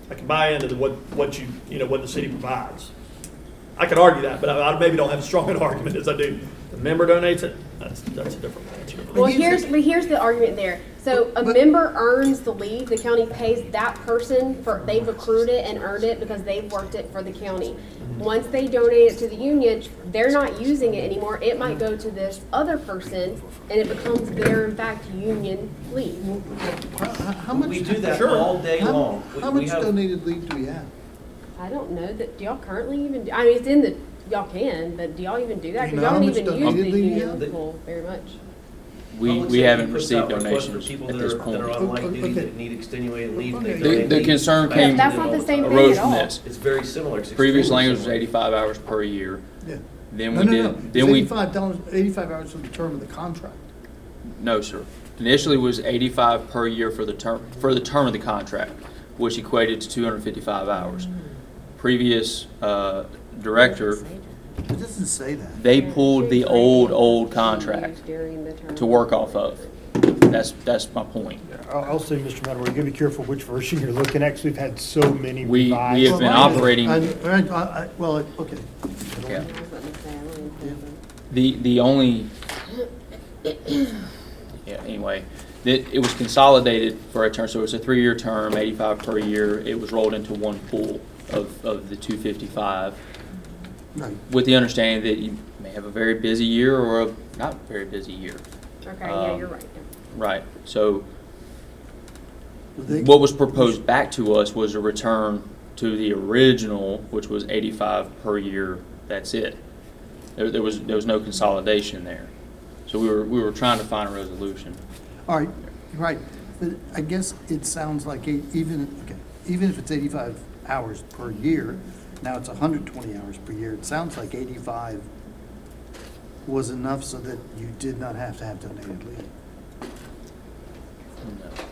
I can buy into what the city provides. I could argue that, but I maybe don't have as strong an argument as I do the member donates it, that's a different. Well, here's the argument there. So a member earns the leave, the county pays that person they've accrued it and earned it because they've worked it for the county. Once they donate it to the union, they're not using it anymore. It might go to this other person and it becomes their, in fact, union leave. How much? We do that Sure. all day long. How We much have- donated leave do we have? I don't know that, do y'all currently even, I mean, it's in the, y'all can, but do y'all even do that? Do you Because know y'all how don't much even use donated the leave you union have? pool very much. We haven't Puts received out requests for donations people at that this are- point. That are on light duty, Okay. that need extenuated leave. and they The- donate The leave concern back came, to That's them not all the same time. thing arose at from all. this. It's very similar. It's Previous extremely language was similar. 85 hours per year. Yeah. Then No, we no, no. did, then we, It's $85 hours for the term of the contract. no, sir. Initially was 85 per year for the term of the contract, which equated to 255 hours. Previous director, It doesn't say that. they pulled the old contract During the term. to work off of. That's my point. I'll say, Mr. Meadoway, you gotta be careful which version you're looking at, 'cause we've had so many We revised. have been operating. Well, okay. Yeah. I was about to say, I don't even think so. The only, yeah, anyway, it was consolidated for a term, so it was a 3-year term, 85 per year. It was rolled into one pool of the 255, Right. with the understanding that you may have a very busy year or a not very busy year. Okay, yeah, you're right. Right, so They- what was proposed back to us was a return to the original, which was 85 per year, that's it. There was no consolidation there. So we were trying to find a resolution. All right, right. But I guess it sounds like even if it's 85 hours per year, now it's 120 hours per year, it sounds like 85 was enough so that you did not have to have donated leave. No.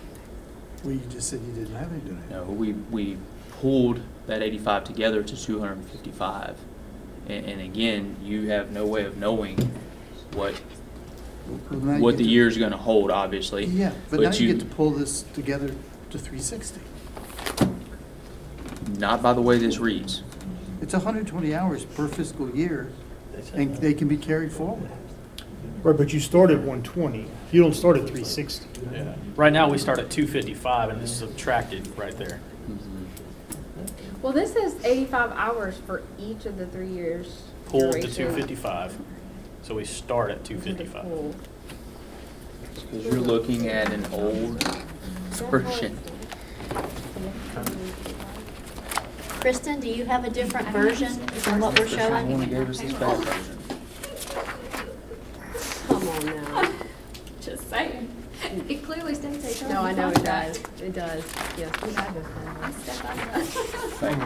Well, you just said you didn't have any donated. No, we pulled that 85 together to 255. And again, you have no way of knowing what Well, now you what get the to- year's going to hold, obviously. Yeah, but now you get to pull this together to 360. Not by the way this reads. It's 120 hours per fiscal year, and they can be carried forward. Right, but you start at 120. You don't start at 360. Yeah. Right now, we start at 255, and it's subtracted right there. Well, this says 85 hours for each of the 3 years. Pulled to duration. 255. So we start at To the 255. pool. Because you're looking at an old version. Kristen, do you have a different version than what we're Someone showing? gave us this bad version. Come on now. Just saying. It clearly states HR. No, I know it does. It does. Yes, we have this I one. stepped on that. Thank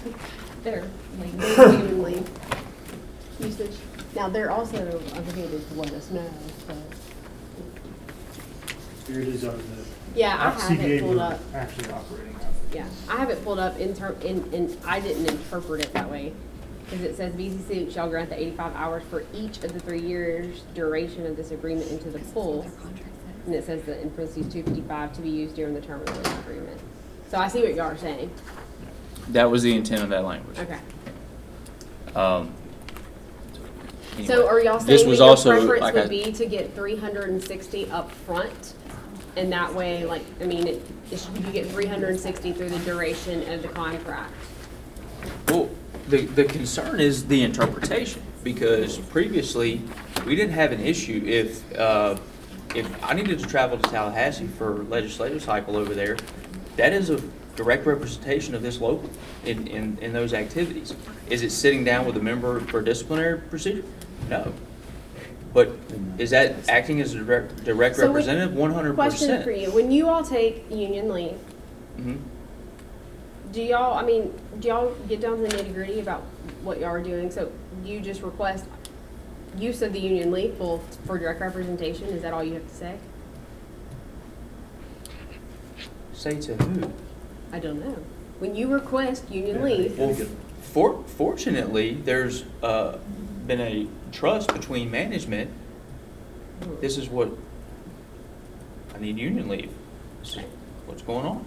you. They're human leave usage. Now, they're also obligated to let us know, so. Here it is on the Yeah, I have it CBA pulled we're up. actually operating on. Yeah, I have it pulled up and I didn't interpret it that way. Because it says VCC shall grant the 85 hours for each of the 3 years duration of this agreement into the pool. And it says that in parentheses 255 to be used during the term of the agreement. So I see what y'all are saying. That was the intent of that language. Okay. Anyway, So are y'all this saying that was your also, preference like would I- be to get 360 up front? And that way, like, I mean, you get 360 through the duration of the contract. Well, the concern is the interpretation, because previously, we didn't have an issue if I needed to travel to Tallahassee for legislative cycle over there, that is a direct representation of this local in those activities. Is it sitting down with a member for disciplinary procedure? No. But is that acting as a direct So representative? 100%. Question for you, when you all take union leave, Mhm. do y'all get down to the nitty gritty about what y'all are doing? So you just request use of the union leave pool for direct representation? Is that all you have to say? Say to who? I don't know. When you request union leave, Well, fortunately, there's been a trust between management. This is what I need union leave. This is what's going on.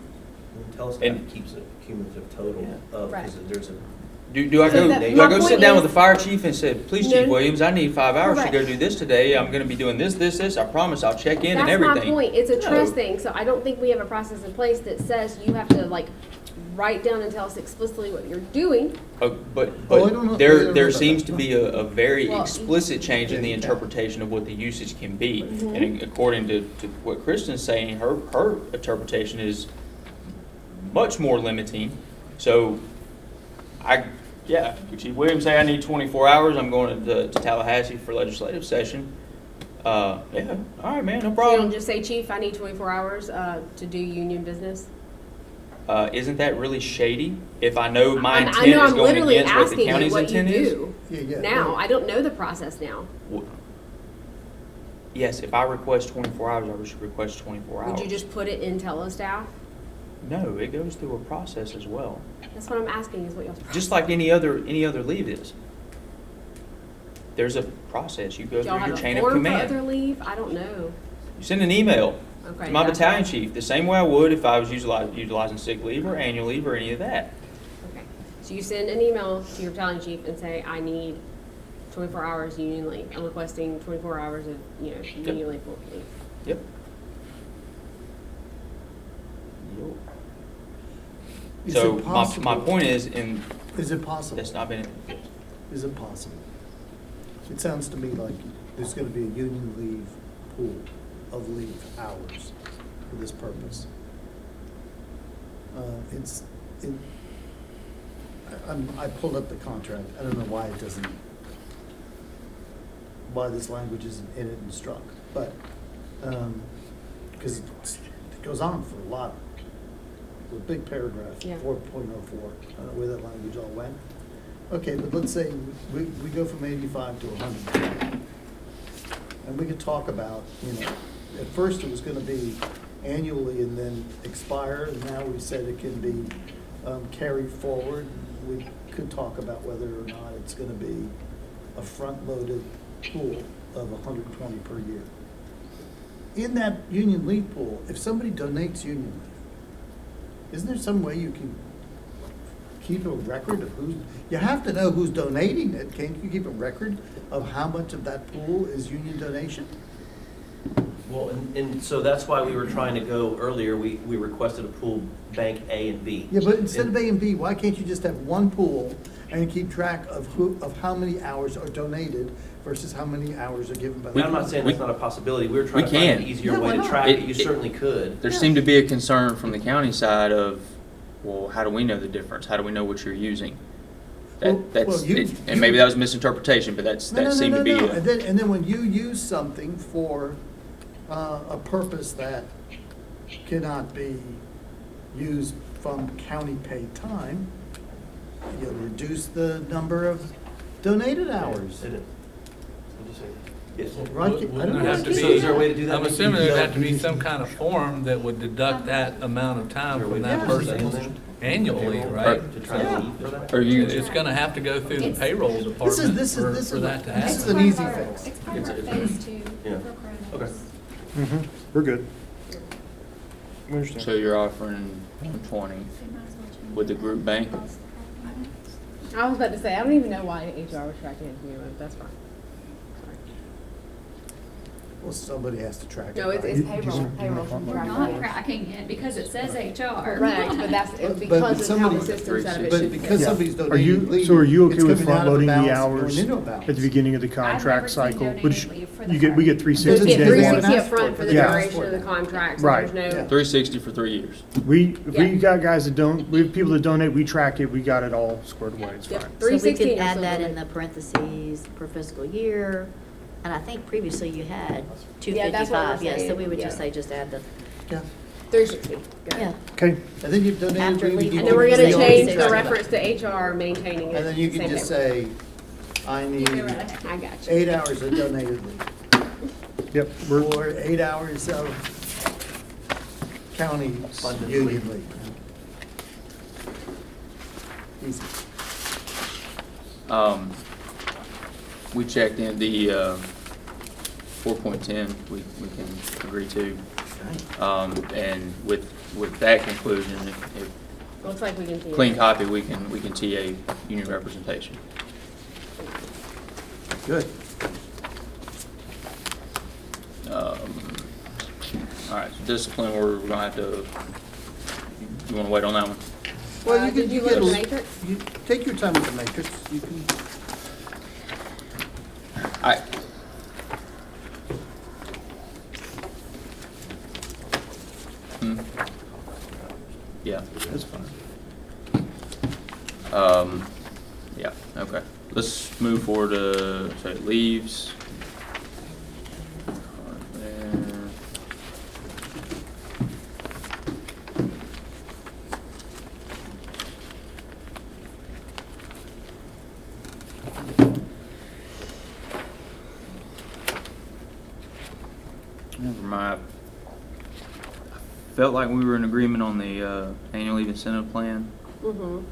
Tell us And- that keeps a cumulative total of, Right. because there's Do I So go, that- do I my go point sit down is- with the fire chief and say, please, No. Chief Williams, I need 5 hours to Correct. go do this today. I'm gonna be doing this. I promise I'll check in and That's my everything. point. It's a No. trust thing, so I don't think we have a process in place that says you have to like write down and tell us explicitly what you're doing. But Oh, I don't know- I don't there know there about seems that. to be a very Well, explicit change in the yeah. interpretation of what the usage can be. Mhm. And according to what Kristen's saying, her interpretation is much more limiting. So could Chief Williams say I need 24 hours, I'm going to Tallahassee for legislative session. All right, man, no So you don't problem. just say, Chief, I need 24 hours to do union business. Isn't that really shady? If I know my I intent know is I'm going literally against what the asking you county's what you intent is? do Yeah. now. I don't know the process now. Yes, if I request 24 hours, I should request 24 hours. Would you just put it in telestaff? No, it goes through a process as well. That's what I'm asking is what y'all's process. Just like any other leave is. There's a process. You go Do y'all through your have a chain of form for command. other leave? I don't know. You send an email Okay. to my that's battalion fine. chief, the same way I would if I was utilizing sick leave or annual leave or any of that. Okay. So you send an email to your battalion chief and say, I need 24 hours union leave. I'm requesting 24 hours of, union leave. Yep. Is So it my possible- point is, Is it possible? that's not been, Is it possible? It sounds to me like there's gonna be a union leave pool of leave hours for this purpose. I pulled up the contract. I don't know why it doesn't, why this language isn't in it and struck, but, because it goes on for a lot, a big paragraph, Yeah. 4.04. I don't know where that language all went. Okay, but let's say we go from 85 to 100. And we could talk about, at first it was gonna be annually and then expire, and now we said it can be carried forward. We could talk about whether or not it's gonna be a front-loaded pool of 120 per year. In that union leave pool, if somebody donates union leave, isn't there some way you can keep a record of you have to know who's donating it. Can't you keep a record of how much of that pool is union donation? Well, and so that's why we were trying to go earlier, we requested a pool bank A and B. Yeah, but instead of A and B, why can't you just have one pool and keep track of how many hours are donated versus how many hours are given by the. I'm not saying that's not a possibility, we were trying to We find an can. easier Yeah, way why to not? track it, you It- certainly could. there seemed to be a concern from the county side of, well, how do we know the difference? How do we know what you're using? And maybe that was a misinterpretation, but that seemed to be. No. And then when you use something for a purpose that cannot be used from county paid time, you'll reduce the number of donated hours. It is. What'd you say? Yes. Right? I Wouldn't don't there know. have to So is there a way to do be, that? I'm assuming there'd have to be some kind of form that would deduct that amount of time from that Yeah. person annually, right? To try to leave for that? Or you, It's gonna have to go through the payroll This department is for that to this is happen. an easy fix. It's part of our phase 2 Yeah. for Kronos. Okay. We're good. We understand. so you're offering 120 They might as well change with the that group bank? across the department. I was about to say, I don't even know why HR was tracking it, but that's fine. Well, somebody has to track it. No, it's right? payroll. We're not tracking it because it says HR. Correct, but that's But because of how the somebody- system set up, it But should be. because Yeah. somebody's Are donating you, leave. so are you okay it's with coming out of front-loading the balance and hours going into a balance. at the beginning of the I've never contract seen cycle? donated Which, leave for the we get fire. 360 Yeah, days. 360 Yeah. up front for the Yeah. duration of the contract, so Right. there's no. Yeah. 360 for 3 years. If we Yeah. got guys that don't, we have people that donate, we track it, we got it all squared away, it's Yep. fine. So we 316 could or add that something. in the parentheses per fiscal year, and I think previously you had Yeah, that's what we're 255, yes, so saying, we would just yeah. say, just add the, Yeah. 360. Good. yeah. Okay, And then you've donated After leave. leave. you And then we're can gonna say change the 360. reference to HR maintaining it. And then you can Same just thing. say, I need I got you. 8 hours of donated leave, yep, we're, or 8 hours of county Funded union leave. leave. Easy. We checked in the 4.10, we can agree to. And with that conclusion, if Looks like we can see it. clean copy, we can TA union representation. Good. All right, so discipline, we're gonna have to, you wanna wait on that one? Well, you Did you get look a- at the matrix? You take your time with the matrix. You can. Yeah. That's fine. Yeah, okay. Let's move forward to, so it leaves. There. Never mind. I felt like we were in agreement on the annual leave incentive plan. Mm-hmm.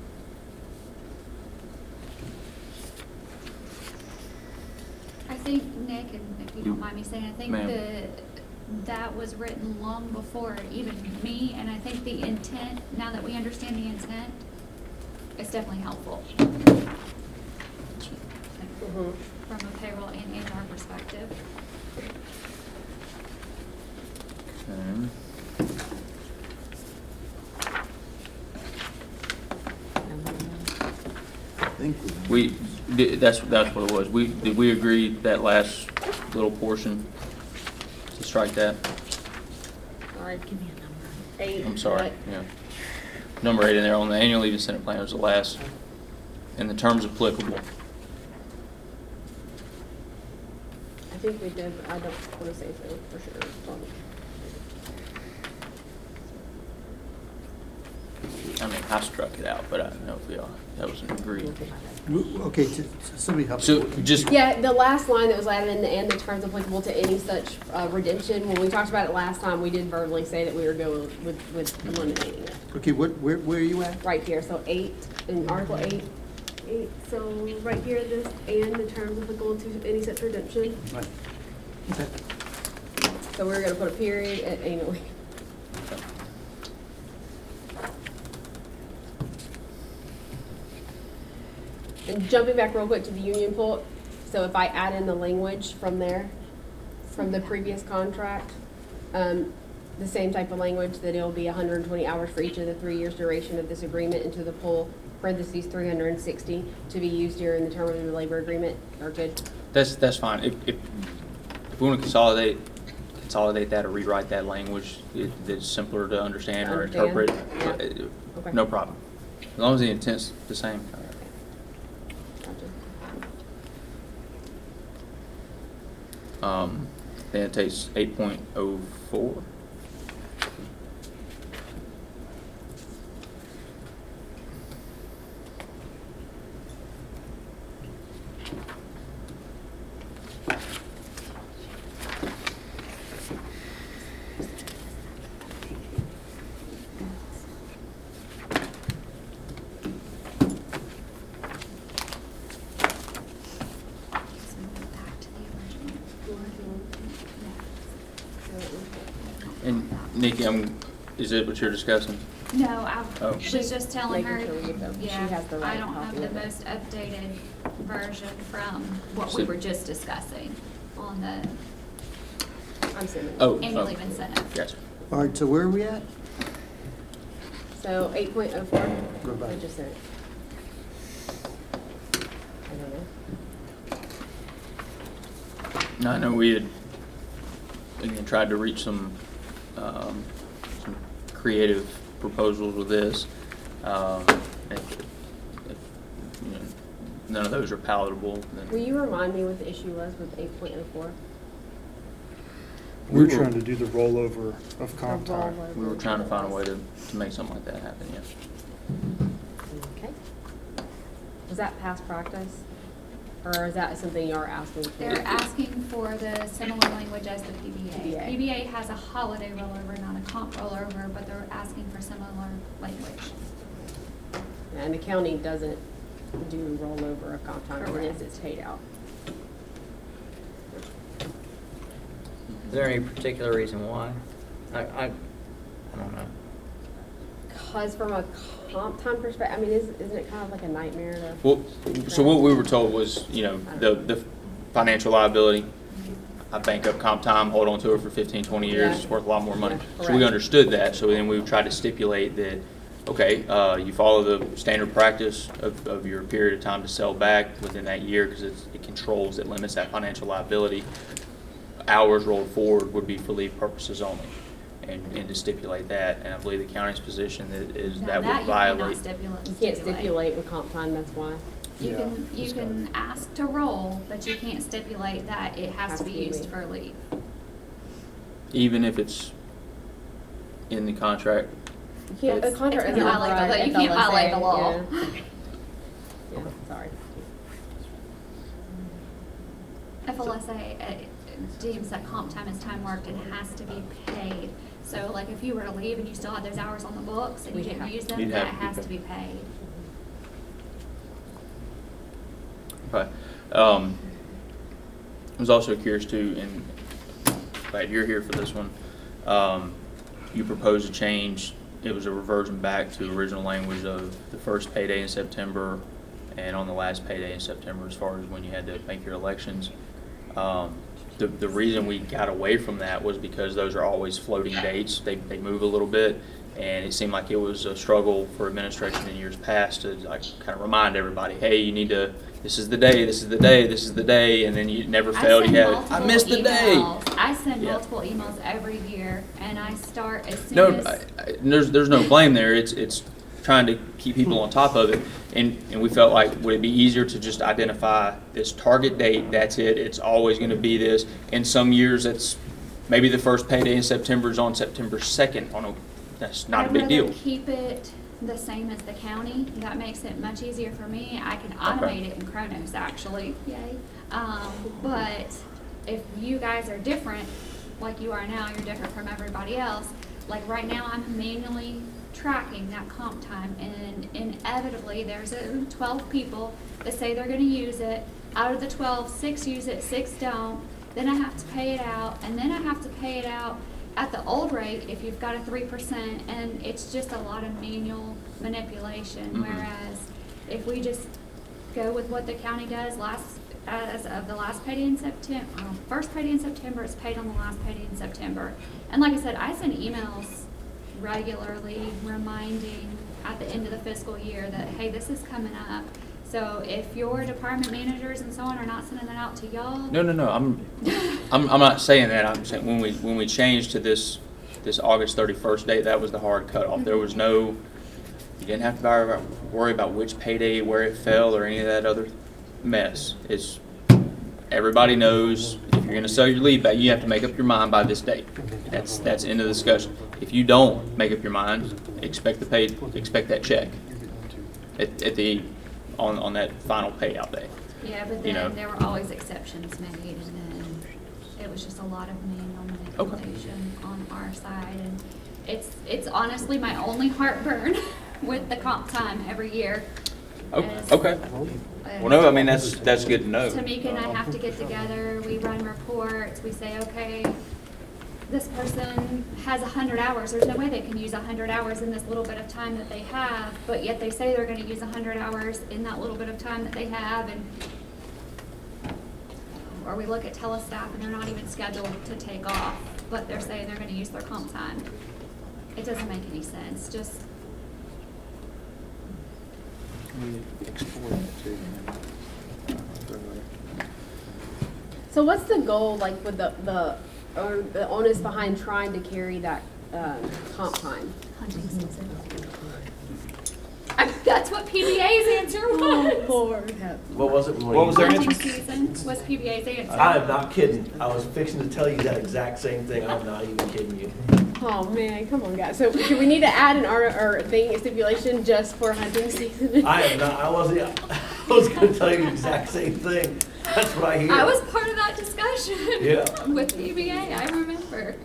I think, Nick, and if you don't mind me saying, I think Ma'am. that was written long before even me, and I think the intent, now that we understand the intent, it's definitely helpful Mm-hmm. from a payroll and HR perspective. Okay. I think That's what it was. Did we agree that last little portion to strike that? All right, Give me a number. 8. I'm sorry, what? yeah. Number 8 in there on the annual leave incentive plan was the last, and the terms applicable. I think we did, but I don't want to say so for sure. I mean, I struck it out, but I don't know if that was an agreed. Okay, somebody help. So just, Yeah, the last line that was added in the end, the terms applicable to any such redemption, when we talked about it last time, we did verbally say that we were going with eliminating it. Okay, where are you at? Right here, so 8, in Article 8, so right here, this, and the terms applicable to any such redemption. Right. Okay. So we're gonna put a period at annually. And jumping back real quick to the union pool, so if I add in the language from there, from the previous contract, the same type of language, that it'll be 120 hours for each of the 3 years duration of this agreement into the pool, parentheses 360, to be used during the term of the labor agreement, are good? that's fine. If we want to consolidate that or rewrite that language, it's simpler to understand or interpret, Yeah. Okay. no problem. As long as the intent's the same. Gotcha. Then it takes 8.04. Back to the original. And Nikki, is it what you're discussing? No, I Oh. was just telling her, Making sure we get them. She yeah, has the I right don't have copy the of it. most updated version from what we So- were just discussing on the I'm sending it. Oh. annual leave incentive. Gotcha. All right, so where are we at? So 8.04, Go back. I just sent it. I don't know. No, I know we had, again, tried to reach some creative proposals with this. If, you know, none of those are palatable, Will then you remind me what the issue was with 8.04? We're trying to do the rollover of comp time. we were trying to find a way to make something like that happen, yes. Okay. Was that past practice? Or is that something you're asking for? They're asking for the similar language as the PBA. PBA. PBA has a holiday rollover, not a comp rollover, but they're asking for similar language. And the county doesn't do rollover of comp time, it is, Correct. it's paid out. Is there any particular reason why? I don't know. because from a comp time perspective, I mean, isn't it kind of like a nightmare to? Well, so what we were told was, you know, the financial liability, I bank up comp time, hold on to it for 15, 20 years, Yeah. it's worth a lot more money. Yeah, So we correct. understood that, so then we tried to stipulate that, okay, you follow the standard practice of your period of time to sell back within that year, because it controls, it limits that financial liability. Hours rolled forward would be for leave purposes only, and to stipulate that, and I believe the county's position is Now that would you cannot violate. You can't stipulate with comp time, that's why. You can ask to roll, but you can't stipulate that it has to be used for leave. Even if it's in the contract. You can't, the It's- contract It's isn't gonna violate the- override you can't violate the FLSA, law. yeah. Yeah, sorry. FLSA deems that comp time is time worked and has to be paid. So like if you were to leave and you still had those hours on the books and you We'd didn't have- use them, You'd that have to be has to paid. be paid. Okay. I was also curious too, and glad you're here for this one. You proposed a change. It was a reversion back to original language of the first payday in September and on the last payday in September as far as when you had to make your elections. The reason we got away from that was because those are always floating dates. They move a little bit, and it seemed like it was a struggle for administration in years past to like kind of remind everybody, hey, you need to, this is the day, this is the day, this is the day, and then you never failed. You had, I missed the day. I send Yeah. multiple emails every year and I start as soon No, as. there's no blame there. It's trying to keep people on top of it, and we felt like, would it be easier to just identify this target date? That's it. It's always going to be this. In some years, it's maybe the first payday in September is on September 2nd. That's not a big deal. I'd rather keep it the same as the county. That makes it much easier for me. I can automate it in Kronos, actually. Yay. But if you guys are different, like you are now, you're different from everybody else. Like right now, I'm manually tracking that comp time, and inevitably there's 12 people that say they're going to use it. Out of the 12, 6 use it, 6 don't. Then I have to pay it out, and then I have to pay it out at the old rate if you've got a 3%, and it's just a lot of manual manipulation. Mhm. Whereas if we just go with what the county does, as of the last payday in September, first payday in September, it's paid on the last payday in September. And like I said, I send emails regularly reminding at the end of the fiscal year that, hey, this is coming up. So if your department managers and so on are not sending that out to y'all. No. I'm not saying that. I'm saying when we changed to this August 31st date, that was the hard cutoff. There was no, you didn't have to worry about which payday, where it fell, or any of that other mess. It's everybody knows if you're going to sell your leave back, you have to make up your mind by this date. That's end of the discussion. If you don't make up your mind, expect that check on that final payout day. Yeah, but You then know. there were always exceptions made, and then it was just a lot of manual manipulation on our side, and it's honestly my only heartburn with the comp time every year. is- Okay. Well, no, I mean, that's good to know. Tamika and I have to get together, we run reports, we say, okay, this person has 100 hours, there's no way they can use 100 hours in this little bit of time that they have, but yet they say they're gonna use 100 hours in that little bit of time that they have, and or we look at telestaff and they're not even scheduled to take off, but they're saying they're gonna use their comp time. It doesn't make any sense, just. So what's the goal, like, with or the onus behind trying to carry that, comp time? Hunting season. That's what PBA's answer was. What was it? What was their Hunting answer? season was PBA's answer. I am not kidding. I was fixing to tell you that exact same thing. I'm not even kidding you. Oh, man, come on, guys. So do we need to add an a stipulation just for hunting season? I am not. I was going to tell you the exact same thing. That's what I hear. I was part of that discussion. Yeah. With PBA, I remember.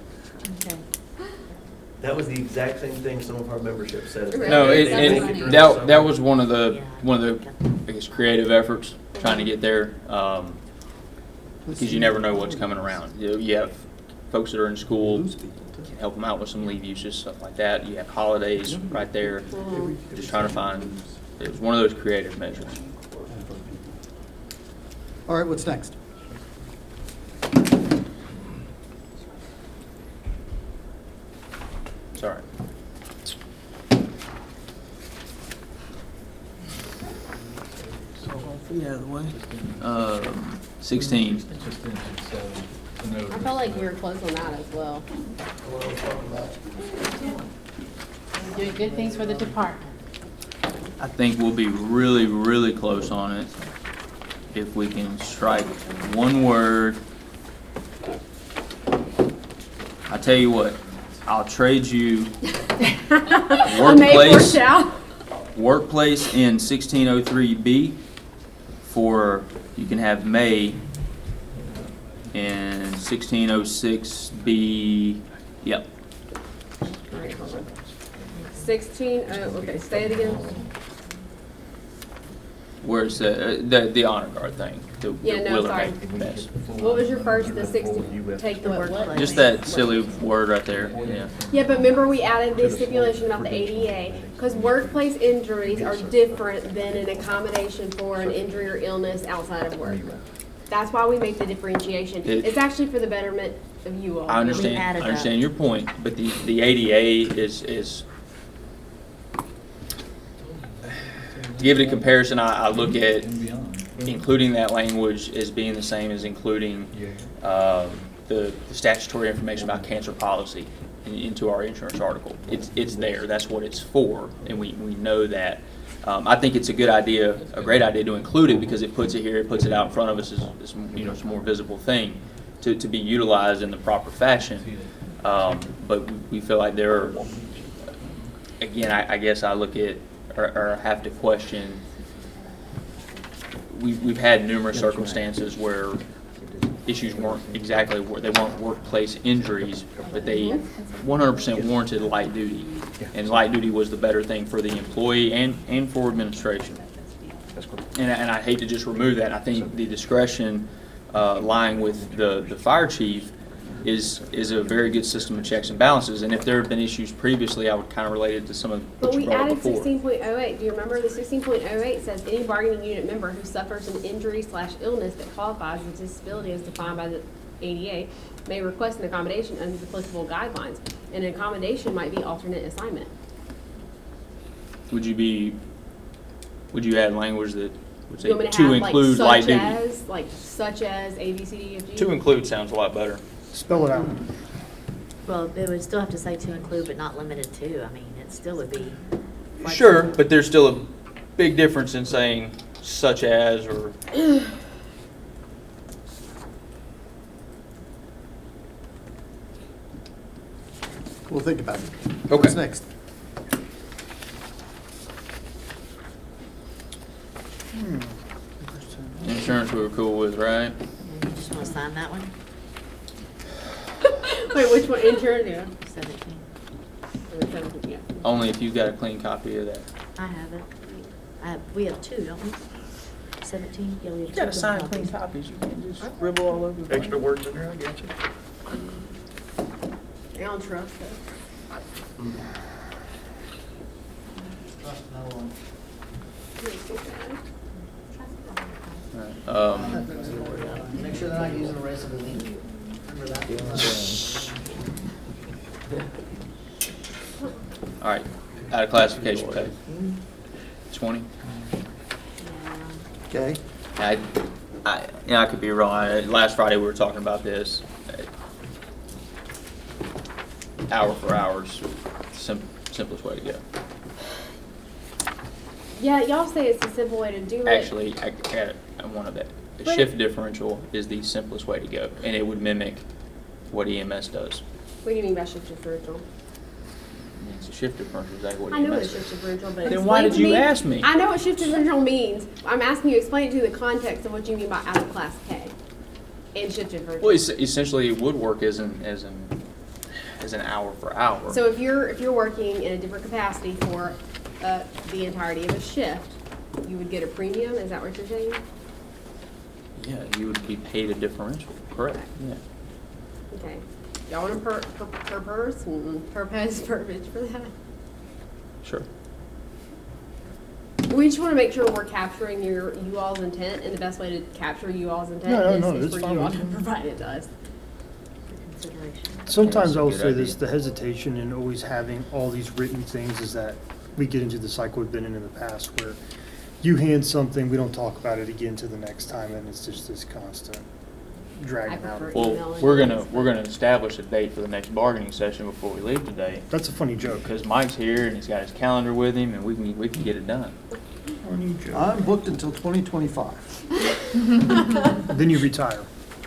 That was the exact same thing some of our membership said. Really? No, That's funny. that was one of the I guess creative efforts trying to get there, because you never know what's coming around. You have folks that are in school, can help them out with some leave uses, stuff like that. You have holidays right there. Just trying to find, it was one of those creative measures. All right, what's next? Sorry. Yeah, the way. 16. Just engine, so, no. I felt like we were close on that as well. Doing good things for the department. I think we'll be really, really close on it if we can strike one word. I tell you what, I'll trade you workplace in 1603B for, you can have May in 1606B. Yep. All right, hold on. 16, okay, say it again. Where's the honor guard thing? Yeah, no, sorry. Mess. What was your first, the 60, take the workplace? Just that silly word right there, yeah. Yeah, but remember we added this stipulation about the ADA, because workplace injuries are different than an accommodation for an injury or illness outside of work. That's why we make the differentiation. It's actually for the betterment of you all. I understand your point, but the ADA is to give it a comparison, I look at including that language as being the same as including the statutory information about cancer policy into our insurance article. It's there. That's what it's for, and we know that. I think it's a good idea, a great idea to include it because it puts it here, it puts it out in front of us as it's a more visible thing to be utilized in the proper fashion. But we feel like there are, again, I guess I look at or have to question. We've had numerous circumstances where issues weren't exactly where they weren't workplace injuries, but they 100% warranted light duty, and light duty was the better thing for the employee and for administration. And I hate to just remove that. I think the discretion lying with the fire chief is a very good system of checks and balances. And if there have been issues previously, I would kind of relate it to some of what you brought up before. But we added 16.08. Do you remember the 16.08 says any bargaining unit member who suffers an injury/illness that qualifies as a disability as defined by the ADA may request an accommodation under the applicable guidelines. And an accommodation might be alternate assignment. Would you add language that would say You want me to have, include like, light duty? such as A, B, C, D, F, G? To include sounds a lot better. Spell it out. Well, it would still have to say to include, but not limited to. I mean, it still would be. Sure, but there's still a big difference in saying such as or. We'll think about it. Okay. What's next? Insurance we were cool with, right? You just want to sign that one? Wait, which one? Insurance, yeah. 17. Yeah. Only if you've got a clean copy of that. I have it. We have two, don't we? 17? Yeah, we have two. You gotta sign copies. clean copies. You can't just scribble all over the place. Extra words in there, I got you. I don't trust it. Trust no one. Make sure they're not using the rest of the link. Remember that? All right, out of classification pay. 20. Okay. I could be wrong. Last Friday we were talking about this. Hour for hours, simplest way to go. Yeah, y'all say it's a simple way to do it. Actually, I one of that. The But- shift differential is the simplest way to go, and it would mimic what EMS does. What do you mean by shift differential? It's a shift differential, exactly what I know what a EMS shift is. differential, but Then why explain did to you ask me? I know what shift differential means. I'm asking you to explain it to the context of what you mean by out of class K and shift differential. Well, essentially, it would work as an hour for hour. So if you're working in a different capacity for the entirety of a shift, you would get a premium. Is that what you're saying? Yeah, you would be paid a differential, correct, yeah. Okay. Y'all want a per person, per pes verbiage for that? Sure. We just want to make sure we're capturing you all's intent, and the best way to capture you all's intent No, is that's for fine. you all to provide it to us. Consideration. Sometimes Yeah, I'll that's a good say this, idea. the hesitation in always having all these written things is that we get into the cycle we've been in the past where you hand something, we don't talk about it again to the next time, and it's just this constant dragging out. prefer- Well, Email we're and- gonna establish a date for the next bargaining session before we leave today. That's a funny joke. Because Mike's here and he's got his calendar with him and we can get it done. Funny joke. I'm booked until 2025. Then you retire.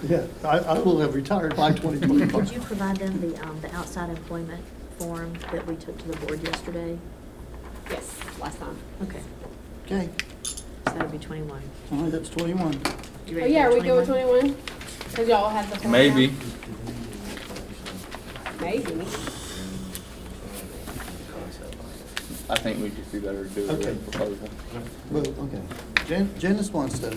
Yeah, I will have retired by Did 2025. you provide them the outside employment form that we took to the board yesterday? Yes, last time. Okay, Okay, so that'd be 21. all right, that's 21. You Oh, ready yeah, for are we good with 21? 21? Because y'all had the. form Maybe. now? Maybe. I think we'd just be better to do a Okay. written proposal. Well, okay. Janice wants to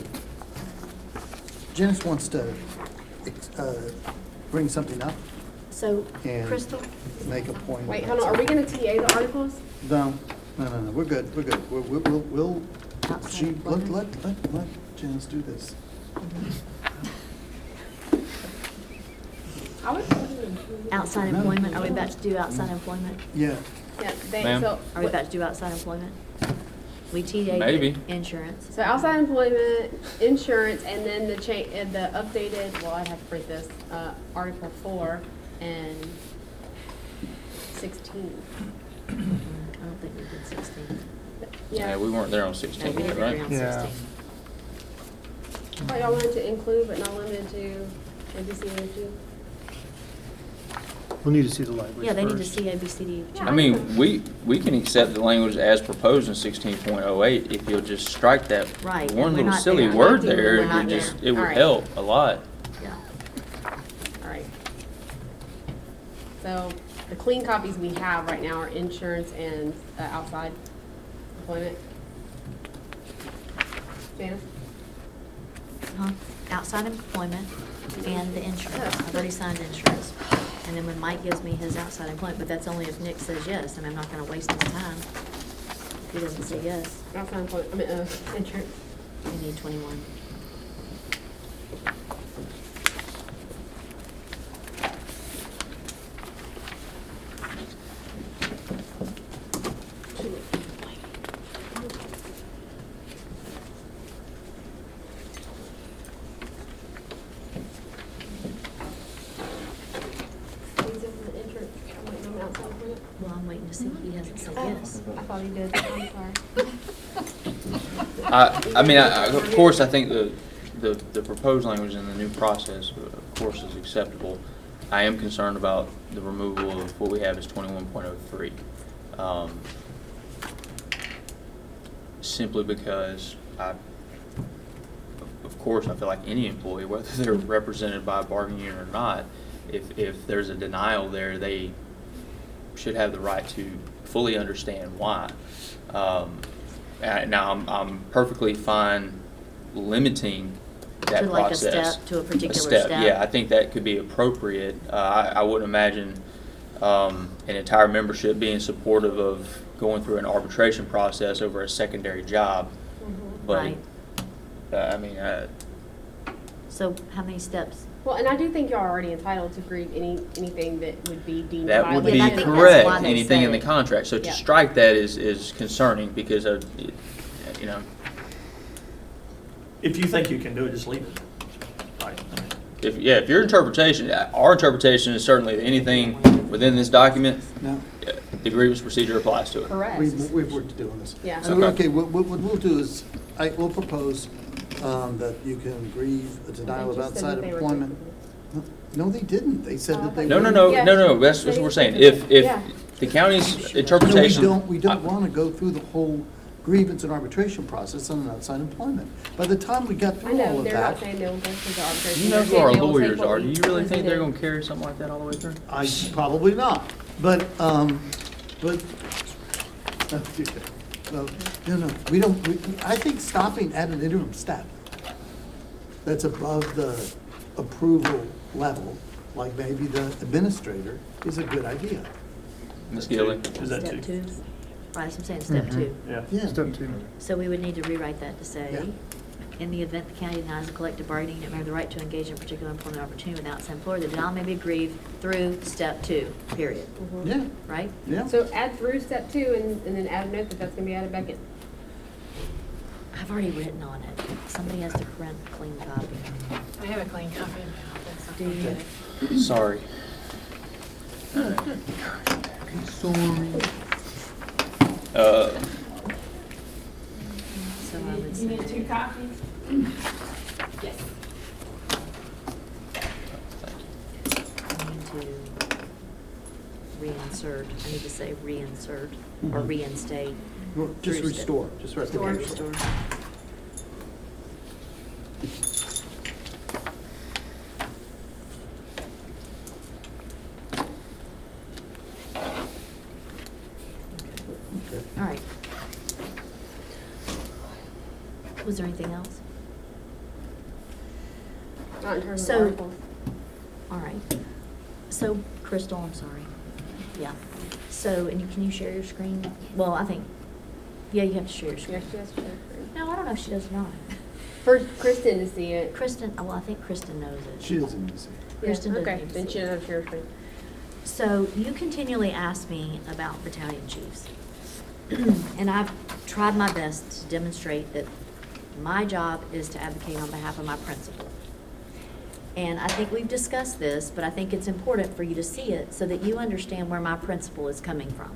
bring something up So, and Crystal, make a point. Wait, about hold on, are we gonna TA the articles? No, we're good. We'll, outside let employment? Janice do this. I would. Outside No. employment, are we about to do outside employment? Yeah, Yeah, Ma'am? so. Are we about to do outside employment? We TA'd Maybe. insurance. So outside employment, insurance, and then the the updated, well, I'd have to print this, Article 4 and 16. I don't think we did 16. Yeah, we weren't there on No, 16 we yet, didn't agree right? on Yeah. 16. I thought y'all wanted to include, but not limited to, ABCDFG. We'll need to see the language Yeah, they need to first. see ABCD. Yeah. I mean, we can accept the language as proposed in 16.08 if you'll just strike that Right, and one we're little not silly there. word We're there. not It just, there. it would Alright. help a lot. Yeah. All right. So the clean copies we have right now are insurance and outside employment. Janice? Huh? Outside employment and the insurance. I've already signed insurance. And then when Mike gives me his outside employment, but that's only if Nick says yes, and I'm not gonna waste his time if he doesn't say yes. Outside employment, I mean, insurance. We need 21. These are the insurance, I'm waiting on outside employment. Well, I'm waiting to see if he hasn't said yes. I thought he did, I'm sorry. I mean, of course, I think the proposed language in the new process, of course, is acceptable. I am concerned about the removal of what we have as 21.03. Simply because of course, I feel like any employee, whether they're represented by a bargaining unit or not, if there's a denial there, they should have the right to fully understand why. Now, I'm perfectly fine limiting that To like a process. step, to a particular step. Yeah, I think that could be appropriate. I wouldn't imagine an entire membership being supportive of going through an arbitration process over a secondary job. But, Right. I mean, So how many steps? Well, and I do think y'all are already entitled to grieve anything that would be deemed that would be Yeah, I violated. think that's correct, why they anything in said the it. contract. So to Yeah. strike that is concerning because of, you know, If you think you can do it, just leave it. Right. if your interpretation, our interpretation is certainly that anything within this document, No, the grievance procedure applies to it. Correct. we've worked to do on this. Yeah. So, Okay. okay, what we'll do is, we'll propose that you can grieve a denial of They just said outside that they were employment. No, they didn't. They said that they. No, were- that's what we're saying. Yeah. If the county's interpretation. No, we don't want to go through the whole grievance and arbitration process on an outside employment. By the time we got I through all know, of they're not that, saying they'll go through the arbitration. You know They're who saying our they will take lawyers what are. Do we you really think they're presented. gonna carry something like that all the way through? I, probably not, but, no, we don't, I think stopping at an interim step that's above the approval level like maybe the administrator, is a good idea. Ms. Gilly? Is that Step two? 2? Right, that's what I'm saying, step 2. Yeah. Yeah. Step 2. So we would need to rewrite that to say, Yeah. in the event the county denies a collective bargaining unit member the right to engage in a particular employment opportunity without some employer, the denial may be aggrieved through step 2, period. Yeah, Right? yeah. So add through step 2 and then add a note that that's gonna be added back in. I've already written on it. Somebody has to print a clean copy. I have a clean copy now. That's not Do you? okay. Sorry. Uh, So I would You need say, 2 copies? Yes. I need to reinsert, I need to say reinsert or reinstate. Well, Just through step- restore, just Restore, restore. restore. Okay. All right. Was there anything else? Not in terms of So- articles. All right. So, Crystal, I'm sorry. Yeah. So, and can you share your screen? Well, I think, yeah, you have to share your Yeah, screen. she has to share screen. No, I don't know if she does or not. For Kristen to see it. Kristen, well, I think Kristen knows it. She doesn't need to see. Kristen doesn't Okay, need to then see she it. doesn't have to share screen. So you continually ask me about battalion chiefs. And I've tried my best to demonstrate that my job is to advocate on behalf of my principal. And I think we've discussed this, but I think it's important for you to see it so that you understand where my principal is coming from.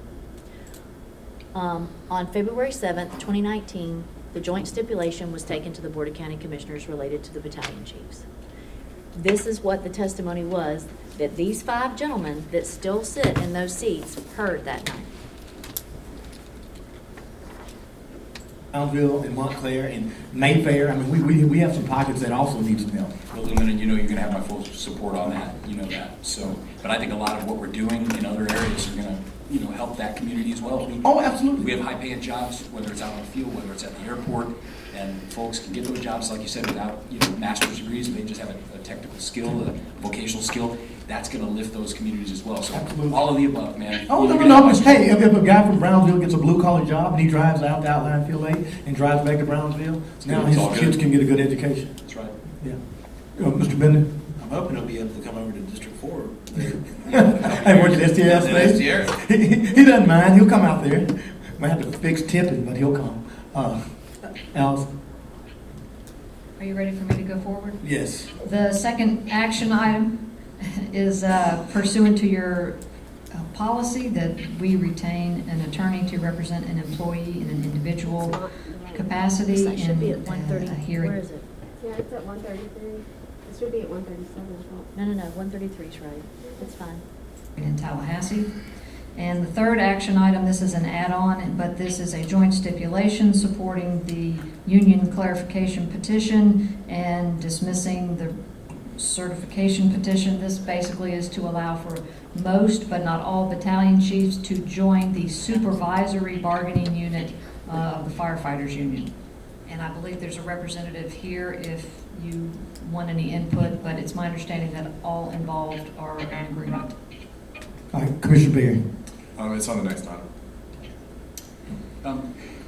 On February 7th, 2019, the joint stipulation was taken to the Board of County Commissioners related to the battalion chiefs. This is what the testimony was, that these 5 gentlemen that still sit in those seats heard that night. Brownsville and Montclair and Mayfair. I mean, we have some pockets that also need some help. Well, Lumen, you know you're gonna have my full support on that, you know that. So, but I think a lot of what we're doing in other areas are gonna, you know, help that community as well. Oh, absolutely. We have high-paying jobs, whether it's out on the field, whether it's at the airport, and folks can get those jobs, like you said, without, you know, master's degrees, and they just have a technical skill, a vocational skill. That's gonna lift those communities as well. So, Absolutely. all of the above, man. Oh, You're no, gonna have my no, support. hey, if a guy from Brownsville gets a blue-collar job and he drives out to Outline Field 8 and drives back to Brownsville, now It's all his good. kids can get a good education. That's right. Yeah. Mr. Bennett? I'm hoping he'll be able to come over to District 4. Hey, work at STS, STS. He doesn't mind, he'll come out there. Might have to fix tipping, but he'll come. Allison? Are you ready for me to go forward? Yes. The second action item is pursuant to your policy that we retain an attorney to represent an employee in an individual capacity That should be at in 130. a hearing. Where is it? Yeah, it's at 133. It should be at 137 as well. No, 133 is right. It's fine. In Tallahassee. And the third action item, this is an add-on, but this is a joint stipulation supporting the union clarification petition and dismissing the certification petition. This basically is to allow for most, but not all, battalion chiefs to join the supervisory bargaining unit of the firefighters union. And I believe there's a representative here if you want any input, but it's my understanding that all involved are in agreement. All right, Commissioner Berry. It's on the next item.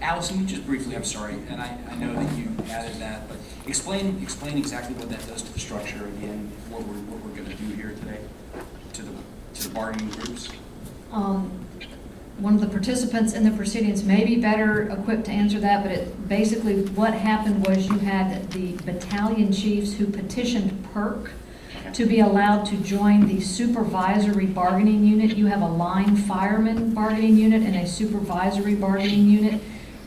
Allison, you just briefly, I'm sorry, and I know that you added that, but explain exactly what that does to the structure again, what we're gonna do here today to the bargaining groups. One of the participants in the proceedings may be better equipped to answer that, but basically what happened was you had the battalion chiefs who petitioned PERC to be allowed to join the supervisory bargaining unit. You have a line fireman bargaining unit and a supervisory bargaining unit.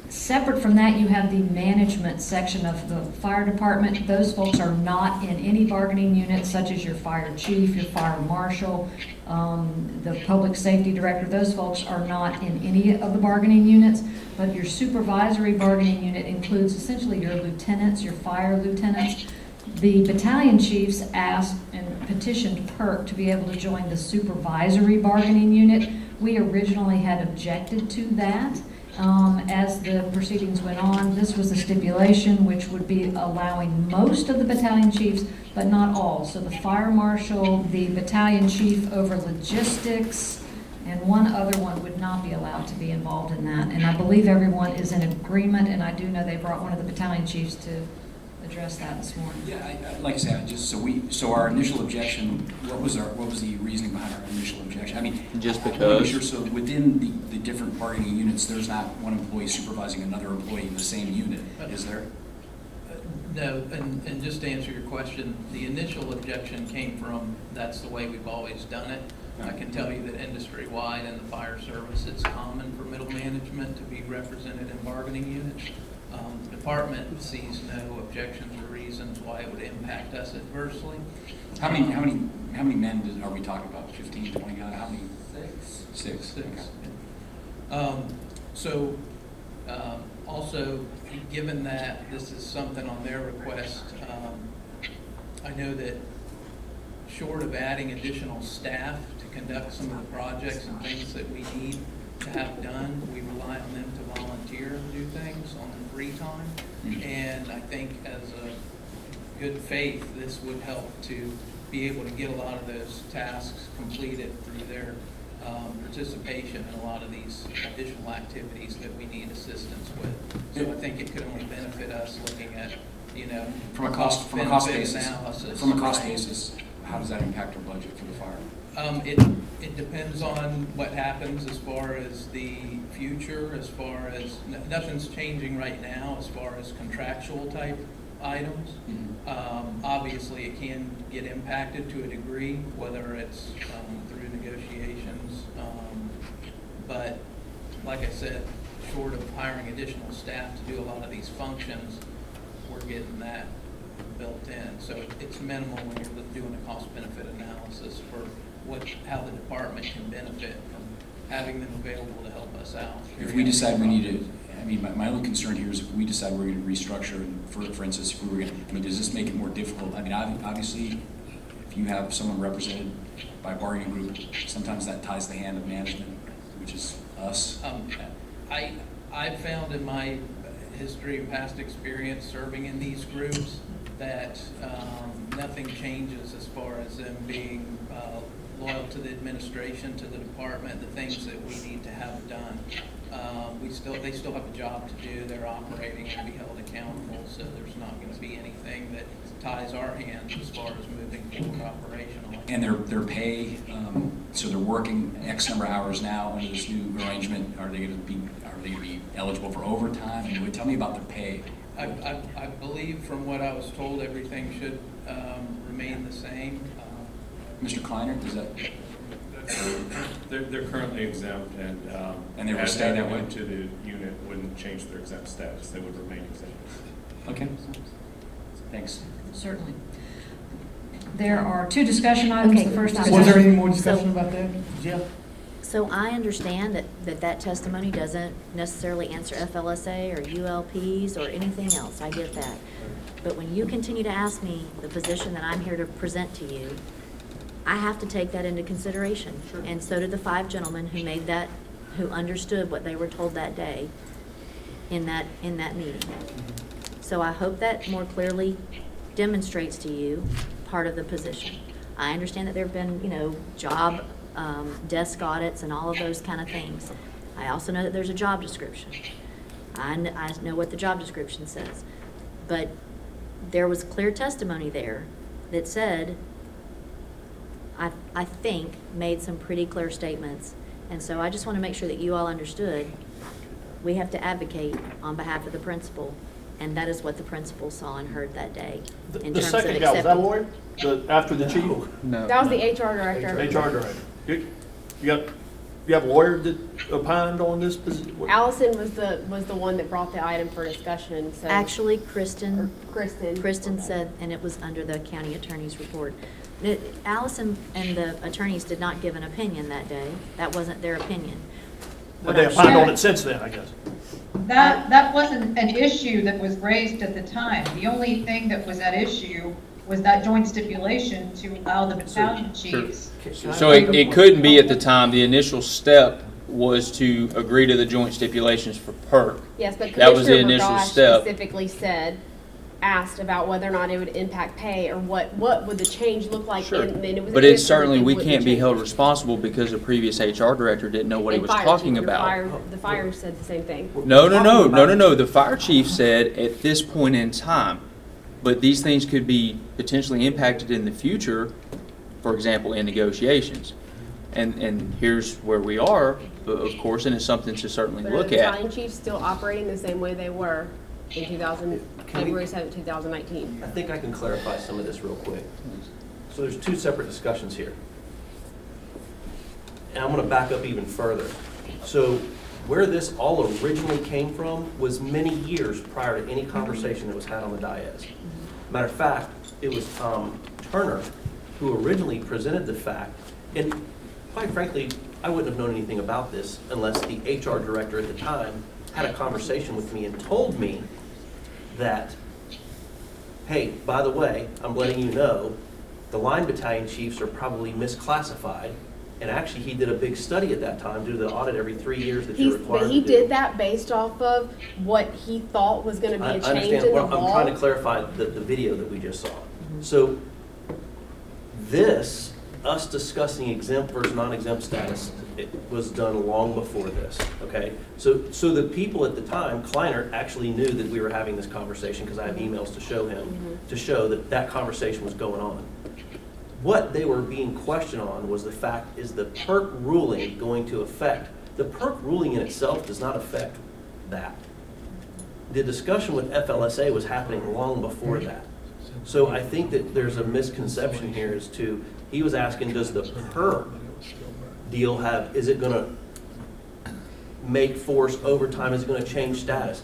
Separate from that, you have the management section of the fire department. Those folks are not in any bargaining unit, such as your fire chief, your fire marshal, the public safety director. Those folks are not in any of the bargaining units, but your supervisory bargaining unit includes essentially your lieutenants, your fire lieutenants. The battalion chiefs asked and petitioned PERC to be able to join the supervisory bargaining unit. We originally had objected to that, as the proceedings went on. This was a stipulation which would be allowing most of the battalion chiefs, but not all. So the fire marshal, the battalion chief over logistics, and one other one would not be allowed to be involved in that. And I believe everyone is in agreement, and I do know they brought one of the battalion chiefs to address that this morning. Yeah, like I said, so our initial objection, what was the reasoning behind our initial objection? I mean, Just I wanna be because. sure, so within the different bargaining units, there's not one employee supervising another employee in the same unit, is there? No, and just to answer your question, the initial objection came from, that's the way we've always done it. I can tell you that industry-wide in the fire service, it's common for middle management to be represented in bargaining units. The department sees no objections or reasons why it would impact us adversely. How many men are we talking about? 15, 20 guys? How many? Six. Also, given that this is something on their request, I know that short of adding additional staff to conduct some of the projects and things that we need to have done, we rely on them to volunteer and do things on their free time. And I think as a good faith, this would help to be able to get a lot of those tasks completed through their participation in a lot of these additional activities that we need assistance with. So I think it could only benefit us looking at, From a cost benefit basis, analysis. from a cost basis, how does that impact our budget for the fire? It depends on what happens as far as the future, as far as, nothing's changing right now as far as contractual type items. Obviously, it can get impacted to a degree, whether it's through negotiations. But like I said, short of hiring additional staff to do a lot of these functions, we're getting that built in. So it's minimal when you're doing a cost-benefit analysis for how the department can benefit from having them available to help us out. If we decide we need to, I mean, my only concern here is if we decide we're going to restructure, and for instance, if we were going to, I mean, does this make it more difficult? I mean, obviously, if you have someone represented by a bargaining group, sometimes that ties the hand of management, which is us. I've found in my history and past experience serving in these groups that nothing changes as far as them being loyal to the administration, to the department, the things that we need to have done. They still have a job to do. They're operating and be held accountable, so there's not going to be anything that ties our hands as far as moving forward operationally. And their pay, so they're working X number of hours now under this new arrangement. Are they going to be eligible for overtime? And tell me about their pay. I believe from what I was told, everything should remain the same. Mr. Kleiner, does that? They're currently exempt, and they will stay that way? To the unit wouldn't change their exempt status. They would remain exempt. Okay. Thanks. Certainly. There are two discussion items. Okay. The first Was is. Was there any more discussion about that, Jeff? So I understand that testimony doesn't necessarily answer FLSA or ULPs or anything else. I get that. But when you continue to ask me the position that I'm here to present to you, I have to take that into consideration. And so did the 5 gentlemen who understood what they were told that day in that meeting. So I hope that more clearly demonstrates to you part of the position. I understand that there have been, job desk audits and all of those kind of things. I also know that there's a job description. I know what the job description says. But there was clear testimony there that said, I think, made some pretty clear statements. And so I just want to make sure that you all understood, we have to advocate on behalf of the principal. And that is what the principal saw and heard that day. The second guy, was that a lawyer? After the chief? No. That was the HR director. HR director. You have a lawyer that opined on this position? Allison was the one that brought the item for discussion, so. Actually, Kristen Kristen. said, and it was under the county attorney's report. Allison and the attorneys did not give an opinion that day. That wasn't their opinion. But they opined on it since then, I guess. That wasn't an issue that was raised at the time. The only thing that was at issue was that joint stipulation to allow the battalion chiefs. So it couldn't be at the time. The initial step was to agree to the joint stipulations for PERC. Yes, but That was the Commissioner initial Burgash step. specifically asked about whether or not it would impact pay, or what would the change look like, Sure. and then it was. But an it's answer certainly, that we wouldn't can't be change. held responsible because the previous HR director didn't know what he And was fire talking chief, your about. The fire said the same thing. No. The fire chief said at this point in time, but these things could be potentially impacted in the future, for example, in negotiations. And here's where we are, of course, and it's something to certainly But are look the at. battalion chiefs still operating the same way they were in February 7th, 2019? I think I can clarify some of this real quick. So there's two separate discussions here. And I'm going to back up even further. So where this all originally came from was many years prior to any conversation that was had on the dais. Matter of fact, it was Turner who originally presented the fact, and quite frankly, I wouldn't have known anything about this unless the HR director at the time had a conversation with me and told me that, hey, by the way, I'm letting you know, the line battalion chiefs are probably misclassified. And actually, he did a big study at that time, do the audit every 3 years that you're required But he to do. did that based off of what he thought was going to be I a change understand. in the Well, law. I'm trying to clarify the video that we just saw. So this, us discussing exempt versus non-exempt status, it was done long before this, okay? So the people at the time, Kleiner actually knew that we were having this conversation because I have emails to show him, to show that that conversation was going on. What they were being questioned on was the fact, is the PERC ruling going to affect? The PERC ruling in itself does not affect that. The discussion with FLSA was happening long before that. So I think that there's a misconception here as to, he was asking, does the PERC deal have, is it gonna make force overtime, is it gonna change status?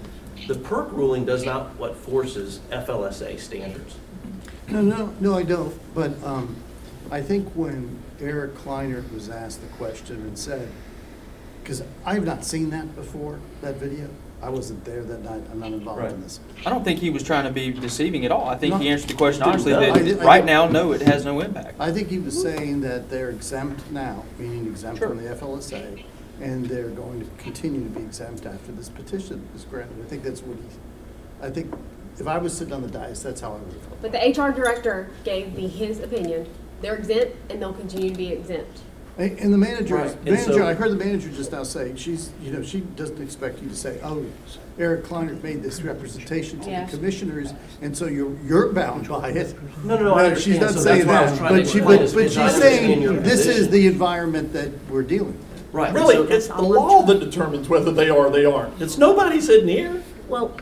The PERC ruling does not what forces FLSA standards. No, I don't. But I think when Eric Kleiner was asked the question and said, because I've not seen that before, that video. I wasn't there that night. I'm not involved in this. I don't think he was trying to be deceiving at all. I think No. he answered the question honestly, I that did- right now, no, it has no impact. I think he was saying that they're exempt now, meaning exempt Sure. from the FLSA, and they're going to continue to be exempt after this petition is granted. I think that's what I think if I was sitting on the dais, that's how I would have felt. But the HR director gave me his opinion. They're exempt, and they'll continue to be exempt. And the manager, Right, and so- I heard the manager just now say, she doesn't expect you to say, oh, Eric Kleiner made this representation to Yeah. the commissioners, and so you're bound by it. No, I She's understand. not So that's saying why I was that, trying to but explain is but I she's understand your saying, this is position. the environment that we're dealing with. Right. Really, So- it's the law that determines whether they are or they aren't. It's nobody sitting here. Well,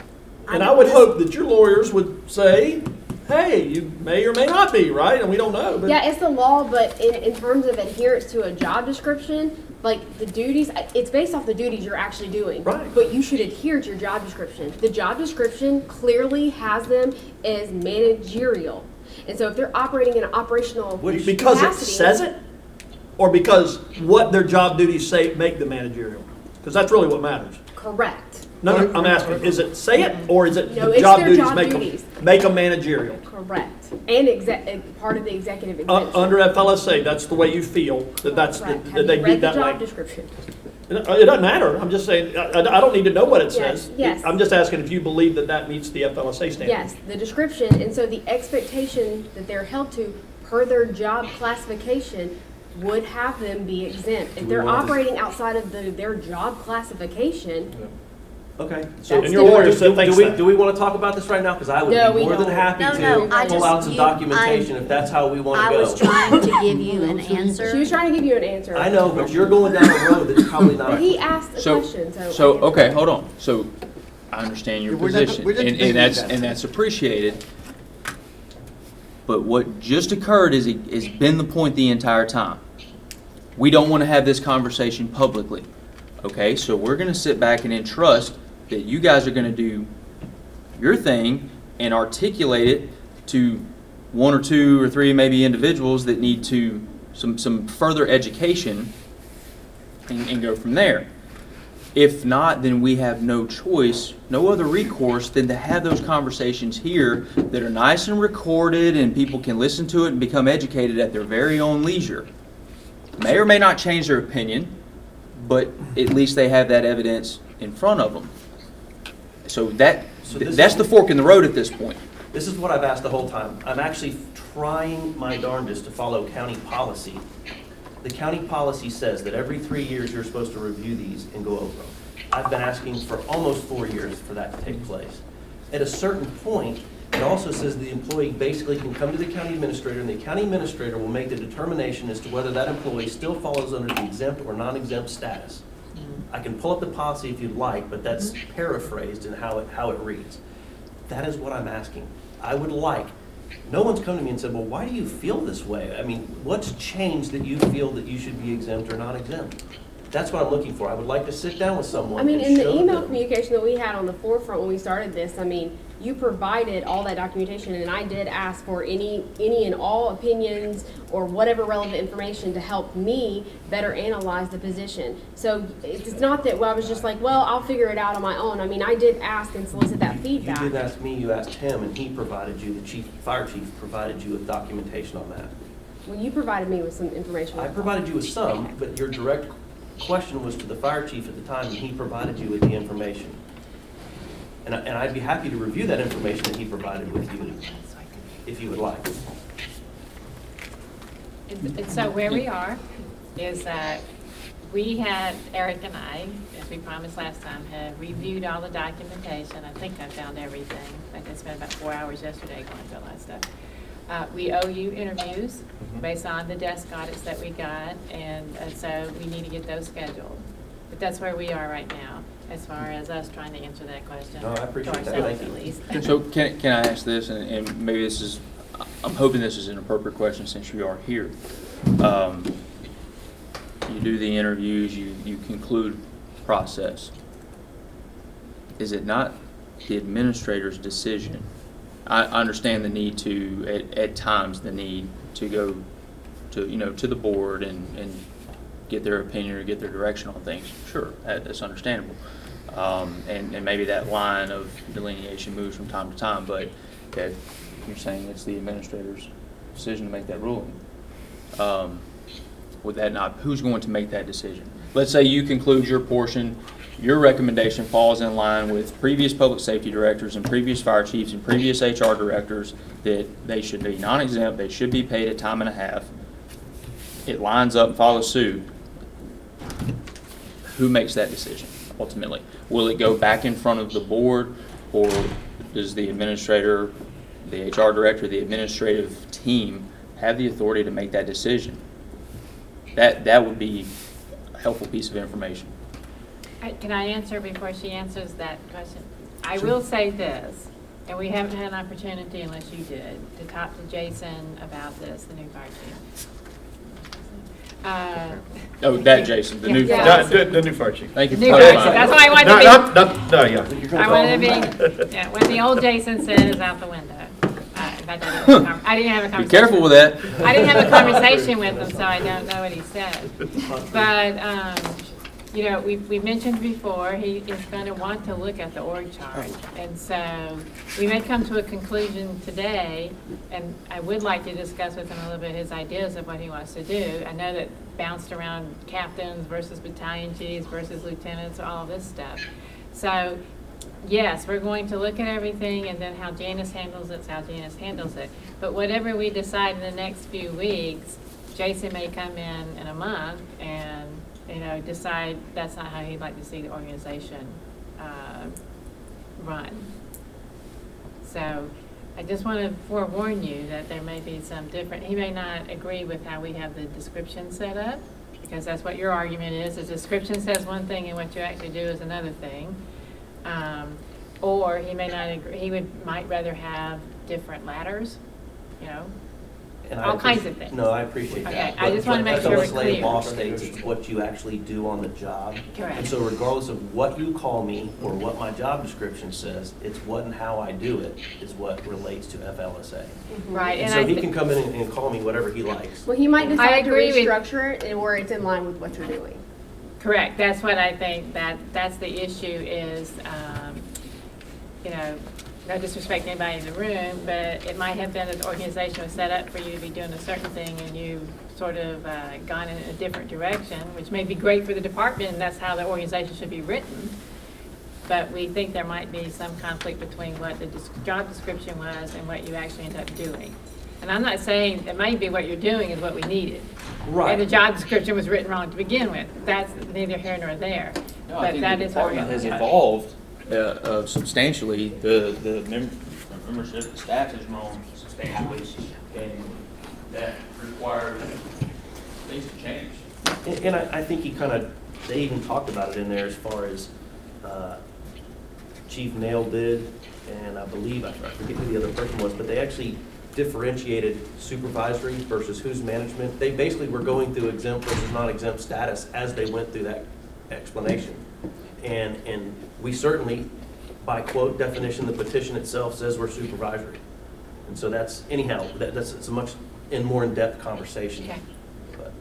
And I would hope that your lawyers would say, hey, you may or may not be, right? And we don't know. But Yeah, it's the law, but in terms of adherence to a job description, like the duties, it's based off the duties you're actually doing. Right. But you should adhere to your job description. The job description clearly has them as managerial. And so if they're operating in an operational because it capacity, says it, or because what their job duties say make them managerial? Because that's really what matters. correct. No, I'm asking, is it say it, or is it No, the it's job their duties job make duties. them managerial? Correct. And part of the executive exemption. Under FLSA, that's the way you feel, that's, Correct. that Have they you read read the that job way. description? It doesn't matter, I'm just saying, I don't need to know what it says. Yes. I'm just asking if you believe that that meets the FLSA standard. Yes, the description, and so the expectation that they're held to per their job classification would have them be exempt. If they're operating outside of their job classification, Okay. So- And your lawyer said thanks Do that. we want to talk about this right now? Because I would No, be we more than don't. happy No, I to pull just- out some you- documentation if that's how we want I to go. was trying to give you an answer. she was trying to give you an answer. I know, but you're going down a road that's probably not. But he asked a So, question, so. so, okay, hold on. So, I understand your We're not- position, we're not and debating that's, that. and that's appreciated. But what just occurred is been the point the entire time. We don't want to have this conversation publicly, okay? So we're going to sit back and entrust that you guys are going to do your thing and articulate it to one or two or three maybe individuals that need to some further education and go from there. If not, then we have no choice, no other recourse than to have those conversations here that are nice and recorded and people can listen to it and become educated at their very own leisure. May or may not change their opinion, but at least they have that evidence in front of them. So that's the fork in the road at this point. This is what I've asked the whole time. I'm actually trying my darndest to follow county policy. The county policy says that every 3 years you're supposed to review these and go over them. I've been asking for almost 4 years for that to take place. At a certain point, it also says the employee basically can come to the county administrator, and the county administrator will make the determination as to whether that employee still falls under the exempt or non-exempt status. I can pull up the policy if you'd like, but that's paraphrased in how it reads. That is what I'm asking. I would like, no one's come to me and said, well, why do you feel this way? I mean, what's changed that you feel that you should be exempt or non-exempt? That's what I'm looking for. I would like to sit down with someone. I mean, and in the show email them. communication that we had on the forefront when we started this, I mean, you provided all that documentation, and I did ask for any and all opinions or whatever relevant information to help me better analyze the position. So it's not that, well, I was just like, well, I'll figure it out on my own. I mean, I did ask and solicit that You feedback. didn't ask me, you asked him, and he provided you, the fire chief provided you with documentation on that. Well, you provided me with some information. I provided you with some, but your direct question was to the fire chief at the time, and he provided you with the information. And I'd be happy to review that information that he provided with you, if you would like. And so where we are is that we had, Eric and I, as we promised last time, have reviewed all the documentation. I think I found everything. In fact, I spent about 4 hours yesterday going through all that stuff. We owe you interviews based on the desk audits that we got, and so we need to get those scheduled. But that's where we are right now, as far as us trying to answer that question. No, I appreciate to that. ourselves Thank at you. least. So can I ask this, and maybe this is, I'm hoping this is an appropriate question since you are here. You do the interviews, you conclude process. Is it not the administrator's decision? I understand the need to, at times, the need to go to the board and get their opinion or get their direction on things. Sure, that's understandable. And maybe that line of delineation moves from time to time, but okay, you're saying it's the administrator's decision to make that ruling. Would that not, who's going to make that decision? Let's say you conclude your portion, your recommendation falls in line with previous public safety directors and previous fire chiefs and previous HR directors that they should be non-exempt, they should be paid at time and a half. It lines up and follows suit. Who makes that decision ultimately? Will it go back in front of the board, or does the administrator, the HR director, the administrative team have the authority to make that decision? That would be a helpful piece of information. Can I answer before she answers that question? I will say this, and we haven't had an opportunity, unless you did, to talk to Jason about this, the new fire chief. That Jason, the new Yeah. The new fire chief. Thank you for New fire chief. clarifying. That's why I wanted to be. No, yeah. I wanted to be, yeah, what the old Jason said is out the window. In fact, I didn't have a conversation. Be careful with that. I didn't have a conversation with him, so I don't know what he said. But, you know, we mentioned before, he is going to want to look at the org chart. And so we may come to a conclusion today, and I would like to discuss with him a little bit his ideas of what he wants to do. I know that bounced around captains versus battalion chiefs versus lieutenants, all of this stuff. So, yes, we're going to look at everything, and then how Janice handles it is how Janice handles it. But whatever we decide in the next few weeks, Jason may come in a month and, you know, decide that's not how he'd like to see the organization run. So I just want to forewarn you that there may be some different, he may not agree with how we have the description set up, because that's what your argument is. The description says one thing and what you actually do is another thing. Or he may not agree, he might rather have different ladders, you know, And all kinds of things. No, I appreciate that. Okay, I just want to make sure we're FLSA law clear. states it's what you actually do on the job. Correct. And so regardless of what you call me or what my job description says, it's what and how I do it is what relates to FLSA. Right, And and so I he thi- can come in and call me whatever he likes. Well, he might decide to agree with- restructure it and where it's in line with what you're doing. Correct, that's what I think, that's the issue is, you know, no disrespect to anybody in the room, but it might have been that the organization was set up for you to be doing a certain thing and you sort of gone in a different direction, which may be great for the department, and that's how the organization should be written. But we think there might be some conflict between what the job description was and what you actually end up doing. And I'm not saying it might be what you're doing is what we needed. Right. And the job description was written wrong to begin with. That's neither here nor there. No, I But think that the is what we're department has looking at. evolved substantially. The membership, the staff has grown substantially, and that requires things to change. And I think they even talked about it in there as far as Chief Nail did, and I believe, I forget who the other person was, but they actually differentiated supervisory versus who's management. They basically were going through exempt versus non-exempt status as they went through that explanation. And we certainly, by quote definition, the petition itself says we're supervisory. And so that's, anyhow, it's a much more in-depth conversation. Okay. But-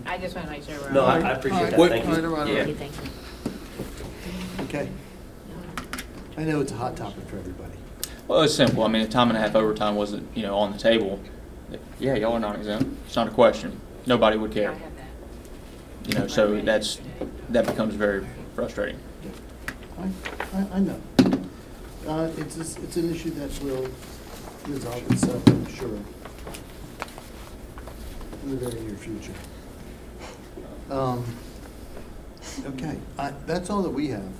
I just want to make sure we're. No, all- I appreciate that, What- thank you. Yeah. Thank you. Okay. I know it's a hot topic for everybody. Well, it's simple. I mean, a time and a half overtime wasn't, on the table. Yeah, y'all are non-exempt. It's not a question. Nobody would care. So that becomes very frustrating. I know. It's an issue that will resolve itself, I'm sure, in the very near future. Okay, that's all that we have.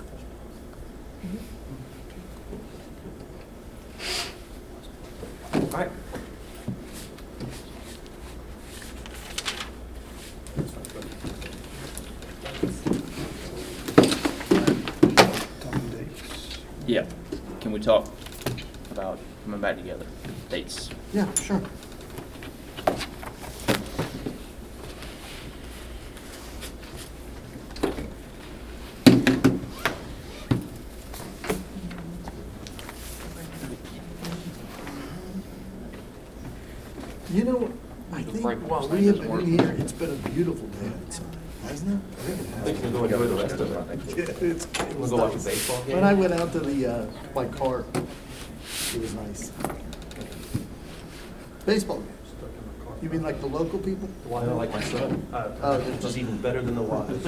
All right. Yeah. Can we talk about coming back together? Dates. Yeah, sure. You know, I think while we have been here, it's been a beautiful day outside, hasn't it? I think we'll go enjoy the rest of it. We'll go watch a baseball game. When I went out to my car, it was nice. Baseball games? You mean like the local people? Why not like my son? It's just even better than the wives.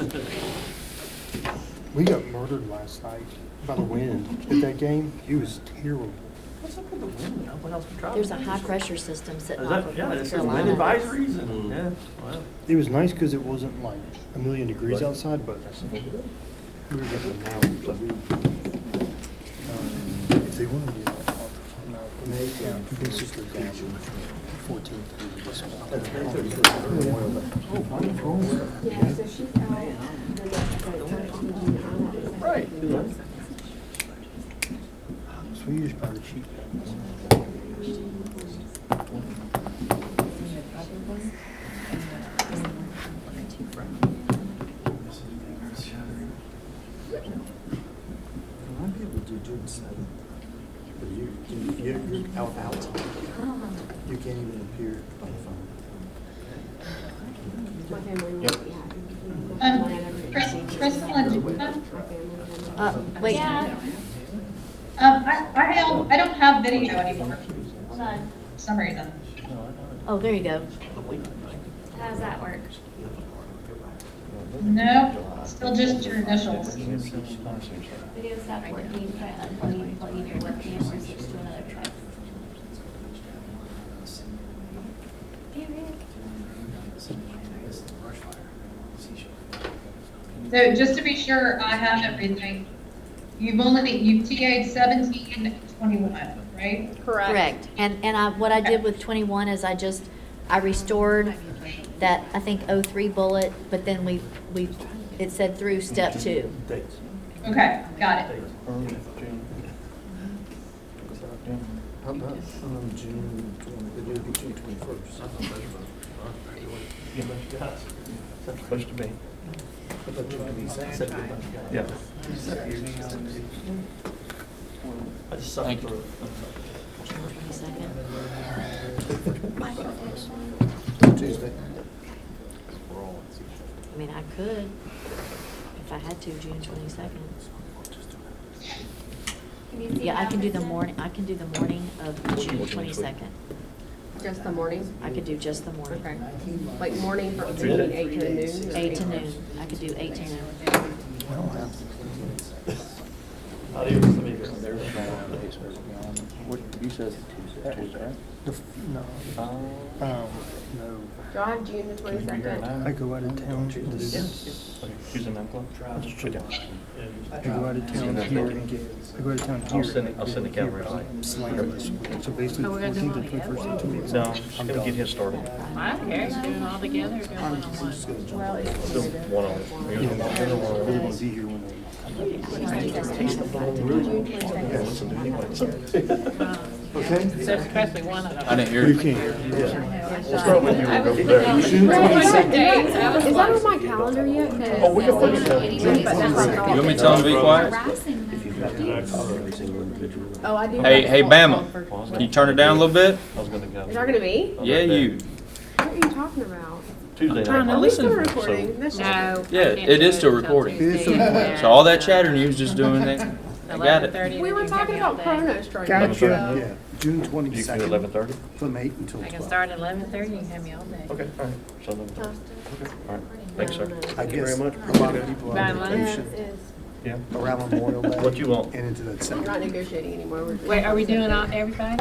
We got murdered last night by the wind at that game. It was terrible. What's up with the wind? What else we trying? There's a high pressure system sitting Is off that, of yeah, North there's Carolina. wind advisories and, yeah, wow. It was nice because it wasn't like a million degrees outside, but we were getting now. If they want to do that, basically down 14 this month. Yeah, so she's out. Right. Swedish by the cheap. I might be able to do June 7th. But you're out. You can't even appear by phone. My family won't be happy. Crystal and Gina, Wait. Yeah. I don't have video anymore for some reason. Oh, there you go. How does that work? No, still just your initials. Video stop working, try to plug in your webcam or switch to another device. Hey, Rick. So just to be sure I have everything, you've TA'd 17, 21, right? Correct. And what I did with 21 is I restored that, I think, 03 bullet, but then it said through step 2. Okay, got it. How about June 20, it'll be June 21st? That's supposed to be. How about June 22nd? Yeah. I just sucked through it. Tuesday. I mean, I could, if I had to, June 22nd. Can you see Yeah, I that can do on the this morning, I can do the morning of June 22nd. Just the morning? I could do just the morning. Okay. Like morning from between 8 to noon? 8 to noon. I could do 8 to noon. Adios, amigos. What, you said Tuesday, right? No. No. Do I have June the 22nd? I go out of town this. Tuesday, 9 o'clock? I go out of town here and get, I go out of town here. I'll send the calendar. Slightly. So basically, Oh, we're gonna do 14th it and 21st. 2 weeks. No, I'm gonna get him started. I don't care, do it all together, or do it one-on-one. Well, it's One-on-one. Yeah, they're gonna be here when they. Okay? So especially one of them. I didn't hear You you. can't. What's wrong with you? I was Over there. thinking June on the 22nd. dates, I was Is that like, on my calendar yet? Oh, we can put it down. You want me to tell him to be quiet? Harassing them. Oh, I do. Hey, have hey, to call Bama, for- can you turn it down a little bit? I was gonna go. You're talking to me? Yeah, you. What are you talking about? Tuesday. trying to Are we still listen. recording? That's No. just- I Yeah, can't it do is still until recording. It is still Tuesday. recording. So all that chattering you was just doing that, I got it. 11:30, We then were you talking give me all about day. Chronos trying to. Gotcha. Yeah, June You can do 22nd. 11:30? From 8 until I can 12. start at 11:30, you can have me all day. Okay, all right. So 11:30. Okay, all right. Thanks, sir. I Thank you guess very much. a lot of people Bye, are on lunch. vacation Yeah. around Memorial Day. What you want? And into that We're second. not negotiating anymore. We're just- Wait, are we doing all, everybody?